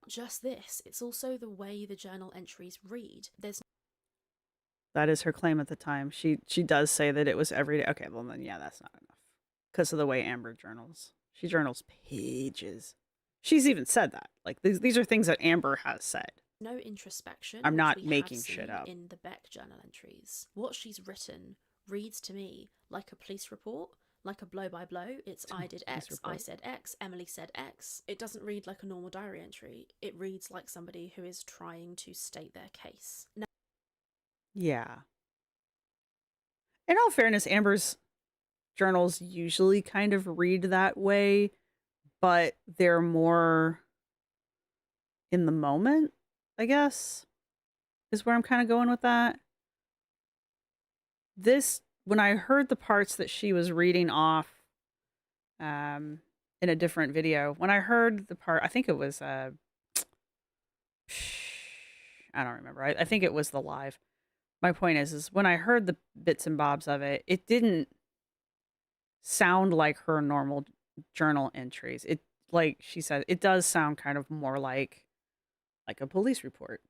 Just this, it's also the way the journal entries read. There's That is her claim at the time. She does say that it was every day. Okay, well then, yeah, that's not enough. Because of the way Amber journals. She journals pages. She's even said that. Like, these are things that Amber has said. no introspection. I'm which not we making have shit seen up. in the Beck journal entries. What she's written reads to me like a police report, like a blow by blow. It's I did X, I said X, Emily said X. It doesn't read like a normal diary entry. It reads like somebody who is trying to state their case. Now, Yeah. In all fairness, Amber's journals usually kind of read that way, but they're more in the moment, I guess, is where I'm kind of going with that. This, when I heard the parts that she was reading off in a different video, when I heard the part, I think it was, I don't remember. I think it was the live. My point is when I heard the bits and bobs of it, it didn't sound like her normal journal entries. It, like she said, it does sound kind of more like a police report.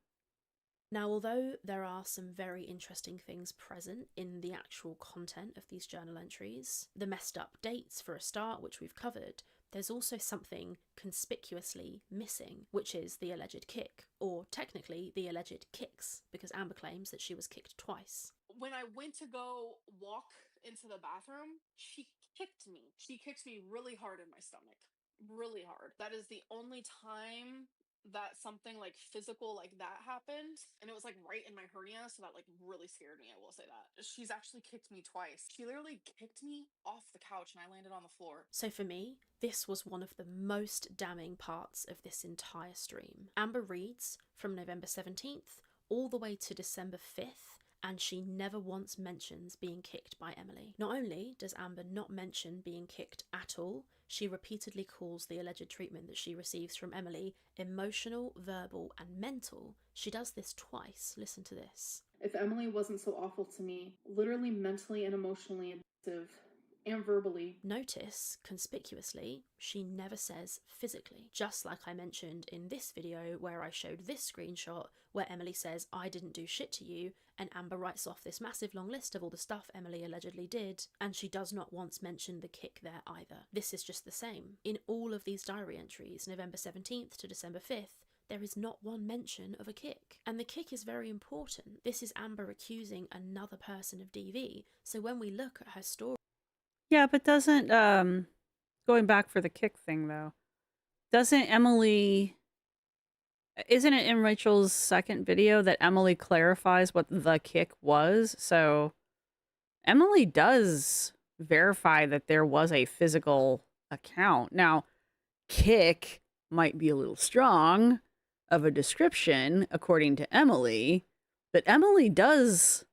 Now, although there are some very interesting things present in the actual content of these journal entries, the messed up dates for a start, which we've covered, there's also something conspicuously missing, which is the alleged kick, or technically the alleged kicks, because Amber claims that she was kicked twice. When I went to go walk into the bathroom, she kicked me. She kicked me really hard in my stomach. Really hard. That is the only time that something like physical like that happened, and it was like right in my hernia, so that like really scared me. I will say that she's actually kicked me twice. She literally kicked me off the couch and I landed on the floor. So for me, this was one of the most damning parts of this entire stream. Amber reads from November 17th all the way to December 5th, and she never once mentions being kicked by Emily. Not only does Amber not mention being kicked at all, she repeatedly calls the alleged treatment that she receives from Emily emotional, verbal, and mental. She does this twice. Listen to this. If Emily wasn't so awful to me, literally mentally and emotionally abusive, and verbally. Notice, conspicuously, she never says physically. Just like I mentioned in this video where I showed this screenshot where Emily says, I didn't do shit to you, and Amber writes off this massive long list of all the stuff Emily allegedly did, and she does not once mention the kick there either. This is just the same. In all of these diary entries, November 17th to December 5th, there is not one mention of a kick. And the kick is very important. This is Amber accusing another person of DV, so when we look at her story, Yeah, but doesn't, going back for the kick thing though, doesn't Emily, isn't it in Rachel's second video that Emily clarifies what the kick was? So Emily does verify that there was a physical account. Now, kick might be a little strong of a description according to Emily, but Emily does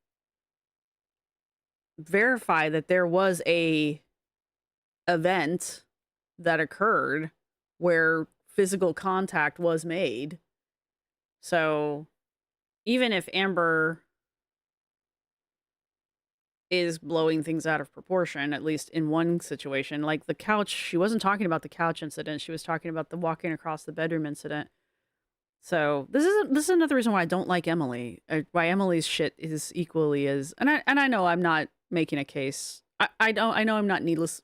verify that there was a event that occurred where physical contact was made. So even if Amber is blowing things out of proportion, at least in one situation, like the couch, she wasn't talking about the couch incident, she was talking about the walking across the bedroom incident. So this is another reason why I don't like Emily. Why Emily's shit is equally as, and I know I'm not making a case. I know I'm not needless.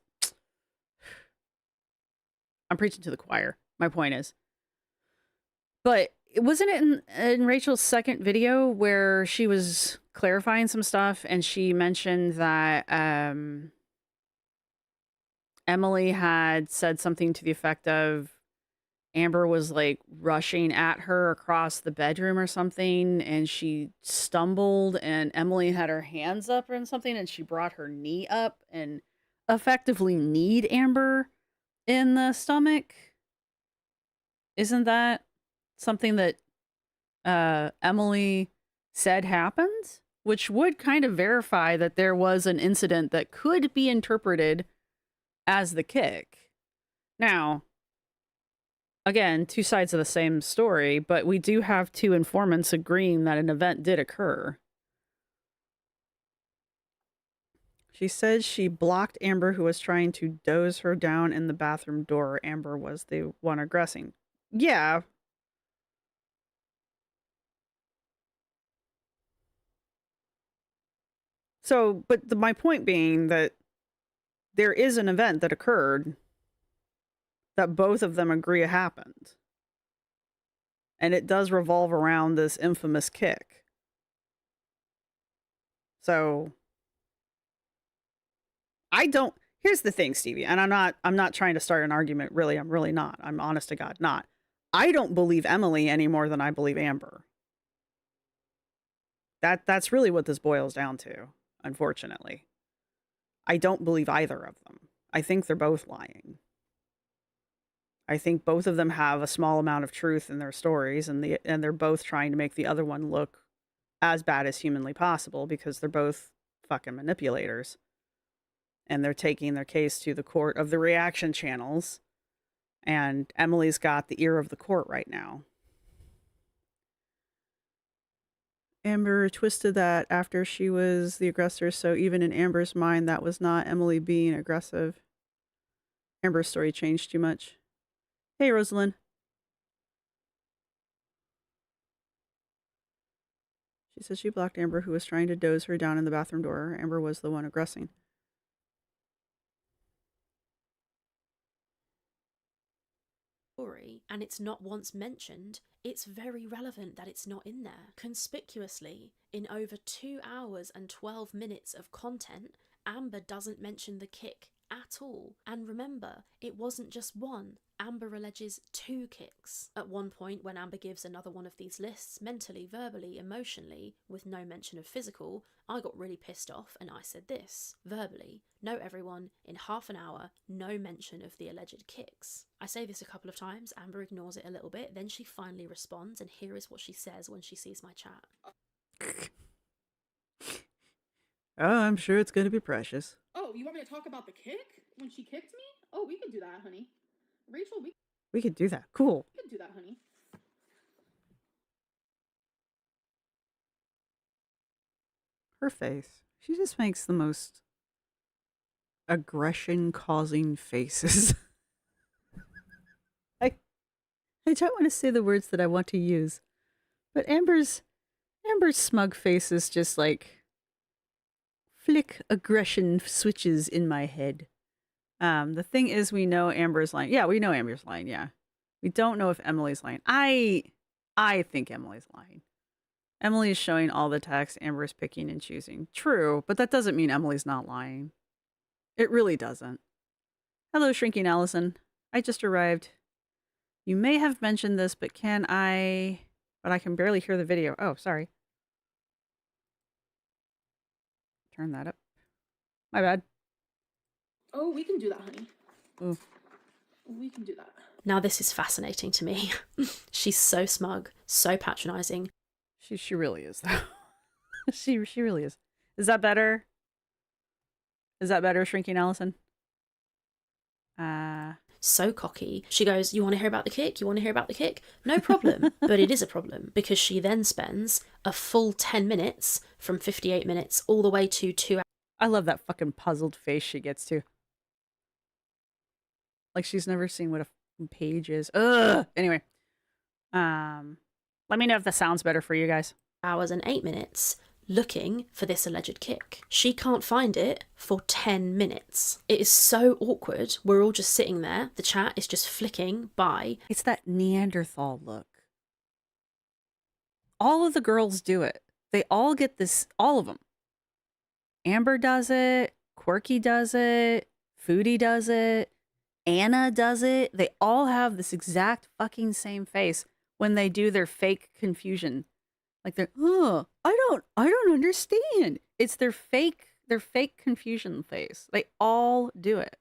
I'm preaching to the choir. My point is, but wasn't it in Rachel's second video where she was clarifying some stuff and she mentioned that Emily had said something to the effect of Amber was like rushing at her across the bedroom or something, and she stumbled and Emily had her hands up or something, and she brought her knee up and effectively kneed Amber in the stomach. Isn't that something that Emily said happened? Which would kind of verify that there was an incident that could be interpreted as the kick. Now, again, two sides of the same story, but we do have two informants agreeing that an event did occur. She said she blocked Amber, who was trying to doze her down in the bathroom door. Amber was the one aggressing. Yeah. So, but my point being that there is an event that occurred that both of them agree happened. And it does revolve around this infamous kick. So I don't, here's the thing, Stevie, and I'm not trying to start an argument, really. I'm really not. I'm honest to God, not. I don't believe Emily any more than I believe Amber. That's really what this boils down to, unfortunately. I don't believe either of them. I think they're both lying. I think both of them have a small amount of truth in their stories, and they're both trying to make the other one look as bad as humanly possible because they're both fucking manipulators. And they're taking their case to the court of the reaction channels. And Emily's got the ear of the court right now. Amber twisted that after she was the aggressor, so even in Amber's mind, that was not Emily being aggressive. Amber's story changed too much. Hey, Rosalind. She says she blocked Amber, who was trying to doze her down in the bathroom door. Amber was the one aggressing. And it's not once mentioned, it's very relevant that it's not in there. Conspicuously, in over 2 hours and 12 minutes of content, Amber doesn't mention the kick at all. And remember, it wasn't just one. Amber alleges 2 kicks. At one point, when Amber gives another one of these lists, mentally, verbally, emotionally, with no mention of physical, I got really pissed off and I said this. Verbally, no everyone, in half an hour, no mention of the alleged kicks. I say this a couple of times, Amber ignores it a little bit, then she finally responds, and here is what she says when she sees my chat. Oh, I'm sure it's going to be precious. Oh, you want me to talk about the kick? When she kicked me? Oh, we can do that, honey. Rachel, we could do that. Cool. We can do that, honey. Her face. She just makes the most aggression-causing faces. I don't want to say the words that I want to use, but Amber's smug face is just like flick aggression switches in my head. The thing is, we know Amber's lying. Yeah, we know Amber's lying. Yeah, we don't know if Emily's lying. I think Emily's lying. Emily is showing all the text. Amber is picking and choosing. True, but that doesn't mean Emily's not lying. It really doesn't. Hello, Shrinking Allison. I just arrived. You may have mentioned this, but can I... But I can barely hear the video. Oh, sorry. Turn that up. My bad. Oh, we can do that, honey. Ooh. We can do that. Now this is fascinating to me. She's so smug, so patronizing. She really is, though. she really is. Is that better? Is that better, Shrinking Allison? So cocky. She goes, you want to hear about the kick? You want to hear about the kick? No problem. But it is a problem because she then spends a full 10 minutes from 58 minutes all the way to 2 hours. I love that fucking puzzled face she gets to. Like she's never seen what a page is. Ugh. Anyway. Let me know if that sounds better for you guys. Hours and 8 minutes looking for this alleged kick. She can't find it for 10 minutes. It is so awkward. We're all just sitting there. The chat is just flicking by. It's that Neanderthal look. All of the girls do it. They all get this, all of them. Amber does it. Quirky does it. Foodie does it. Anna does it. They all have this exact fucking same face when they do their fake confusion. Like they're, oh, I don't understand. It's their fake confusion face. They all do it.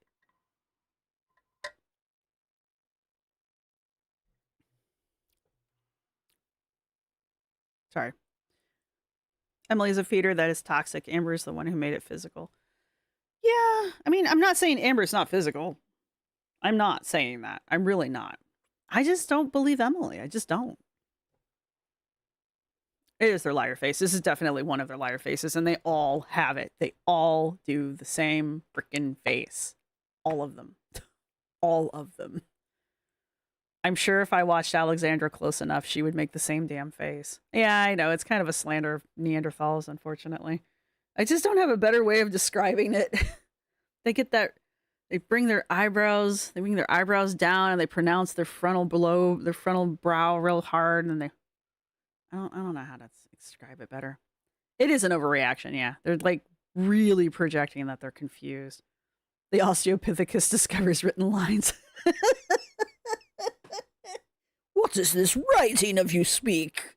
Sorry. Emily's a feeder that is toxic. Amber's the one who made it physical. Yeah, I mean, I'm not saying Amber's not physical. I'm not saying that. I'm really not. I just don't believe Emily. I just don't. It is their liar face. This is definitely one of their liar faces, and they all have it. They all do the same freaking face. All of them. All of them. I'm sure if I watched Alexandra close enough, she would make the same damn face. Yeah, I know. It's kind of a slander of Neanderthals, unfortunately. I just don't have a better way of describing it. They get that, they bring their eyebrows down, and they pronounce their frontal brow real hard, and I don't know how to describe it better. It is an overreaction, yeah. They're like really projecting that they're confused. The Australopithecus discovers written lines. What is this writing of you speak?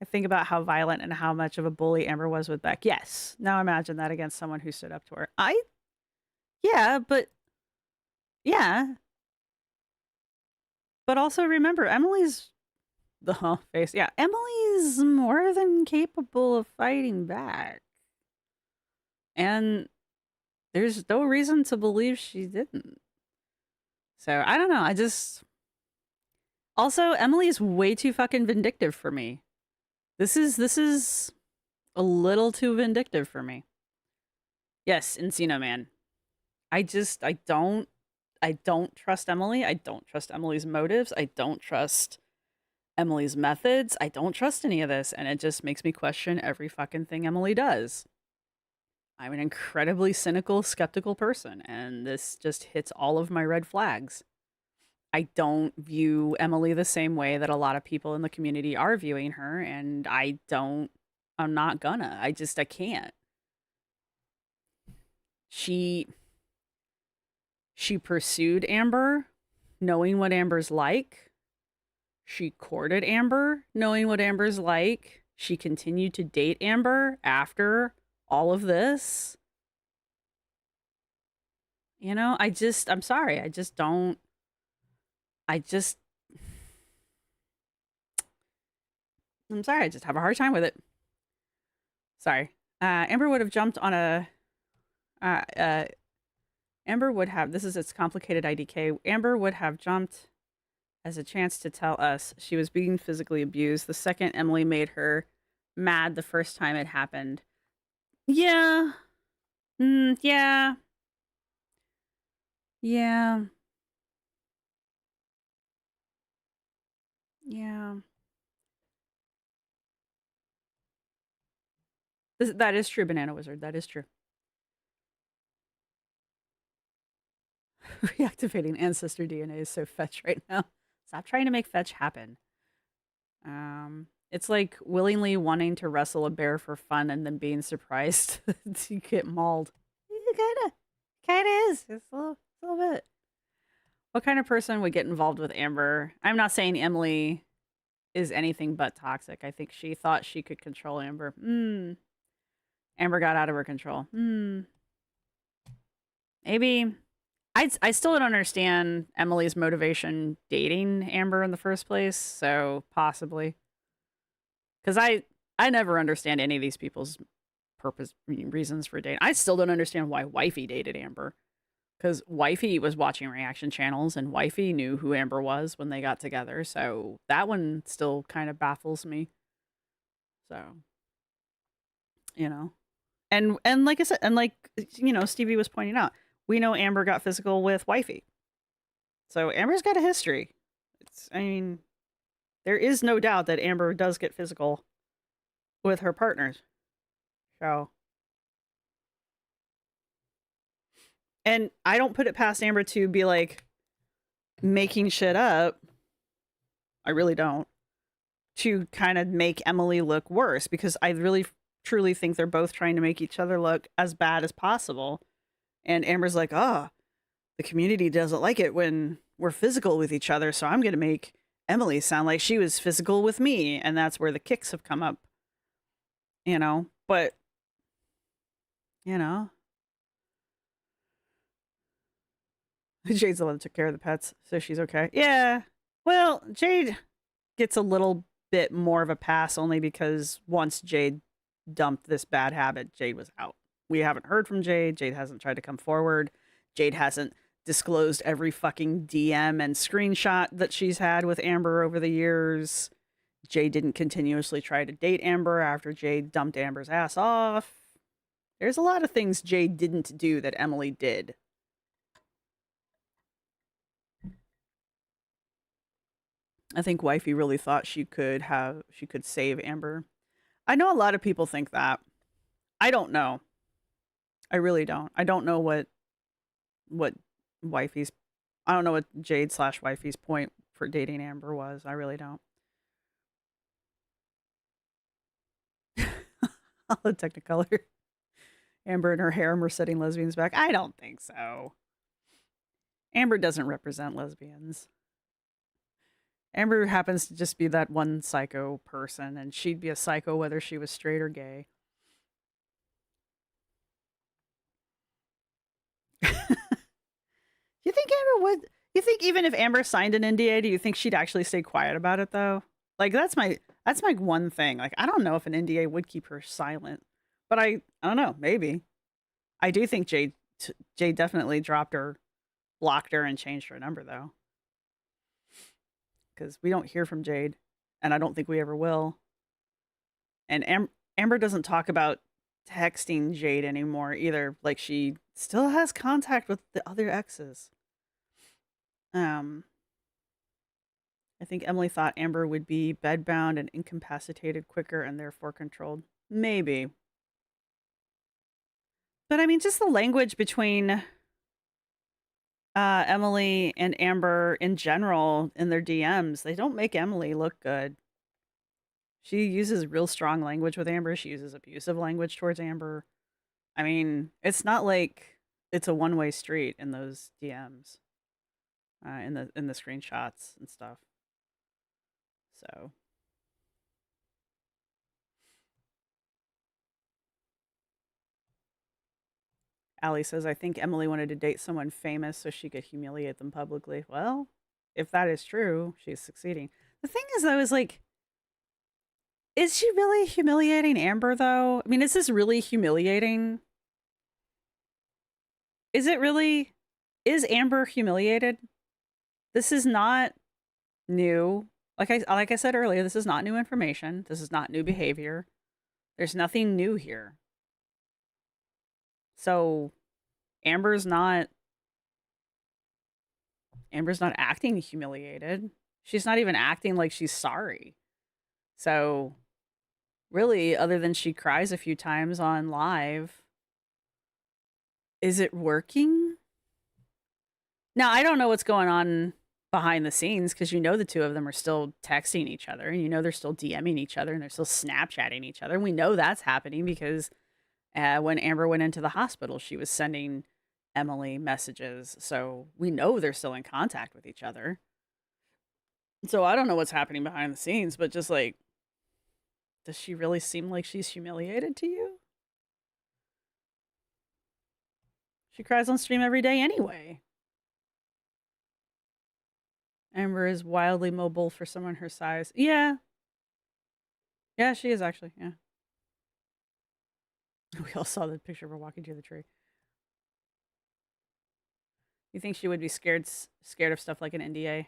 I think about how violent and how much of a bully Amber was with Beck. Yes. Now imagine that against someone who stood up to her. Yeah. But also remember, Emily's the face. Yeah. Emily's more than capable of fighting back. And there's no reason to believe she didn't. So I don't know. Also, Emily's way too fucking vindictive for me. This is a little too vindictive for me. Yes, Encino Man. I don't trust Emily. I don't trust Emily's motives. I don't trust Emily's methods. I don't trust any of this, and it just makes me question every fucking thing Emily does. I'm an incredibly cynical, skeptical person, and this just hits all of my red flags. I don't view Emily the same way that a lot of people in the community are viewing her, and I'm not gonna. I can't. She pursued Amber, knowing what Amber's like. She courted Amber, knowing what Amber's like. She continued to date Amber after all of this. You know, I'm sorry. I'm sorry, I just have a hard time with it. Sorry. Amber would have jumped on a... Amber would have... This is its complicated IDK. Amber would have jumped as a chance to tell us she was being physically abused the second Emily made her mad the first time it happened. Yeah. Yeah. Yeah. Yeah. That is true, Banana Wizard. That is true. Reactivating ancestor DNA is so fetch right now. Stop trying to make fetch happen. It's like willingly wanting to wrestle a bear for fun and then being surprised to get mauled. It kinda is. It's a little bit. What kind of person would get involved with Amber? I'm not saying Emily is anything but toxic. I think she thought she could control Amber. Amber got out of her control. Maybe. I still don't understand Emily's motivation dating Amber in the first place, so possibly. Because I never understand any of these people's reasons for dating. I still don't understand why Wifey dated Amber. Because Wifey was watching reaction channels, and Wifey knew who Amber was when they got together, so that one still kind of baffles me. So, you know. And like I said, and like, you know, Stevie was pointing out, we know Amber got physical with Wifey. So Amber's got a history. I mean, there is no doubt that Amber does get physical with her partners. So. And I don't put it past Amber to be like making shit up. I really don't. To kind of make Emily look worse, because I really truly think they're both trying to make each other look as bad as possible. And Amber's like, the community doesn't like it when we're physical with each other, so I'm going to make Emily sound like she was physical with me. And that's where the kicks have come up. You know, but, you know. Jade's the one that took care of the pets, so she's okay. Yeah. Well, Jade gets a little bit more of a pass only because once Jade dumped this bad habit, Jade was out. We haven't heard from Jade. Jade hasn't tried to come forward. Jade hasn't disclosed every fucking DM and screenshot that she's had with Amber over the years. Jade didn't continuously try to date Amber after Jade dumped Amber's ass off. There's a lot of things Jade didn't do that Emily did. I think Wifey really thought she could save Amber. I know a lot of people think that. I don't know. I really don't. I don't know what Wifey's I don't know what Jade / Wifey's point for dating Amber was. I really don't. All the Technicolor. Amber and her harem are setting lesbians back. I don't think so. Amber doesn't represent lesbians. Amber happens to just be that one psycho person, and she'd be a psycho whether she was straight or gay. You think Amber would? You think even if Amber signed an NDA, do you think she'd actually stay quiet about it though? Like that's my one thing. Like I don't know if an NDA would keep her silent, but I don't know. Maybe. I do think Jade definitely dropped her, blocked her, and changed her number though, because we don't hear from Jade, and I don't think we ever will. And Amber doesn't talk about texting Jade anymore either. Like she still has contact with the other exes. I think Emily thought Amber would be bedbound and incapacitated quicker and therefore controlled. Maybe. But I mean, just the language between Emily and Amber in general in their DMs, they don't make Emily look good. She uses real strong language with Amber. She uses abusive language towards Amber. I mean, it's not like it's a one-way street in those DMs. In the screenshots and stuff. So Allie says, I think Emily wanted to date someone famous so she could humiliate them publicly. Well, if that is true, she's succeeding. The thing is though, is like, is she really humiliating Amber though? I mean, is this really humiliating? Is it really? Is Amber humiliated? This is not new. Like I said earlier, this is not new information. This is not new behavior. There's nothing new here. So Amber's not acting humiliated. She's not even acting like she's sorry. So really, other than she cries a few times on live, is it working? Now, I don't know what's going on behind the scenes because you know the two of them are still texting each other and you know they're still DMing each other and they're still Snapchatting each other. And we know that's happening because when Amber went into the hospital, she was sending Emily messages. So we know they're still in contact with each other. So I don't know what's happening behind the scenes, but just like, does she really seem like she's humiliated to you? She cries on stream every day anyway. Amber is wildly mobile for someone her size. Yeah. Yeah, she is actually. Yeah. We all saw the picture of her walking to the tree. You think she would be scared of stuff like an NDA?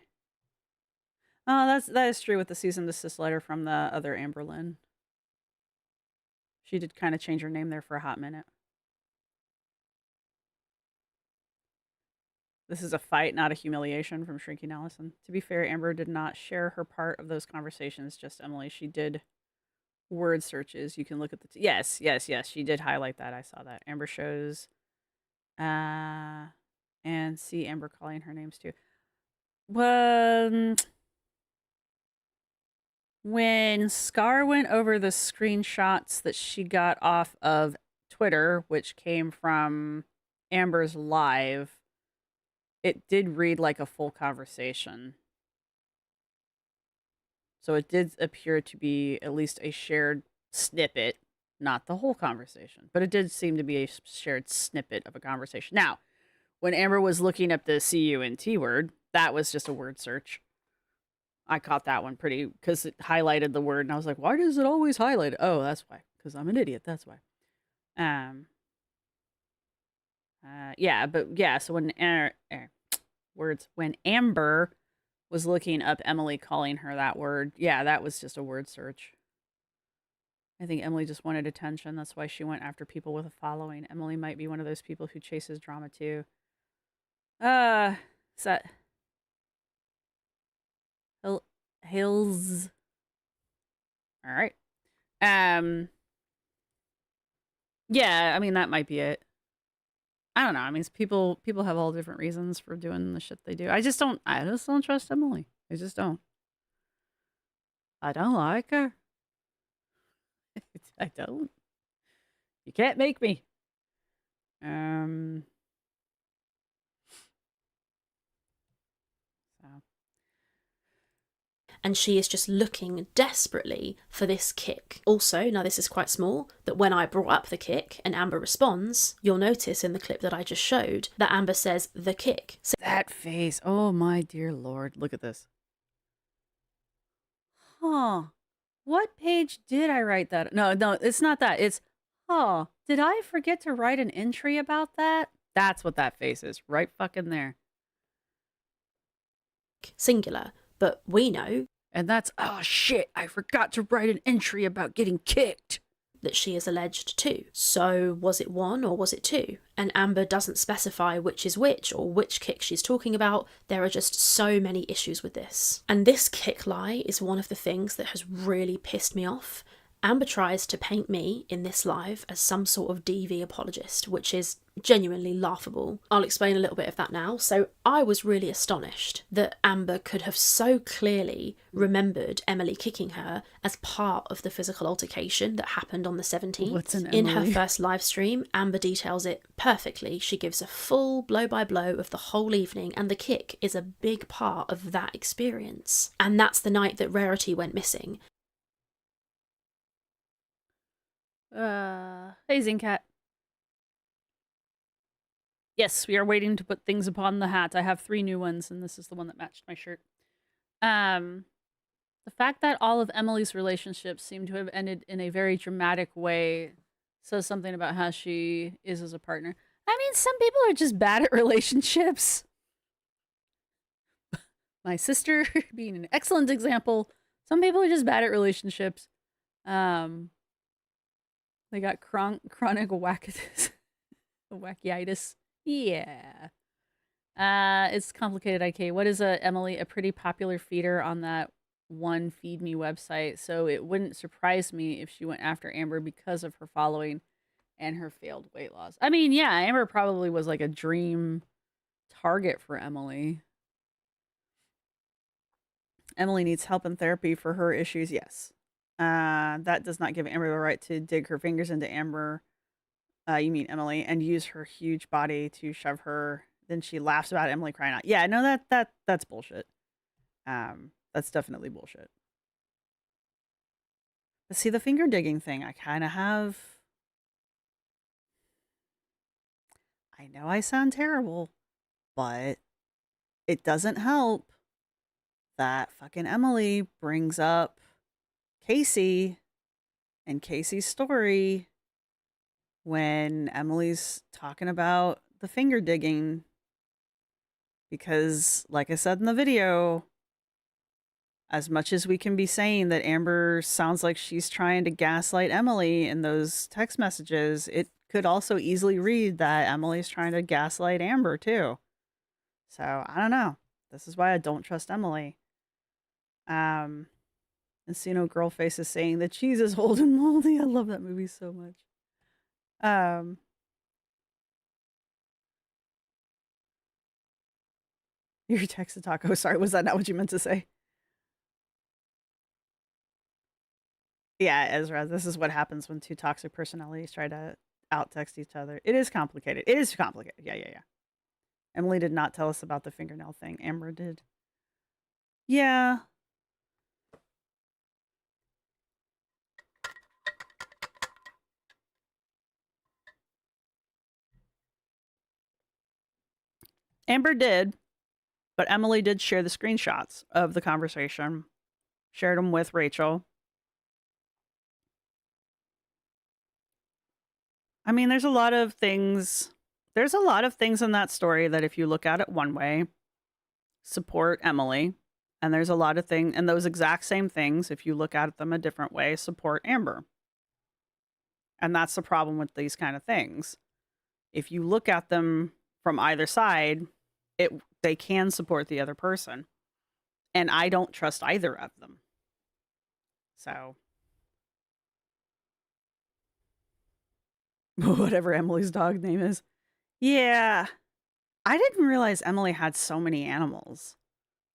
Oh, that is true with the cease and desist letter from the other Amber Lynn. She did kind of change her name there for a hot minute. This is a fight, not a humiliation, from Shrinking Allison. To be fair, Amber did not share her part of those conversations, just Emily. She did word searches. You can look at the... Yes. She did highlight that. I saw that. Amber shows... and see Amber calling her names too. Well... When Scar went over the screenshots that she got off of Twitter, which came from Amber's live... It did read like a full conversation. So it did appear to be at least a shared snippet, not the whole conversation, but it did seem to be a shared snippet of a conversation. Now, when Amber was looking up the CUNT word, that was just a word search. I caught that one pretty, because it highlighted the word, and I was like, why does it always highlight it? Oh, that's why, because I'm an idiot, that's why. Yeah, but yeah, so when when Amber was looking up Emily calling her that word, yeah, that was just a word search. I think Emily just wanted attention. That's why she went after people with a following. Emily might be one of those people who chases drama too. Is that Hills? All right. Yeah, I mean that might be it. I don't know. I mean, people have all different reasons for doing the shit they do. I just don't trust Emily. I just don't. I don't like her. I don't. You can't make me. So And she is just looking desperately for this kick. Also, now this is quite small, that when I brought up the kick and Amber responds, you'll notice in the clip that I just showed that Amber says the kick. So that face. Oh my dear Lord. Look at this. Huh. What page did I write that? No, it's not that. It's, did I forget to write an entry about that? That's what that face is. Right fucking there. singular, but we know And that's, oh shit, I forgot to write an entry about getting kicked. that she is alleged to. So was it one or was it two? And Amber doesn't specify which is which or which kick she's talking about. There are just so many issues with this. And this kick lie is one of the things that has really pissed me off. Amber tries to paint me in this live as some sort of DV apologist, which is genuinely laughable. I'll explain a little bit of that now. So I was really astonished that Amber could have so clearly remembered Emily kicking her as part of the physical altercation that happened on the 17th. What's an In her Emily? first live stream, Amber details it perfectly. She gives a full blow-by-blow of the whole evening, and the kick is a big part of that experience. And that's the night that Rarity went missing. Hey Zincat. Yes, we are waiting to put things upon the hat. I have 3 new ones, and this is the one that matched my shirt. The fact that all of Emily's relationships seem to have ended in a very dramatic way says something about how she is as a partner. I mean, some people are just bad at relationships. My sister being an excellent example. Some people are just bad at relationships. They got chronic wackitis. Wackiitis. Yeah. It's complicated, IK. What is Emily? A pretty popular feeder on that one Feed Me website, so it wouldn't surprise me if she went after Amber because of her following and her failed weight loss. I mean, yeah, Amber probably was like a dream target for Emily. Emily needs help and therapy for her issues, yes. That does not give Amber the right to dig her fingers into Amber, you mean Emily, and use her huge body to shove her. Then she laughs about Emily crying out. Yeah, no, that's bullshit. That's definitely bullshit. But see, the finger digging thing, I kind of have. I know I sound terrible, but it doesn't help that fucking Emily brings up Casey and Casey's story when Emily's talking about the finger digging. Because, like I said in the video, as much as we can be saying that Amber sounds like she's trying to gaslight Emily in those text messages, it could also easily read that Emily's trying to gaslight Amber too. So, I don't know. This is why I don't trust Emily. Encino Girlface is saying the cheese is old and moldy. I love that movie so much. Your text to Taco. Sorry, was that not what you meant to say? Yeah, Ezra, this is what happens when 2 toxic personalities try to out-text each other. It is complicated. It is complicated. Yeah. Emily did not tell us about the fingernail thing. Amber did. Yeah. Amber did, but Emily did share the screenshots of the conversation, shared them with Rachel. I mean, there's a lot of things There's a lot of things in that story that if you look at it one way, support Emily. And there's a lot of things, and those exact same things, if you look at them a different way, support Amber. And that's the problem with these kind of things. If you look at them from either side, they can support the other person. And I don't trust either of them. So whatever Emily's dog name is. Yeah. I didn't realize Emily had so many animals.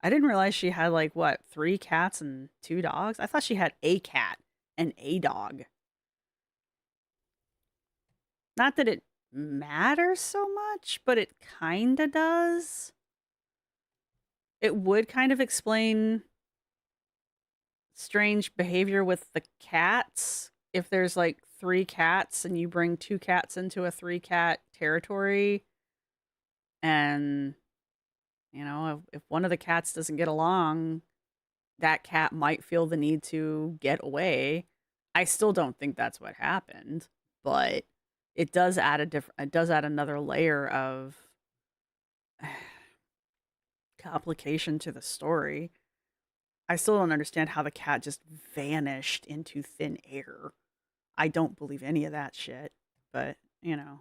I didn't realize she had like what, 3 cats and 2 dogs? I thought she had a cat and a dog. Not that it matters so much, but it kind of does. It would kind of explain strange behavior with the cats. If there's like 3 cats and you bring 2 cats into a 3-cat territory, and you know, if one of the cats doesn't get along, that cat might feel the need to get away. I still don't think that's what happened, but it does add another layer of complication to the story. I still don't understand how the cat just vanished into thin air. I don't believe any of that shit, but you know.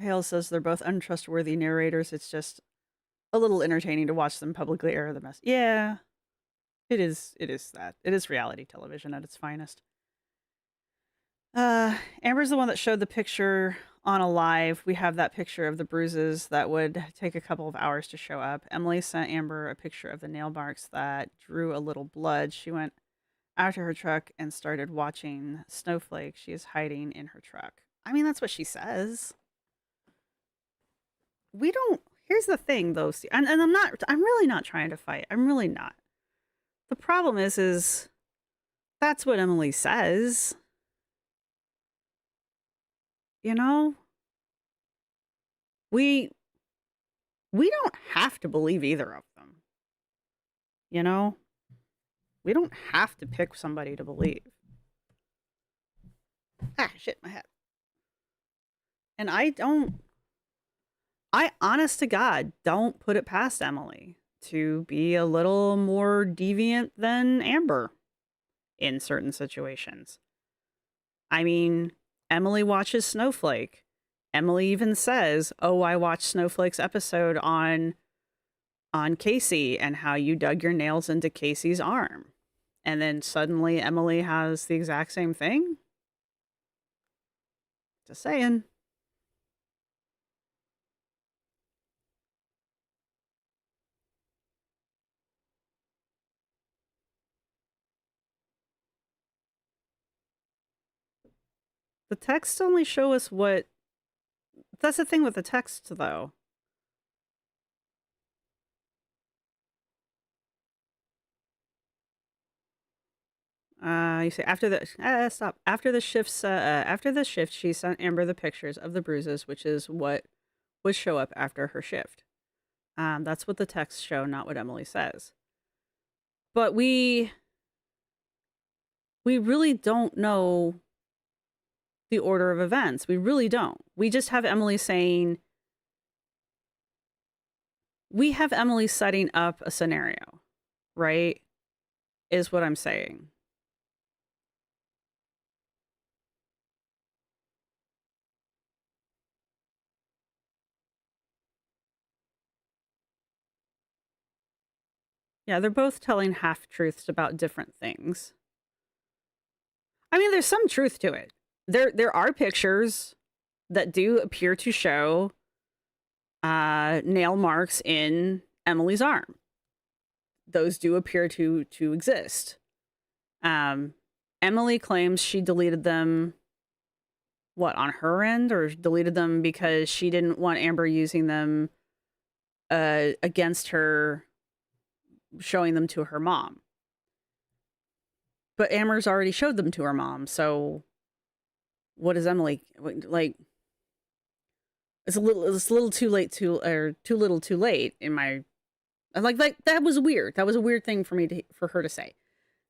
Hale says they're both untrustworthy narrators. It's just a little entertaining to watch them publicly air the mess. Yeah, it is. It is that. It is reality television at its finest. Amber's the one that showed the picture on a live. We have that picture of the bruises that would take a couple of hours to show up. Emily sent Amber a picture of the nail marks that drew a little blood. She went out to her truck and started watching Snowflake. She is hiding in her truck. I mean, that's what she says. We don't. Here's the thing, though, and I'm really not trying to fight. I'm really not. The problem is that's what Emily says. You know, we don't have to believe either of them. You know, we don't have to pick somebody to believe. Ah, shit, my head. And I honest to God, don't put it past Emily to be a little more deviant than Amber in certain situations. I mean, Emily watches Snowflake. Emily even says, "Oh, I watched Snowflake's episode on Casey and how you dug your nails into Casey's arm." And then suddenly Emily has the exact same thing. Just saying. The text only show us what... That's the thing with the text, though. You say after the stop. After the shift, she sent Amber the pictures of the bruises, which is what would show up after her shift. That's what the texts show, not what Emily says. But we really don't know the order of events. We really don't. We just have Emily saying, we have Emily setting up a scenario, right? Is what I'm saying. Yeah, they're both telling half-truths about different things. I mean, there's some truth to it. There are pictures that do appear to show nail marks in Emily's arm. Those do appear to exist. Emily claims she deleted them, what, on her end? Or deleted them because she didn't want Amber using them against her, showing them to her mom. But Amber's already showed them to her mom, so what is Emily like? It's a little too late or too little too late in my... Like that was weird. That was a weird thing for her to say.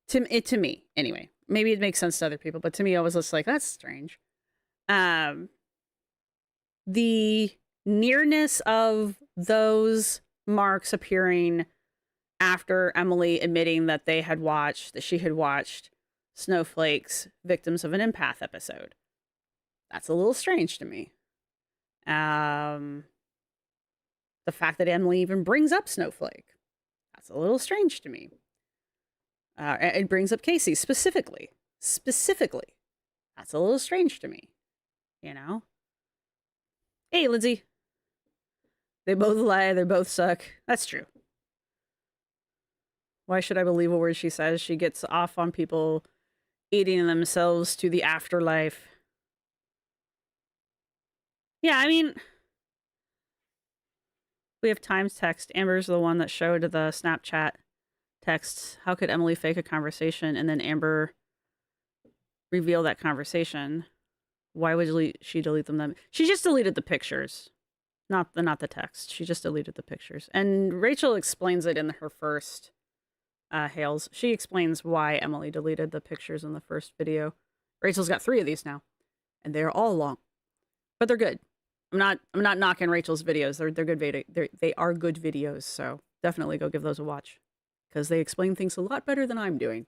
To me, anyway. maybe it makes sense to other people, but to me, I was just like, that's strange. The nearness of those marks appearing after Emily admitting that she had watched Snowflake's Victims of an Empath episode. That's a little strange to me. The fact that Emily even brings up Snowflake, that's a little strange to me. It brings up Casey specifically. That's a little strange to me. You know? Hey, Lindsay. They both lie, they both suck. That's true. Why should I believe a word she says? She gets off on people eating themselves to the afterlife. Yeah, I mean, we have Times text. Amber's the one that showed the Snapchat texts. How could Emily fake a conversation and then Amber reveal that conversation? Why would she delete them? She just deleted the pictures, not the text. She just deleted the pictures. And Rachel explains it in her first Hales. She explains why Emily deleted the pictures in the first video. Rachel's got 3 of these now, and they're all long, but they're good. I'm not knocking Rachel's videos. They're good they are good videos. So definitely go give those a watch because they explain things a lot better than I'm doing.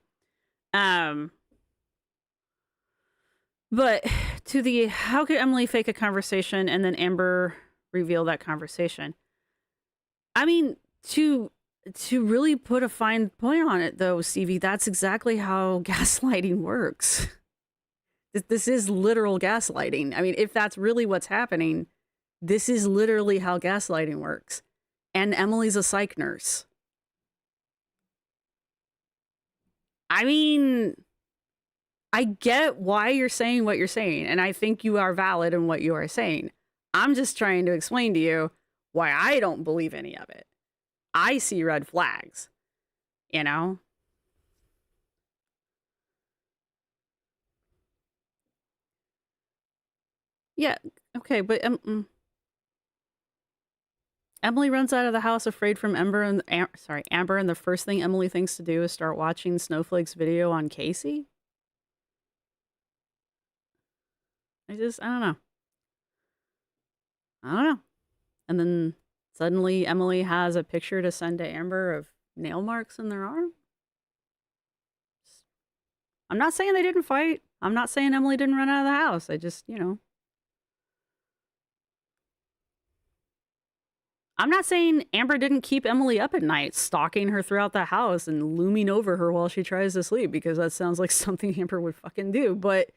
But to the how could Emily fake a conversation and then Amber reveal that conversation? I mean, to really put a fine point on it, though, Stevie, that's exactly how gaslighting works. This is literal gaslighting. I mean, if that's really what's happening, this is literally how gaslighting works. And Emily's a psych nurse. I mean, I get why you're saying what you're saying, and I think you are valid in what you are saying. I'm just trying to explain to you why I don't believe any of it. I see red flags, you know? Yeah, okay, but Emily runs out of the house afraid from Amber, and the first thing Emily thinks to do is start watching Snowflake's video on Casey? I don't know. And then suddenly Emily has a picture to send to Amber of nail marks in their arm. I'm not saying they didn't fight. I'm not saying Emily didn't run out of the house. I just, I'm not saying Amber didn't keep Emily up at night, stalking her throughout the house and looming over her while she tries to sleep, because that sounds like something Amber would fucking do. But,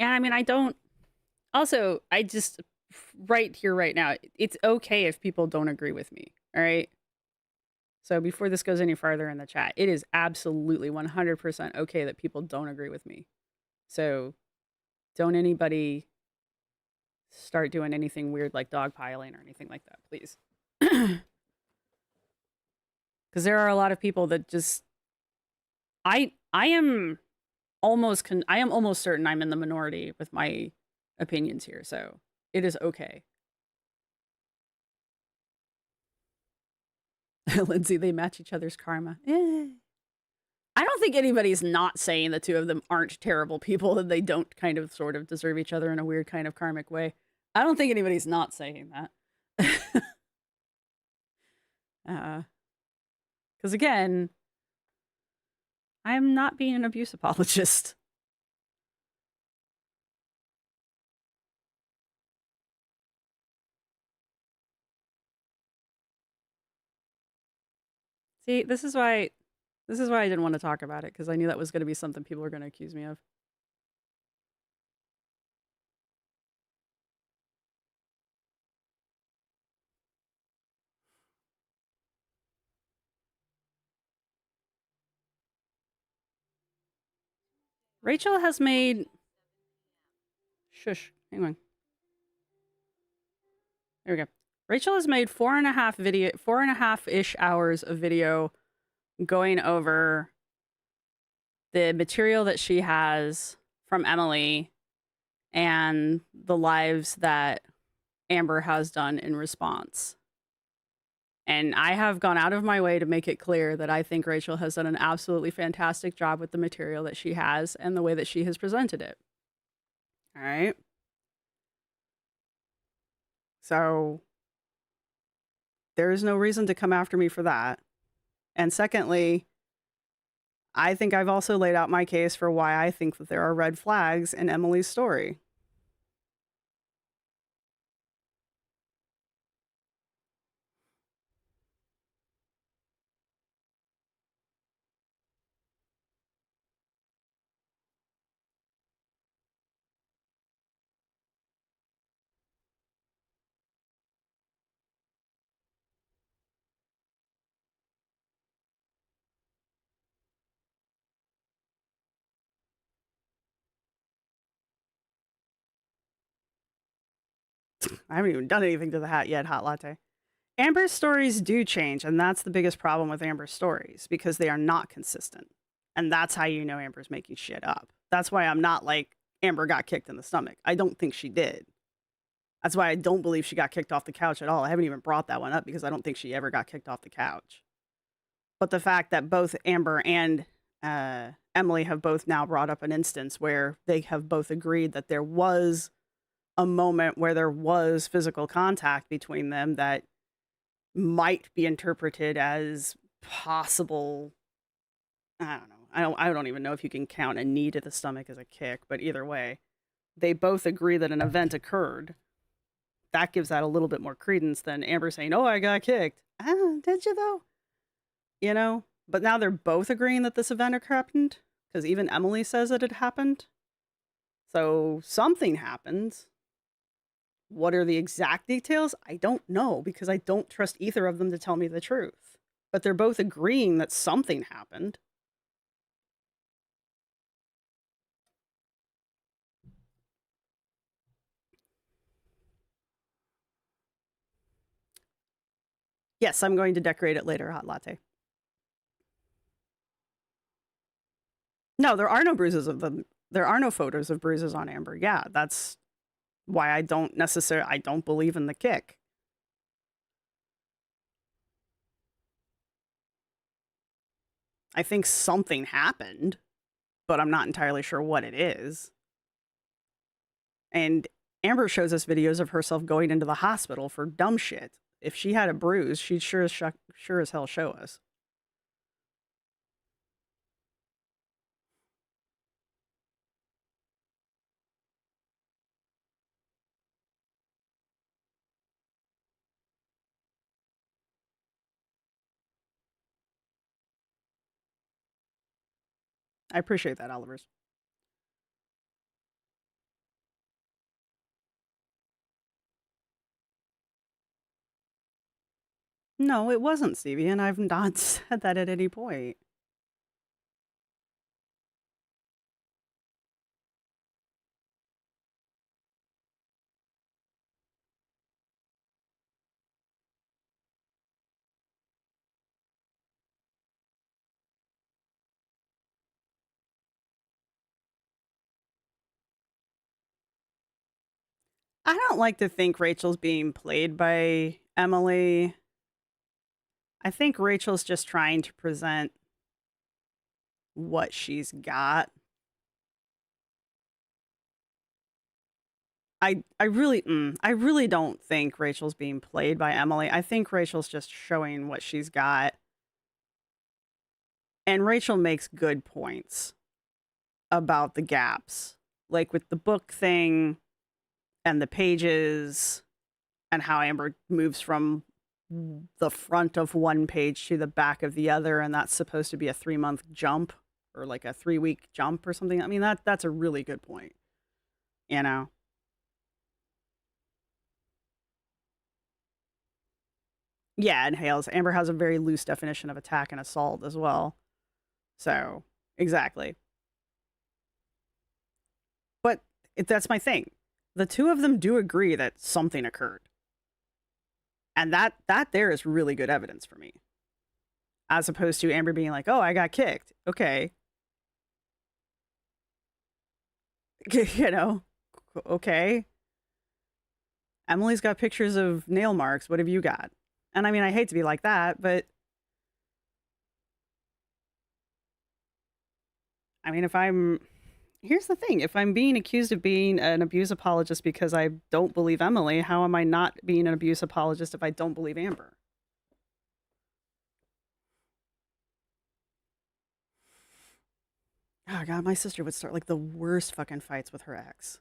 yeah, I mean, I just, right here, right now, it's okay if people don't agree with me, all right? So before this goes any farther in the chat, it is absolutely 100% okay that people don't agree with me. So don't anybody start doing anything weird like dogpiling or anything like that, please. Because there are a lot of people that just, I am almost certain I'm in the minority with my opinions here. So it is okay. Lindsay, they match each other's karma. I don't think anybody's not saying the two of them aren't terrible people and they don't kind of sort of deserve each other in a weird kind of karmic way. I don't think anybody's not saying that. Because again, I'm not being an abuse apologist. See, this is why I didn't want to talk about it, because I knew that was going to be something people were going to accuse me of. Rachel has made... Shush, hang on. There we go. Rachel has made 4.5-ish hours of video going over the material that she has from Emily and the lives that Amber has done in response. And I have gone out of my way to make it clear that I think Rachel has done an absolutely fantastic job with the material that she has and the way that she has presented it. All right. So there is no reason to come after me for that. And secondly, I think I've also laid out my case for why I think that there are red flags in Emily's story. I haven't even done anything to the hat yet, hot latte. Amber's stories do change, and that's the biggest problem with Amber's stories because they are not consistent. And that's how you know Amber's making shit up. That's why I'm not like Amber got kicked in the stomach. I don't think she did. That's why I don't believe she got kicked off the couch at all. I haven't even brought that one up because I don't think she ever got kicked off the couch. But the fact that both Amber and Emily have both now brought up an instance where they have both agreed that there was a moment where there was physical contact between them that might be interpreted as possible. I don't know. I don't even know if you can count a knee to the stomach as a kick, but either way, they both agree that an event occurred. That gives that a little bit more credence than Amber saying, "Oh, I got kicked." Did you though? You know? But now they're both agreeing that this event happened because even Emily says that it happened. So something happened. What are the exact details? I don't know because I don't trust either of them to tell me the truth. But they're both agreeing that something happened. Yes, I'm going to decorate it later, hot latte. No, there are no bruises of them. There are no photos of bruises on Amber. Yeah, that's why I don't believe in the kick. I think something happened, but I'm not entirely sure what it is. And Amber shows us videos of herself going into the hospital for dumb shit. If she had a bruise, she'd sure as hell show us. I appreciate that, Olivers. No, it wasn't, Stevie, and I've not said that at any point. I don't like to think Rachel's being played by Emily. I think Rachel's just trying to present what she's got. I really don't think Rachel's being played by Emily. I think Rachel's just showing what she's got. And Rachel makes good points about the gaps. Like with the book thing and the pages and how Amber moves from the front of one page to the back of the other, and that's supposed to be a 3-month jump or like a 3-week jump or something. I mean, that's a really good point. You know? Yeah, and Hales. Amber has a very loose definition of attack and assault as well. So, exactly. But that's my thing. The two of them do agree that something occurred. And that there is really good evidence for me. As opposed to Amber being like, oh, I got kicked. Okay. You know, okay. Emily's got pictures of nail marks. What have you got? And I mean, I hate to be like that, but I mean, here's the thing. If I'm being accused of being an abuse apologist because I don't believe Emily, how am I not being an abuse apologist if I don't believe Amber? Oh God, my sister would start like the worst fucking fights with her ex.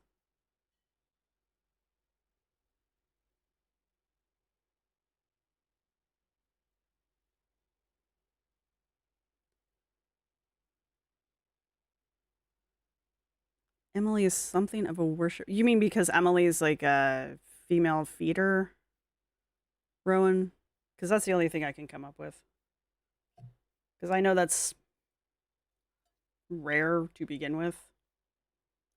Emily is something of a worship. You mean because Emily's like a female feeder, Rowan? Because that's the only thing I can come up with. Because I know that's rare to begin with.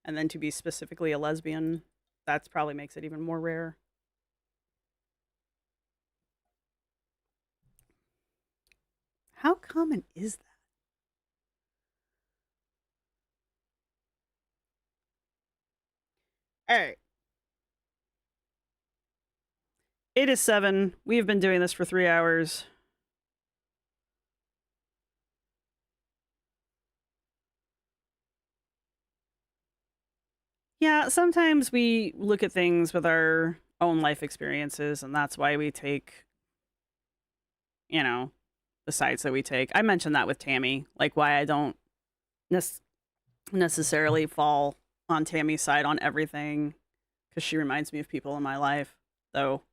And then to be specifically a lesbian, that probably makes it even more rare. How common is that? All right. It is 7. We've been doing this for 3 hours. Yeah, sometimes we look at things with our own life experiences, and that's why we take, you know, the sides that we take. I mentioned that with Tammy, like why I don't necessarily fall on Tammy's side on everything, because she reminds me of people in my life. Though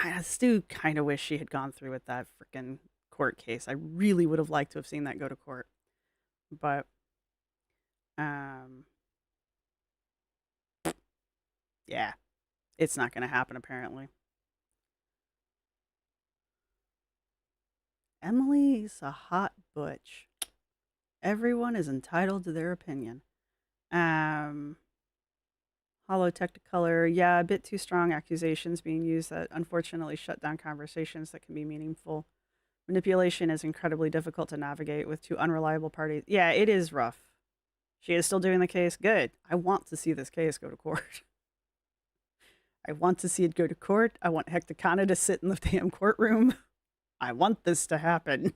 I still kind of wish she had gone through with that freaking court case. I really would have liked to have seen that go to court, but yeah, it's not going to happen apparently. Emily's a hot butch. Everyone is entitled to their opinion. Hollow Technicolor, yeah, a bit too strong accusations being used that unfortunately shut down conversations that can be meaningful. Manipulation is incredibly difficult to navigate with two unreliable parties. Yeah, it is rough. She is still doing the case. Good. I want to see this case go to court. I want to see it go to court. I want Hecticana to sit in the damn courtroom. I want this to happen.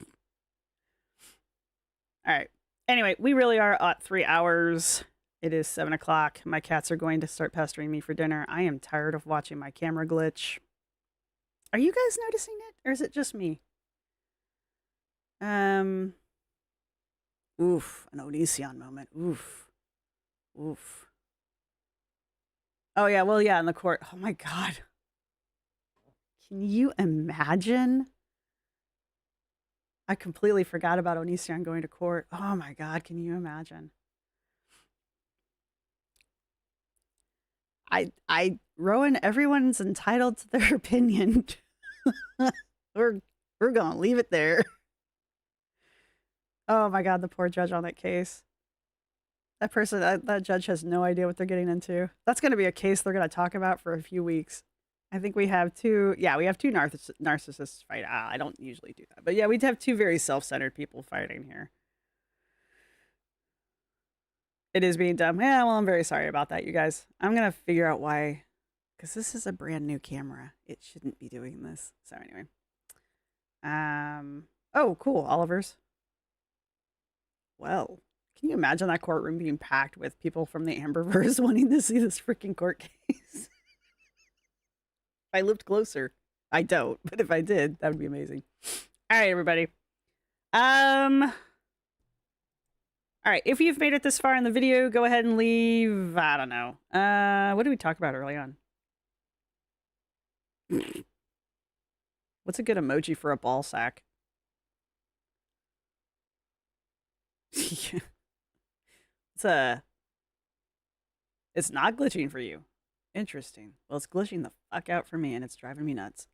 All right. Anyway, we really are at 3 hours. It is 7 o'clock. My cats are going to start pestering me for dinner. I am tired of watching my camera glitch. Are you guys noticing it? Or is it just me? Oof. An Onision moment. Oof. Oof. Oh, yeah. Well, yeah, in the court. Oh, my God. Can you imagine? I completely forgot about Onision going to court. Oh, my God. Can you imagine? Rowan, everyone's entitled to their opinion. We're gonna leave it there. Oh my God, the poor judge on that case. That person, that judge has no idea what they're getting into. That's gonna be a case they're gonna talk about for a few weeks. I think we have two. Yeah, we have two narcissists fight. I don't usually do that, but yeah, we'd have two very self-centered people fighting here. It is being done. Yeah, well, I'm very sorry about that, you guys. I'm gonna figure out why, because this is a brand new camera. It shouldn't be doing this. So anyway. Oh, cool. Oliver's. Well, can you imagine that courtroom being packed with people from the Amberverse wanting to see this freaking court case? If I lived closer. I don't, but if I did, that would be amazing. All right, everybody. All right, if you've made it this far in the video, go ahead and leave, I don't know. What did we talk about early on? What's a good emoji for a ball sack? It's not glitching for you. Interesting. Well, it's glitching the fuck out for me, and it's driving me nuts.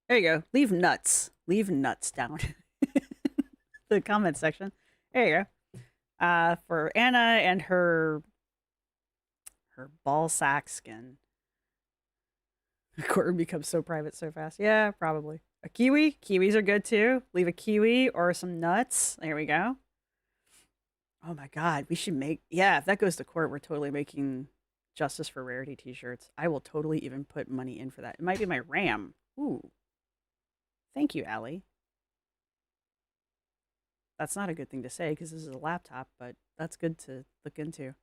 There you go. Leave nuts. Leave nuts down the comment section. There you go. For Anna and her ball sack skin. A courtroom becomes so private so fast. Yeah, probably. A kiwi? Kiwis are good too. Leave a kiwi or some nuts. There we go. Oh my god, we should make, yeah, if that goes to court, we're totally making Justice for Rarity t-shirts. I will totally even put money in for that. It might be my RAM. Ooh. Thank you, Allie. That's not a good thing to say because this is a laptop, but that's good to look into.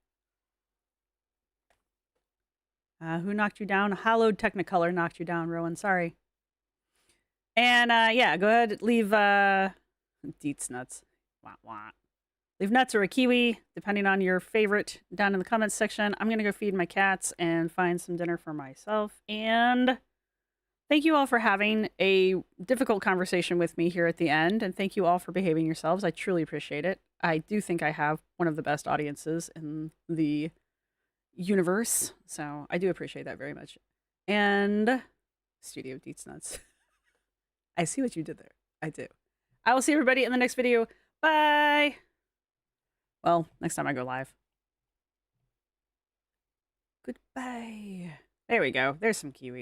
Who knocked you down? Hallowed Technicolor knocked you down, Rowan. Sorry. And yeah, go ahead, leave Deets nuts. Wah, wah. Leave nuts or a kiwi, depending on your favorite, down in the comments section. I'm going to go feed my cats and find some dinner for myself. And thank you all for having a difficult conversation with me here at the end. And thank you all for behaving yourselves. I truly appreciate it. I do think I have one of the best audiences in the universe. So I do appreciate that very much. And Studio Deets Nuts. I see what you did there. I do. I will see everybody in the next video. Bye. Well, next time I go live. Goodbye. There we go. There's some kiwis.